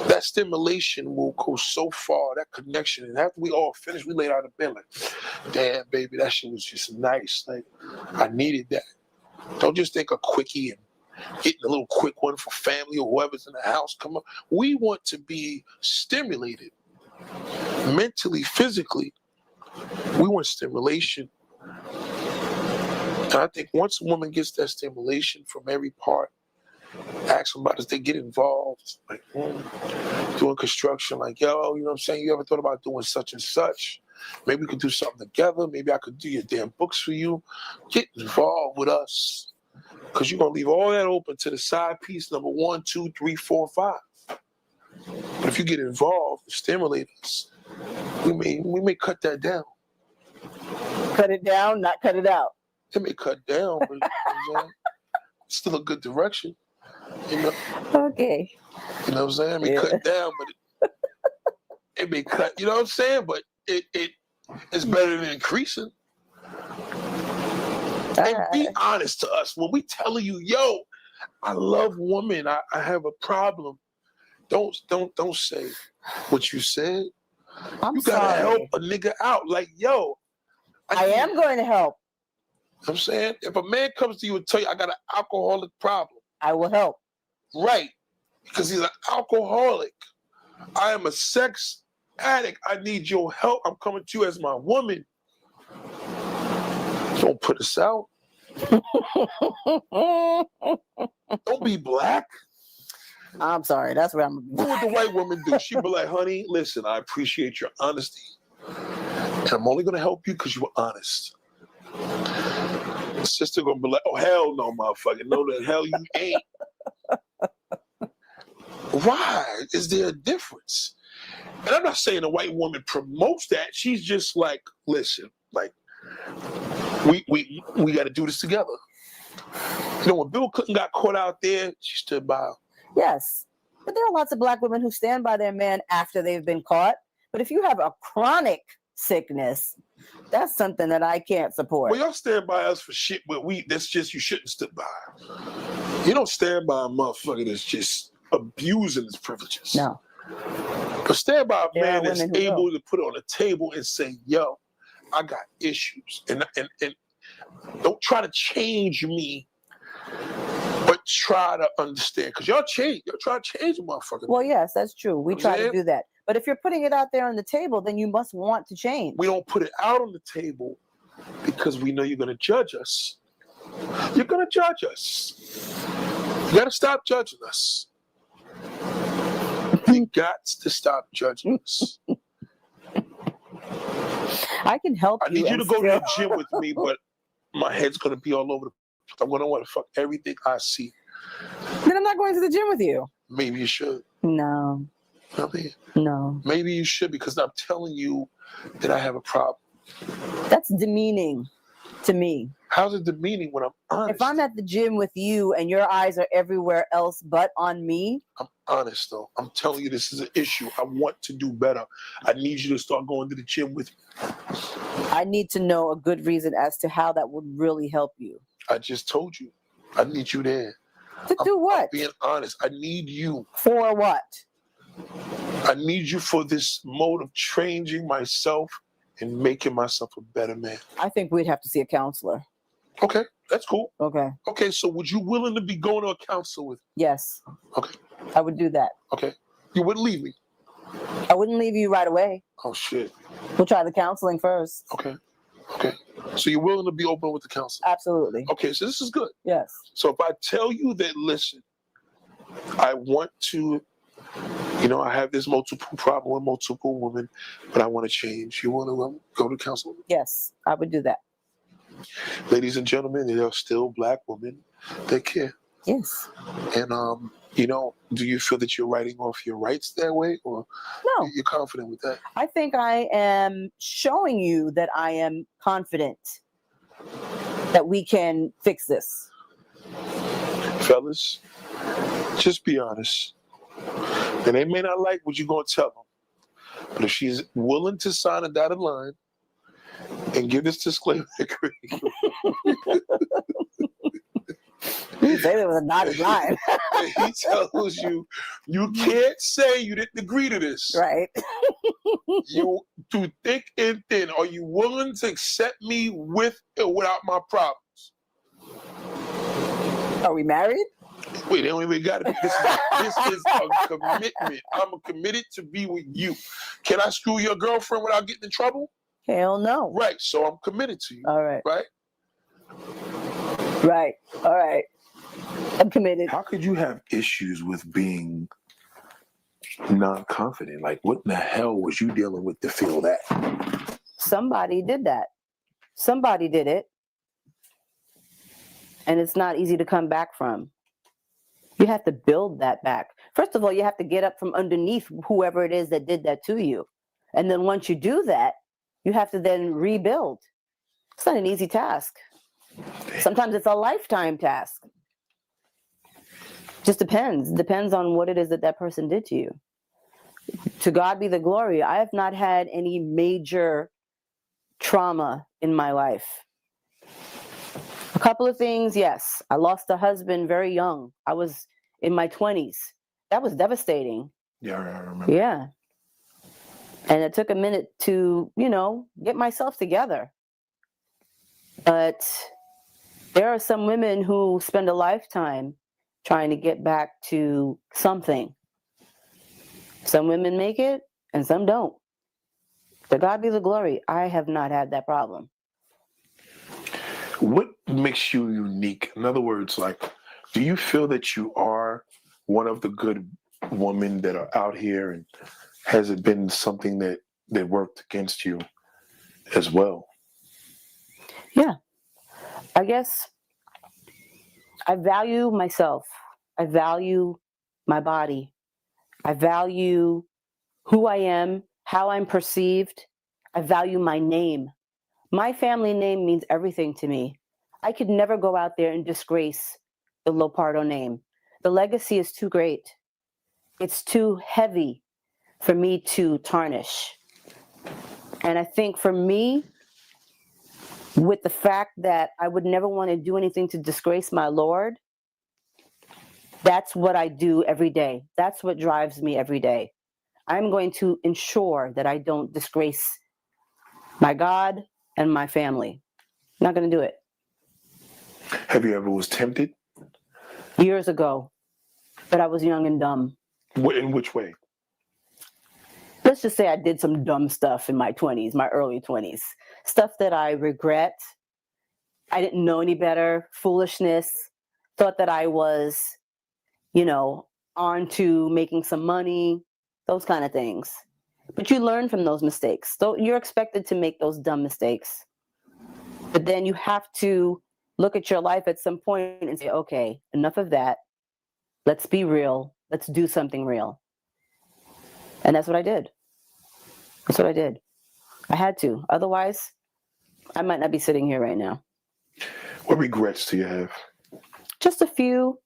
That stimulation will go so far, that connection. And after we all finish, we laid out of bed like, damn, baby, that shit was just nice. Like, I needed that. Don't just think a quickie and getting a little quick one for family or whoever's in the house. Come up. We want to be stimulated mentally, physically. We want stimulation. And I think once a woman gets that stimulation from every part, Ask them about it. They get involved, like doing construction. Like, yo, you know what I'm saying? You ever thought about doing such and such? Maybe we could do something together. Maybe I could do your damn books for you. Get involved with us. Because you're going to leave all that open to the side piece number 1, 2, 3, 4, 5. But if you get involved and stimulate us, we may cut that down. Cut it down, not cut it out. It may cut down, but you know what I'm saying? It's still a good direction. You know? Okay. You know what I'm saying? It may cut down, but it may cut, you know what I'm saying? But it's better than increasing. And be honest to us. When we telling you, yo, I love women, I have a problem. Don't say what you said. You gotta help a nigga out. Like, yo, I am going to help. You know what I'm saying? If a man comes to you and tell you I got an alcoholic problem, I will help. Right. Because he's an alcoholic. I am a sex addict. I need your help. I'm coming to you as my woman. Don't put us out. Don't be black. I'm sorry. That's where I'm. What would the white woman do? She'd be like, honey, listen, I appreciate your honesty. And I'm only going to help you because you were honest. The sister going to be like, oh, hell no, motherfucker. No, the hell you ain't. Why? Is there a difference? And I'm not saying a white woman promotes that. She's just like, listen, like, we got to do this together. You know, when Bill Clinton got caught out there, she stood by him. Yes. But there are lots of black women who stand by their man after they've been caught. But if you have a chronic sickness, that's something that I can't support. Well, y'all stand by us for shit, but that's just, you shouldn't stand by. You don't stand by a motherfucker that's just abusing his privileges. No. But stand by a man that's able to put on a table and say, yo, I got issues. And don't try to change me, but try to understand. Because y'all try to change a motherfucker. Well, yes, that's true. We try to do that. But if you're putting it out there on the table, then you must want to change. We don't put it out on the table because we know you're going to judge us. You're going to judge us. You got to stop judging us. You got to stop judging us. I can help you. I need you to go to the gym with me, but my head's going to be all over the place. I'm going to want to fuck everything I see. Then I'm not going to the gym with you. Maybe you should. No. I mean, no. Maybe you should, because I'm telling you that I have a problem. That's demeaning to me. How's it demeaning when I'm honest? If I'm at the gym with you and your eyes are everywhere else but on me. I'm honest, though. I'm telling you this is an issue. I want to do better. I need you to start going to the gym with me. I need to know a good reason as to how that would really help you. I just told you. I need you there. To do what? I'm being honest. I need you. For what? I need you for this mode of changing myself and making myself a better man. I think we'd have to see a counselor. Okay, that's cool. Okay. Okay, so would you willing to be going to a counselor with me? Yes. Okay. I would do that. Okay. You wouldn't leave me? I wouldn't leave you right away. Oh, shit. We'll try the counseling first. Okay. Okay. So you're willing to be open with the counselor? Absolutely. Okay, so this is good. Yes. So if I tell you that, listen, I want to, you know, I have this multiple problem with multiple women, but I want to change. You want to go to counseling? Yes, I would do that. Ladies and gentlemen, there are still black women that care. Yes. And, you know, do you feel that you're writing off your rights that way, or no? You're confident with that? I think I am showing you that I am confident that we can fix this. Fellas, just be honest. And they may not like what you're going to tell them. But if she's willing to sign a dotted line and give this disclaimer, You say there was a dotted line. he tells you, you can't say you didn't agree to this. Right. You, through thick and thin, are you willing to accept me with or without my problems? Are we married? Wait, they don't even got to be. This is a commitment. I'm committed to be with you. Can I screw your girlfriend without getting in trouble? Hell no. Right, so I'm committed to you. All right. Right? Right. All right. I'm committed. How could you have issues with being non-confident? Like, what in the hell was you dealing with to feel that? Somebody did that. Somebody did it. And it's not easy to come back from. You have to build that back. First of all, you have to get up from underneath whoever it is that did that to you. And then once you do that, you have to then rebuild. It's not an easy task. Sometimes it's a lifetime task. Just depends. Depends on what it is that that person did to you. To God be the glory. I have not had any major trauma in my life. A couple of things, yes. I lost a husband very young. I was in my 20s. That was devastating. Yeah, I remember. Yeah. And it took a minute to, get myself together. But there are some women who spend a lifetime trying to get back to something. Some women make it and some don't. To God be the glory. I have not had that problem. What makes you unique? In other words, like, do you feel that you are one of the good women that are out here, and has it been something that worked against you as well? Yeah. I guess I value myself. I value my body. I value who I am, how I'm perceived. I value my name. My family name means everything to me. I could never go out there and disgrace the Lopardo name. The legacy is too great. It's too heavy for me to tarnish. And I think for me, with the fact that I would never want to do anything to disgrace my Lord, that's what I do every day. That's what drives me every day. I'm going to ensure that I don't disgrace my God and my family. I'm not going to do it. Have you ever was tempted? Years ago, but I was young and dumb. In which way? Let's just say I did some dumb stuff in my 20s, my early 20s. Stuff that I regret. I didn't know any better. Foolishness. Thought that I was, on to making some money. Those kind of things. But you learn from those mistakes. So you're expected to make those dumb mistakes. But then you have to look at your life at some point and say, okay, enough of that. Let's be real. Let's do something real. And that's what I did. That's what I did. I had to. Otherwise, I might not be sitting here right now. What regrets do you have? Just a few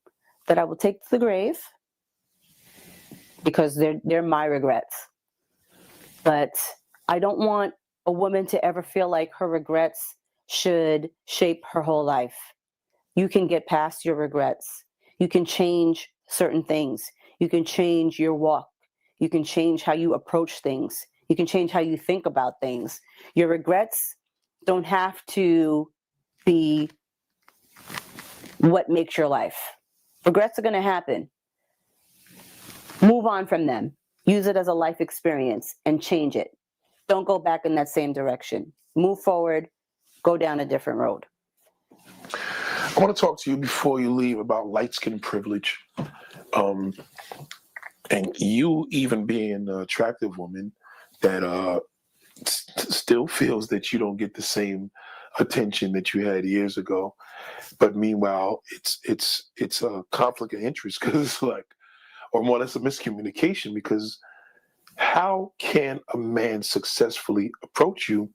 that I will take to the grave because they're my regrets. But I don't want a woman to ever feel like her regrets should shape her whole life. You can get past your regrets. You can change certain things. You can change your walk. You can change how you approach things. You can change how you think about things. Your regrets don't have to be what makes your life. Regrets are going to happen. Move on from them. Use it as a life experience and change it. Don't go back in that same direction. Move forward. Go down a different road. I want to talk to you before you leave about light skin privilege. And you even being an attractive woman that still feels that you don't get the same attention that you had years ago. But meanwhile, it's a conflict of interest because or more or less a miscommunication, because how can a man successfully approach you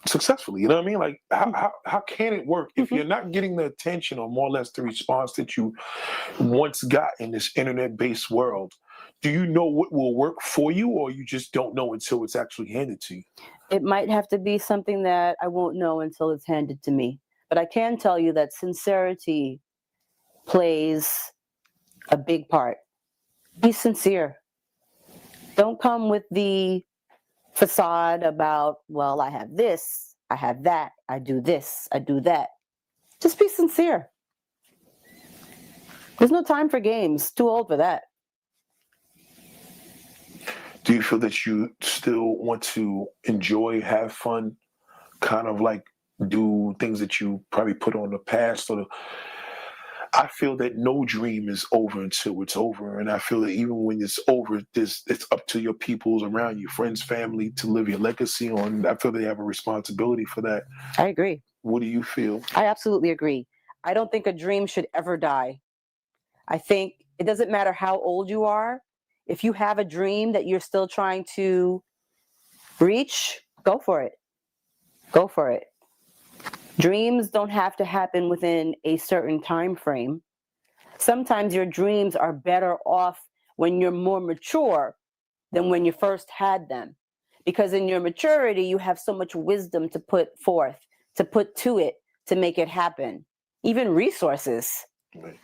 successfully? You know what I mean? Like, how can it work if you're not getting the attention or more or less the response that you once got in this internet-based world? Do you know what will work for you, or you just don't know until it's actually handed to you? It might have to be something that I won't know until it's handed to me. But I can tell you that sincerity plays a big part. Be sincere. Don't come with the facade about, well, I have this, I have that, I do this, I do that. Just be sincere. There's no time for games. Too old for that. Do you feel that you still want to enjoy, have fun, kind of like do things that you probably put on the past, or I feel that no dream is over until it's over, and I feel that even when it's over, it's up to your peoples around you, friends, family, to live your legacy on. I feel they have a responsibility for that. I agree. What do you feel? I absolutely agree. I don't think a dream should ever die. I think it doesn't matter how old you are. If you have a dream that you're still trying to reach, go for it. Go for it. Dreams don't have to happen within a certain time frame. Sometimes your dreams are better off when you're more mature than when you first had them. Because in your maturity, you have so much wisdom to put forth, to put to it, to make it happen. Even resources,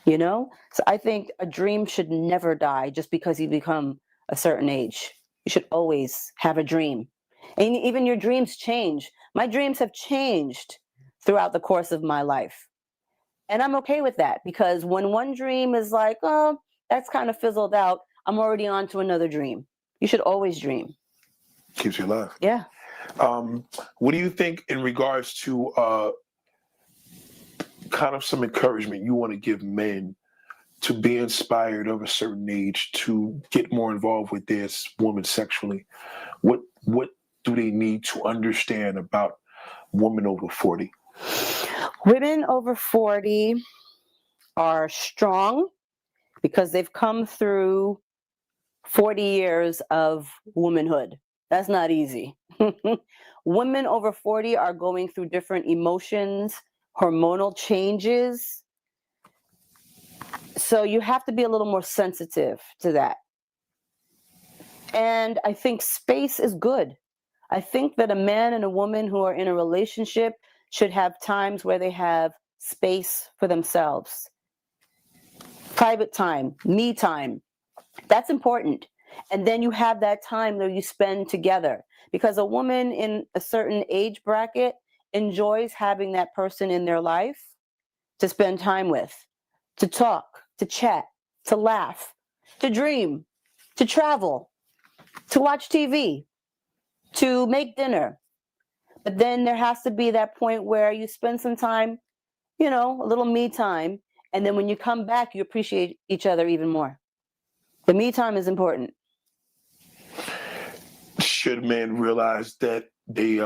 you know? So I think a dream should never die just because you become a certain age. You should always have a dream. And even your dreams change. My dreams have changed throughout the course of my life. And I'm okay with that because when one dream is like, oh, that's kind of fizzled out, I'm already on to another dream. You should always dream. Keeps you alive. Yeah. What do you think in regards to kind of some encouragement you want to give men to be inspired of a certain age to get more involved with this woman sexually? What do they need to understand about women over 40? Women over 40 are strong because they've come through 40 years of womanhood. That's not easy. Women over 40 are going through different emotions, hormonal changes. So you have to be a little more sensitive to that. And I think space is good. I think that a man and a woman who are in a relationship should have times where they have space for themselves. Private time, me time. That's important. And then you have that time that you spend together. Because a woman in a certain age bracket enjoys having that person in their life to spend time with, to talk, to chat, to laugh, to dream, to travel, to watch TV, to make dinner. But then there has to be that point where you spend some time, you know, a little me time. And then when you come back, you appreciate each other even more. The me time is important. Should men realize that they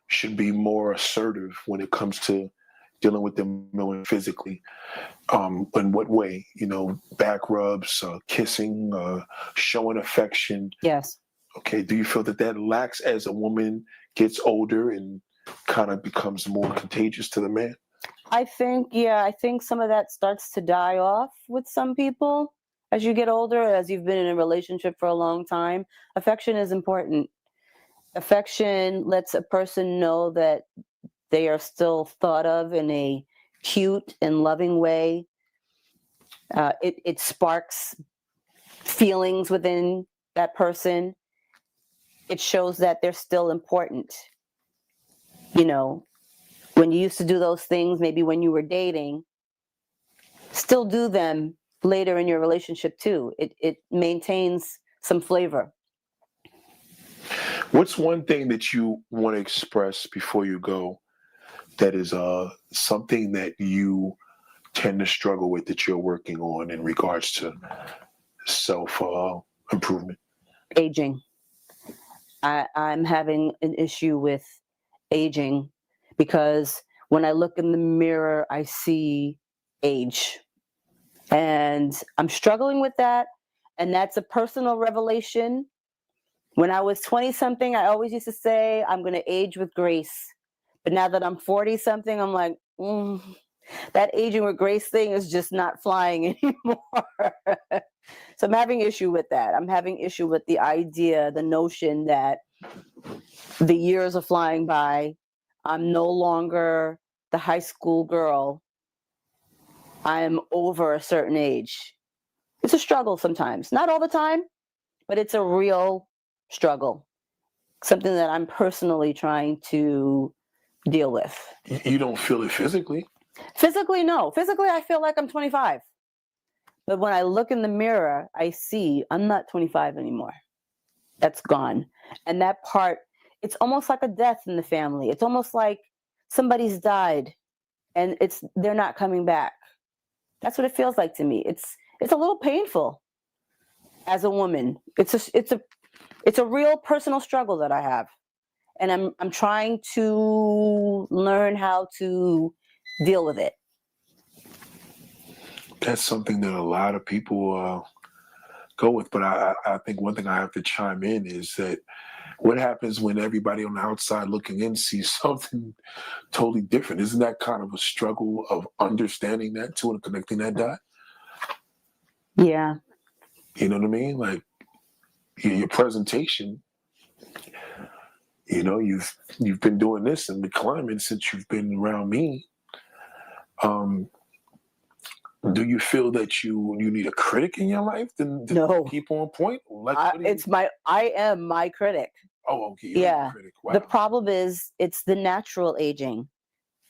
should be more assertive when it comes to dealing with them physically? In what way? You know, back rubs, kissing, showing affection. Yes. Okay. Do you feel that lacks as a woman gets older and kind of becomes more contagious to the man? I think some of that starts to die off with some people as you get older, as you've been in a relationship for a long time. Affection is important. Affection lets a person know that they are still thought of in a cute and loving way. It sparks feelings within that person. It shows that they're still important. You know, when you used to do those things, maybe when you were dating, still do them later in your relationship too. It maintains some flavor. What's one thing that you want to express before you go that is something that you tend to struggle with that you're working on in regards to self improvement? Aging. I'm having an issue with aging because when I look in the mirror, I see age. And I'm struggling with that. And that's a personal revelation. When I was 20 something, I always used to say, I'm going to age with grace. But now that I'm 40 something, I'm like, that aging with grace thing is just not flying anymore. So I'm having issue with that. I'm having issue with the idea, the notion that the years are flying by. I'm no longer the high school girl. I'm over a certain age. It's a struggle sometimes. Not all the time, but it's a real struggle. Something that I'm personally trying to deal with. You don't feel it physically? Physically, no. Physically, I feel like I'm 25. But when I look in the mirror, I see I'm not 25 anymore. That's gone. And that part, it's almost like a death in the family. It's almost like somebody's died and they're not coming back. That's what it feels like to me. It's a little painful as a woman. It's a real personal struggle that I have, and I'm trying to learn how to deal with it. That's something that a lot of people go with. But I think one thing I have to chime in is that what happens when everybody on the outside looking in sees something totally different? Isn't that kind of a struggle of understanding that too and connecting that dot? Yeah. You know what I mean? Like your presentation, you've been doing this and been climbing since you've been around me. Do you feel that you need a critic in your life to No. keep on point? Like, I am my critic. oh, okay, you're Yeah. a critic. Wow. The problem is it's the natural aging.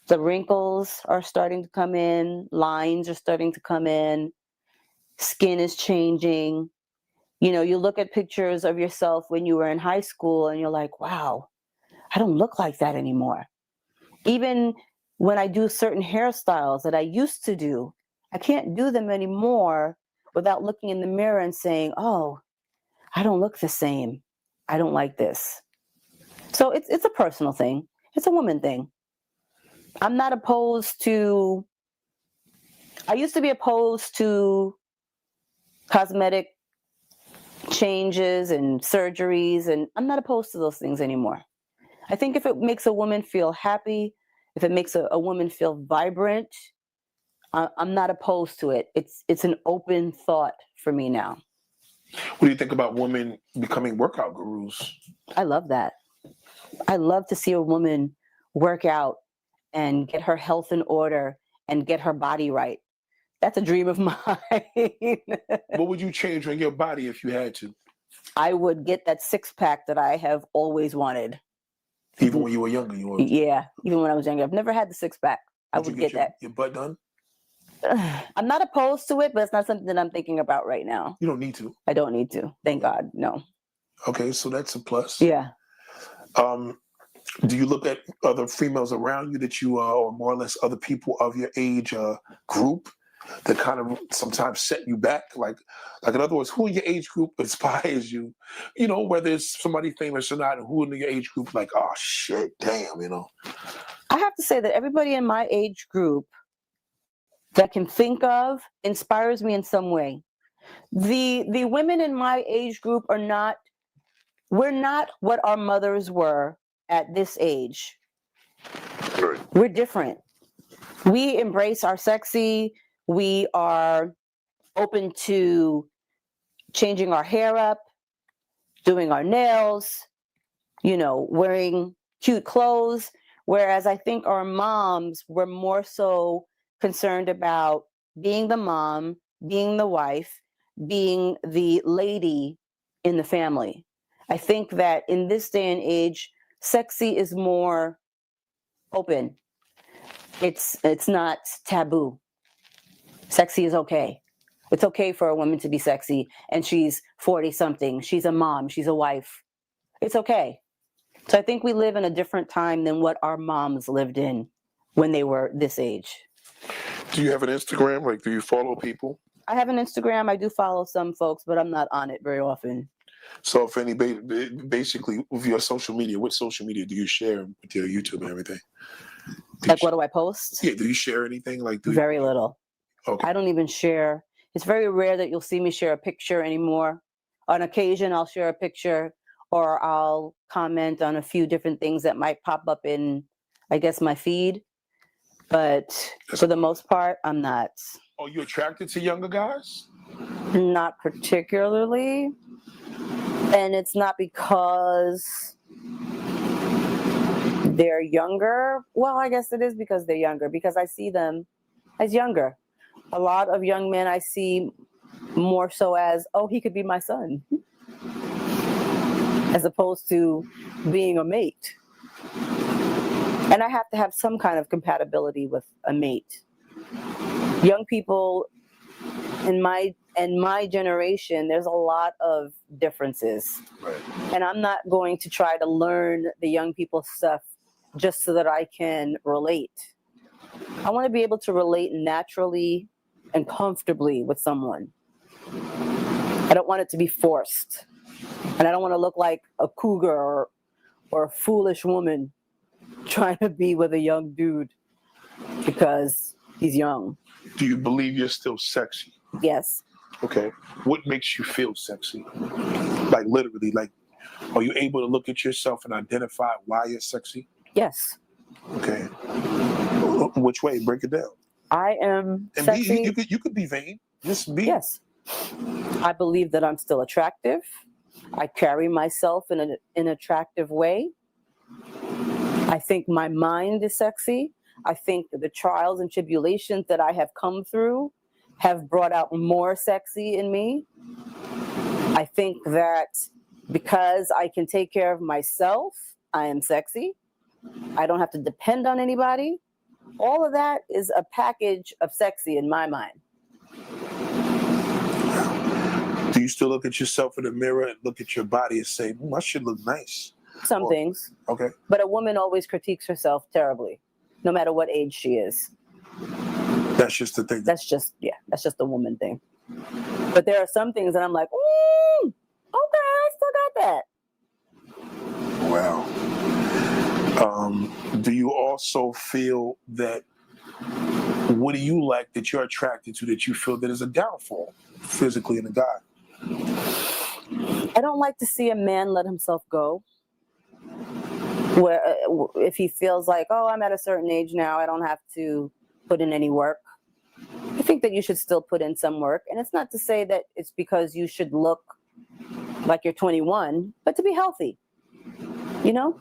The wrinkles are starting to come in, lines are starting to come in, skin is changing. You look at pictures of yourself when you were in high school and you're like, wow, I don't look like that anymore. Even when I do certain hairstyles that I used to do, I can't do them anymore without looking in the mirror and saying, oh, I don't look the same. I don't like this. So it's a personal thing. It's a woman thing. I'm not opposed to, I used to be opposed to cosmetic changes and surgeries, and I'm not opposed to those things anymore. I think if it makes a woman feel happy, if it makes a woman feel vibrant, I'm not opposed to it. It's an open thought for me now. What do you think about women becoming workout gurus? I love that. I love to see a woman work out and get her health in order and get her body right. That's a dream of mine. What would you change on your body if you had to? I would get that six-pack that I have always wanted. Even when you were younger, you wanted to? Yeah, even when I was younger. I've never had the six-pack. I would get that. Your butt done? I'm not opposed to it, but it's not something that I'm thinking about right now. You don't need to. I don't need to. Thank God. No. Okay, so that's a plus. Yeah. Do you look at other females around you that you or more or less other people of your age group that kind of sometimes set you back? Like in other words, who in your age group inspires you? Whether it's somebody famous or not, who in your age group like, oh shit, damn, I have to say that everybody in my age group that can think of inspires me in some way. The women in my age group we're not what our mothers were at this age. Right. We're different. We embrace our sexy. We are open to changing our hair up, doing our nails, wearing cute clothes. Whereas I think our moms were more so concerned about being the mom, being the wife, being the lady in the family. I think that in this day and age, sexy is more open. It's not taboo. Sexy is okay. It's okay for a woman to be sexy, and she's 40 something. She's a mom, she's a wife. It's okay. So I think we live in a different time than what our moms lived in when they were this age. Do you have an Instagram? Like, do you follow people? I have an Instagram. I do follow some folks, but I'm not on it very often. So if anybody, basically, with your social media, what social media do you share with your YouTube and everything? Like, what do I post? Yeah, do you share anything? Very little. Okay. I don't even share. It's very rare that you'll see me share a picture anymore. On occasion, I'll share a picture, or I'll comment on a few different things that might pop up in, I guess, my feed. But for the most part, I'm not. Are you attracted to younger guys? Not particularly. And it's not because they're younger. Well, I guess it is because they're younger, because I see them as younger. A lot of young men I see more so as, oh, he could be my son, as opposed to being a mate. And I have to have some kind of compatibility with a mate. Young people in my generation, there's a lot of differences. Right. And I'm not going to try to learn the young people's stuff just so that I can relate. I want to be able to relate naturally and comfortably with someone. I don't want it to be forced. And I don't want to look like a cougar or a foolish woman trying to be with a young dude because he's young. Do you believe you're still sexy? Yes. Okay. What makes you feel sexy? Like literally, like, are you able to look at yourself and identify why you're sexy? Yes. Okay. Which way? Break it down. I am And sexy. you could be vain. Just be. Yes. I believe that I'm still attractive. I carry myself in an attractive way. I think my mind is sexy. I think the trials and tribulations that I have come through have brought out more sexy in me. I think that because I can take care of myself, I am sexy. I don't have to depend on anybody. All of that is a package of sexy in my mind. Do you still look at yourself in the mirror and look at your body and say, I should look nice? Some things. Okay. But a woman always critiques herself terribly, no matter what age she is. That's just the thing. That's just a woman thing. But there are some things that I'm like, ooh, okay, I still got that. Wow. Do you also feel that, what do you like that you're attracted to that you feel that is a downfall physically in a guy? I don't like to see a man let himself go. Where if he feels like, oh, I'm at a certain age now, I don't have to put in any work. I think that you should still put in some work. And it's not to say that it's because you should look like you're 21, but to be healthy, you know?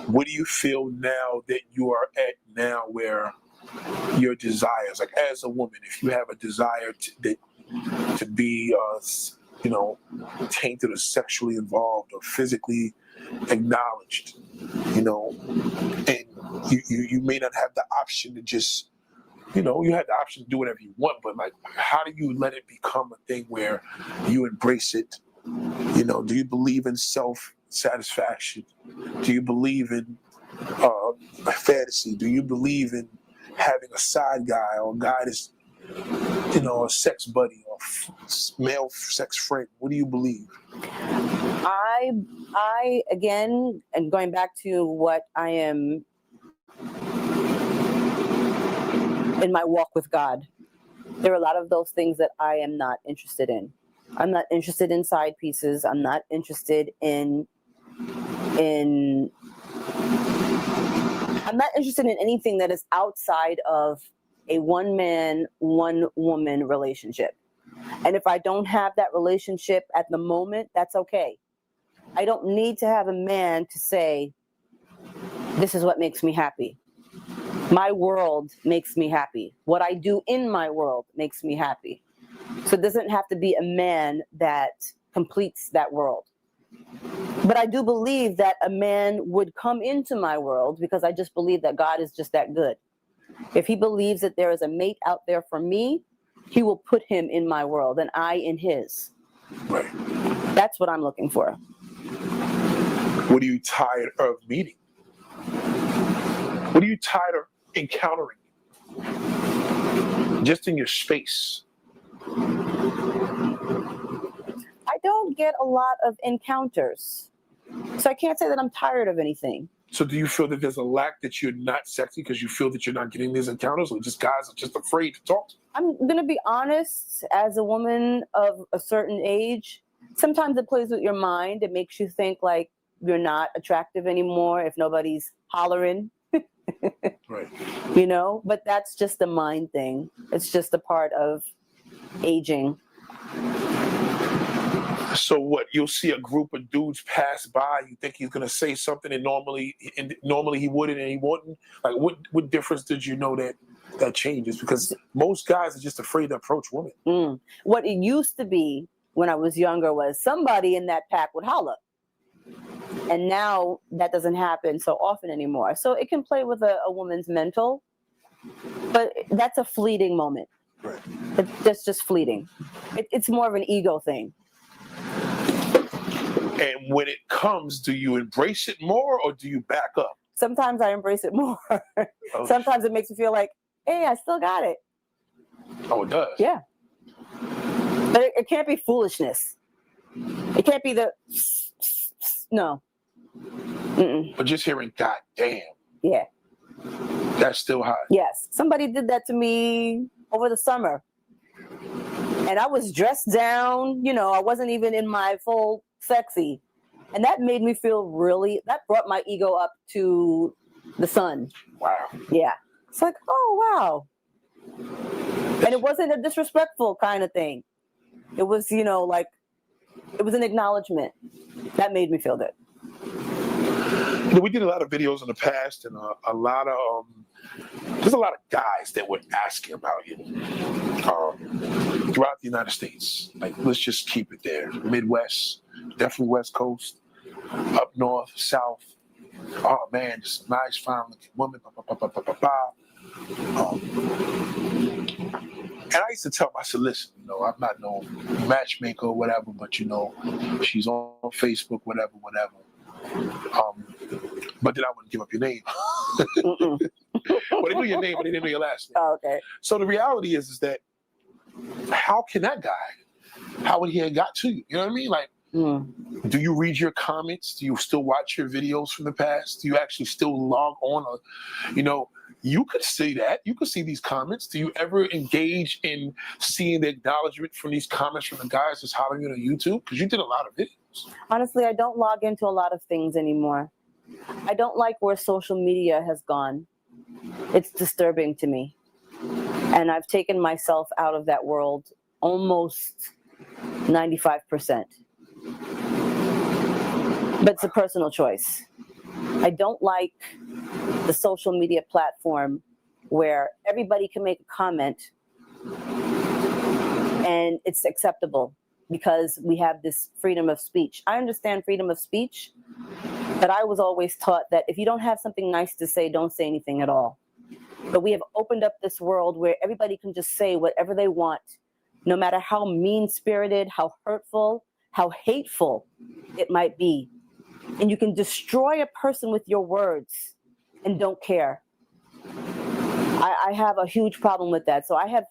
What do you feel now that you are at now where your desires, like as a woman, if you have a desire to be, tainted or sexually involved or physically acknowledged, and you may not have the option to just, you had the option to do whatever you want, but like, how do you let it become a thing where you embrace it? Do you believe in self-satisfaction? Do you believe in fantasy? Do you believe in having a side guy or a guy that's, a sex buddy or male sex friend? What do you believe? I again, and going back to what I am in my walk with God, there are a lot of those things that I am not interested in. I'm not interested in side pieces. I'm not interested in I'm not interested in anything that is outside of a one man, one woman relationship. And if I don't have that relationship at the moment, that's okay. I don't need to have a man to say, this is what makes me happy. My world makes me happy. What I do in my world makes me happy. So it doesn't have to be a man that completes that world. But I do believe that a man would come into my world because I just believe that God is just that good. If he believes that there is a mate out there for me, he will put him in my world and I in his. Right. That's what I'm looking for. What are you tired of meeting? What are you tired of encountering? Just in your space. I don't get a lot of encounters. So I can't say that I'm tired of anything. So do you feel that there's a lack that you're not sexy because you feel that you're not getting these encounters, or just guys are just afraid to talk to you? I'm going to be honest, as a woman of a certain age, sometimes it plays with your mind. It makes you think like you're not attractive anymore if nobody's hollering. Right. But that's just a mind thing. It's just a part of aging. So what? You'll see a group of dudes pass by. You think he's gonna say something, and normally he wouldn't, and he wouldn't. Like, what difference did you know that changes? Because most guys are just afraid to approach women. What it used to be when I was younger was somebody in that pack would holler, and now that doesn't happen so often anymore. So it can play with a woman's mental, but that's a fleeting moment. Right. That's just fleeting. It's more of an ego thing. And when it comes, do you embrace it more or do you back up? sometimes I embrace it more. Oh, Sometimes it makes me feel like, hey, I still got it. oh, it does. Yeah. But it can't be foolishness. It can't be the no. Mm-mm. But just hearing "God damn," Yeah. that's still hot. Yes. Somebody did that to me over the summer. And I was dressed down, I wasn't even in my full sexy. And that made me feel that brought my ego up to the sun. Wow. Yeah. It's like, oh, wow. And it wasn't a disrespectful kind of thing. It was, like, it was an acknowledgement. That made me feel good. We did a lot of videos in the past, and a lot of there's a lot of guys that were asking about you throughout the United States. Like, let's just keep it there. Midwest, definitely West Coast, up north, south. Oh man, just nice, fine-looking woman. And I used to tell them, I said, listen, I'm not no matchmaker or whatever, but she's on Facebook, whatever. But then I wouldn't give up your name. Well, they knew your name, but they didn't know your last name. Oh, okay. So the reality is that how can that guy, how would he have got to you? You know what I mean? Like, do you read your comments? Do you still watch your videos from the past? Do you actually still log on? Or, you could see that. You could see these comments. Do you ever engage in seeing the acknowledgement from these comments from the guys that's hollering on YouTube? Because you did a lot of videos. Honestly, I don't log into a lot of things anymore. I don't like where social media has gone. It's disturbing to me. And I've taken myself out of that world almost 95%. But it's a personal choice. I don't like the social media platform where everybody can make a comment and it's acceptable because we have this freedom of speech. I understand freedom of speech, but I was always taught that if you don't have something nice to say, don't say anything at all. But we have opened up this world where everybody can just say whatever they want, no matter how mean-spirited, how hurtful, how hateful it might be. And you can destroy a person with your words and don't care. I have a huge problem with that. So I have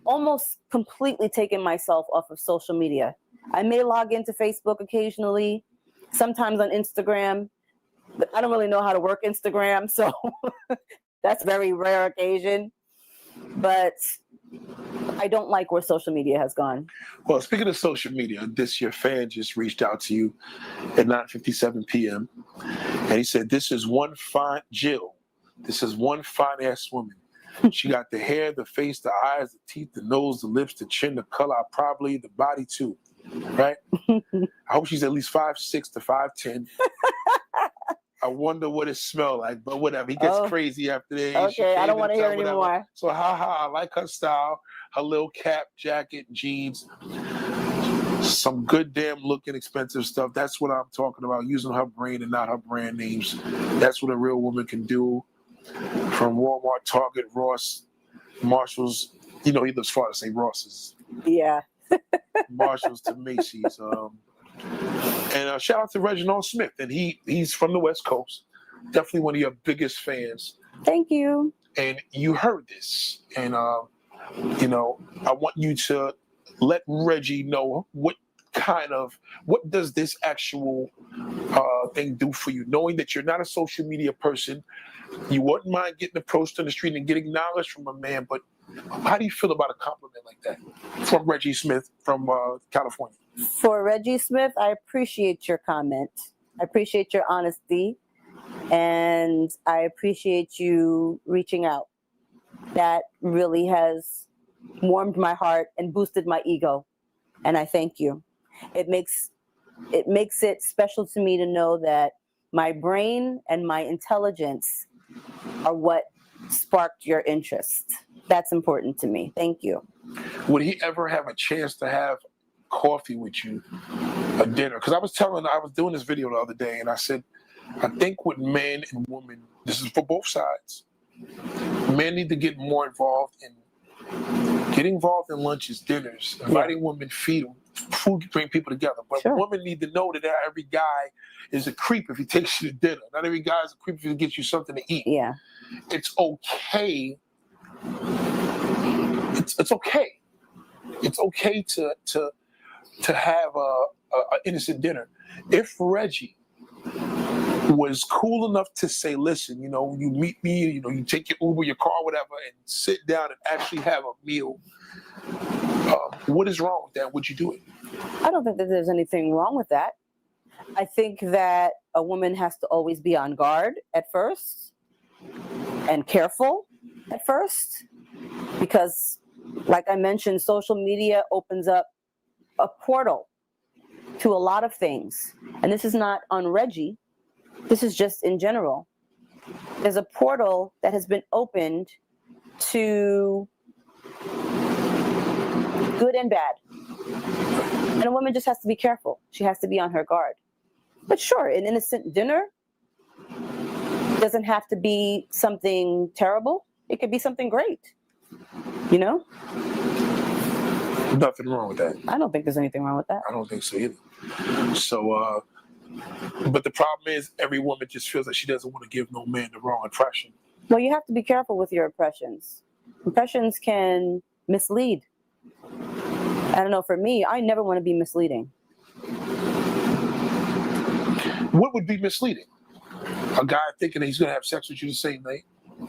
almost completely taken myself off of social media. I may log into Facebook occasionally, sometimes on Instagram, but I don't really know how to work Instagram, so that's very rare occasion. But I don't like where social media has gone. Well, speaking of social media, your fan just reached out to you at 9:57 p.m. and he said, this is one fine ass woman. She got the hair, the face, the eyes, the teeth, the nose, the lips, the chin, the color, probably the body too, right? I hope she's at least 5'6" to 5'10". I wonder what it smells like, but whatever. He gets crazy after that. Okay, I don't want to hear anymore. So, I like her style, her little cap, jacket, jeans, some good damn looking expensive stuff. That's what I'm talking about, using her brain and not her brand names. That's what a real woman can do. From Walmart, Target, Ross, Marshalls. He lives far to say Ross's. Yeah. Marshalls to Macy's. And shout out to Reginald Smith, and he's from the West Coast, definitely one of your biggest fans. Thank you. And you heard this, and I want you to let Reggie know what does this actual thing do for you, knowing that you're not a social media person. You wouldn't mind getting approached on the street and getting acknowledged from a man, but how do you feel about a compliment like that from Reggie Smith from California? For Reggie Smith, I appreciate your comment. I appreciate your honesty. And I appreciate you reaching out. That really has warmed my heart and boosted my ego. And I thank you. It makes it special to me to know that my brain and my intelligence are what sparked your interest. That's important to me. Thank you. Would he ever have a chance to have coffee with you, a dinner? Because I was doing this video the other day, and I said, I think with men and women, this is for both sides, men need to get more involved in getting involved in lunches, dinners, inviting women, feed them, food can bring people together. But Sure. women need to know that not every guy is a creep if he takes you to dinner. Not every guy is a creep if he gets you something to eat. Yeah. It's okay. It's okay. It's okay to have a innocent dinner. If Reggie was cool enough to say, listen, you meet me, you take your Uber, your car, whatever, and sit down and actually have a meal, what is wrong with that? Would you do it? I don't think that there's anything wrong with that. I think that a woman has to always be on guard at first and careful at first, because, like I mentioned, social media opens up a portal to a lot of things. And this is not on Reggie. This is just in general. There's a portal that has been opened to good and bad. And a woman just has to be careful. She has to be on her guard. But sure, an innocent dinner doesn't have to be something terrible. It could be something great. Nothing wrong with that. I don't think there's anything wrong with that. I don't think so either. So, but the problem is every woman just feels like she doesn't want to give no man the wrong impression. Well, you have to be careful with your impressions. Impressions can mislead. I don't know, for me, I never want to be misleading. What would be misleading? A guy thinking that he's going to have sex with you the same night?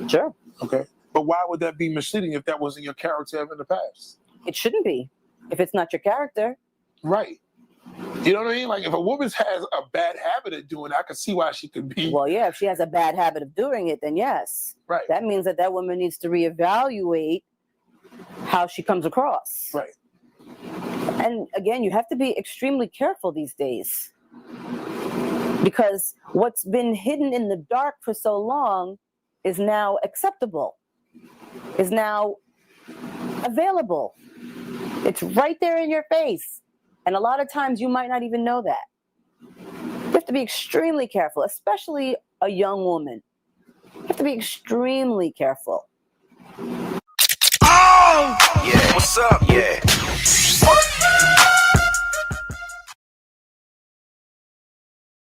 Sure. Okay. But why would that be misleading if that wasn't your character in the past? It shouldn't be. If it's not your character. Right. You know what I mean? Like if a woman has a bad habit of doing it, I can see why she could be. Well, yeah, if she has a bad habit of doing it, then yes. Right. That means that woman needs to reevaluate how she comes across. Right. And again, you have to be extremely careful these days, because what's been hidden in the dark for so long is now acceptable, is now available. It's right there in your face. And a lot of times you might not even know that. You have to be extremely careful, especially a young woman. You have to be extremely careful. Oh! Yeah, what's up? Yeah.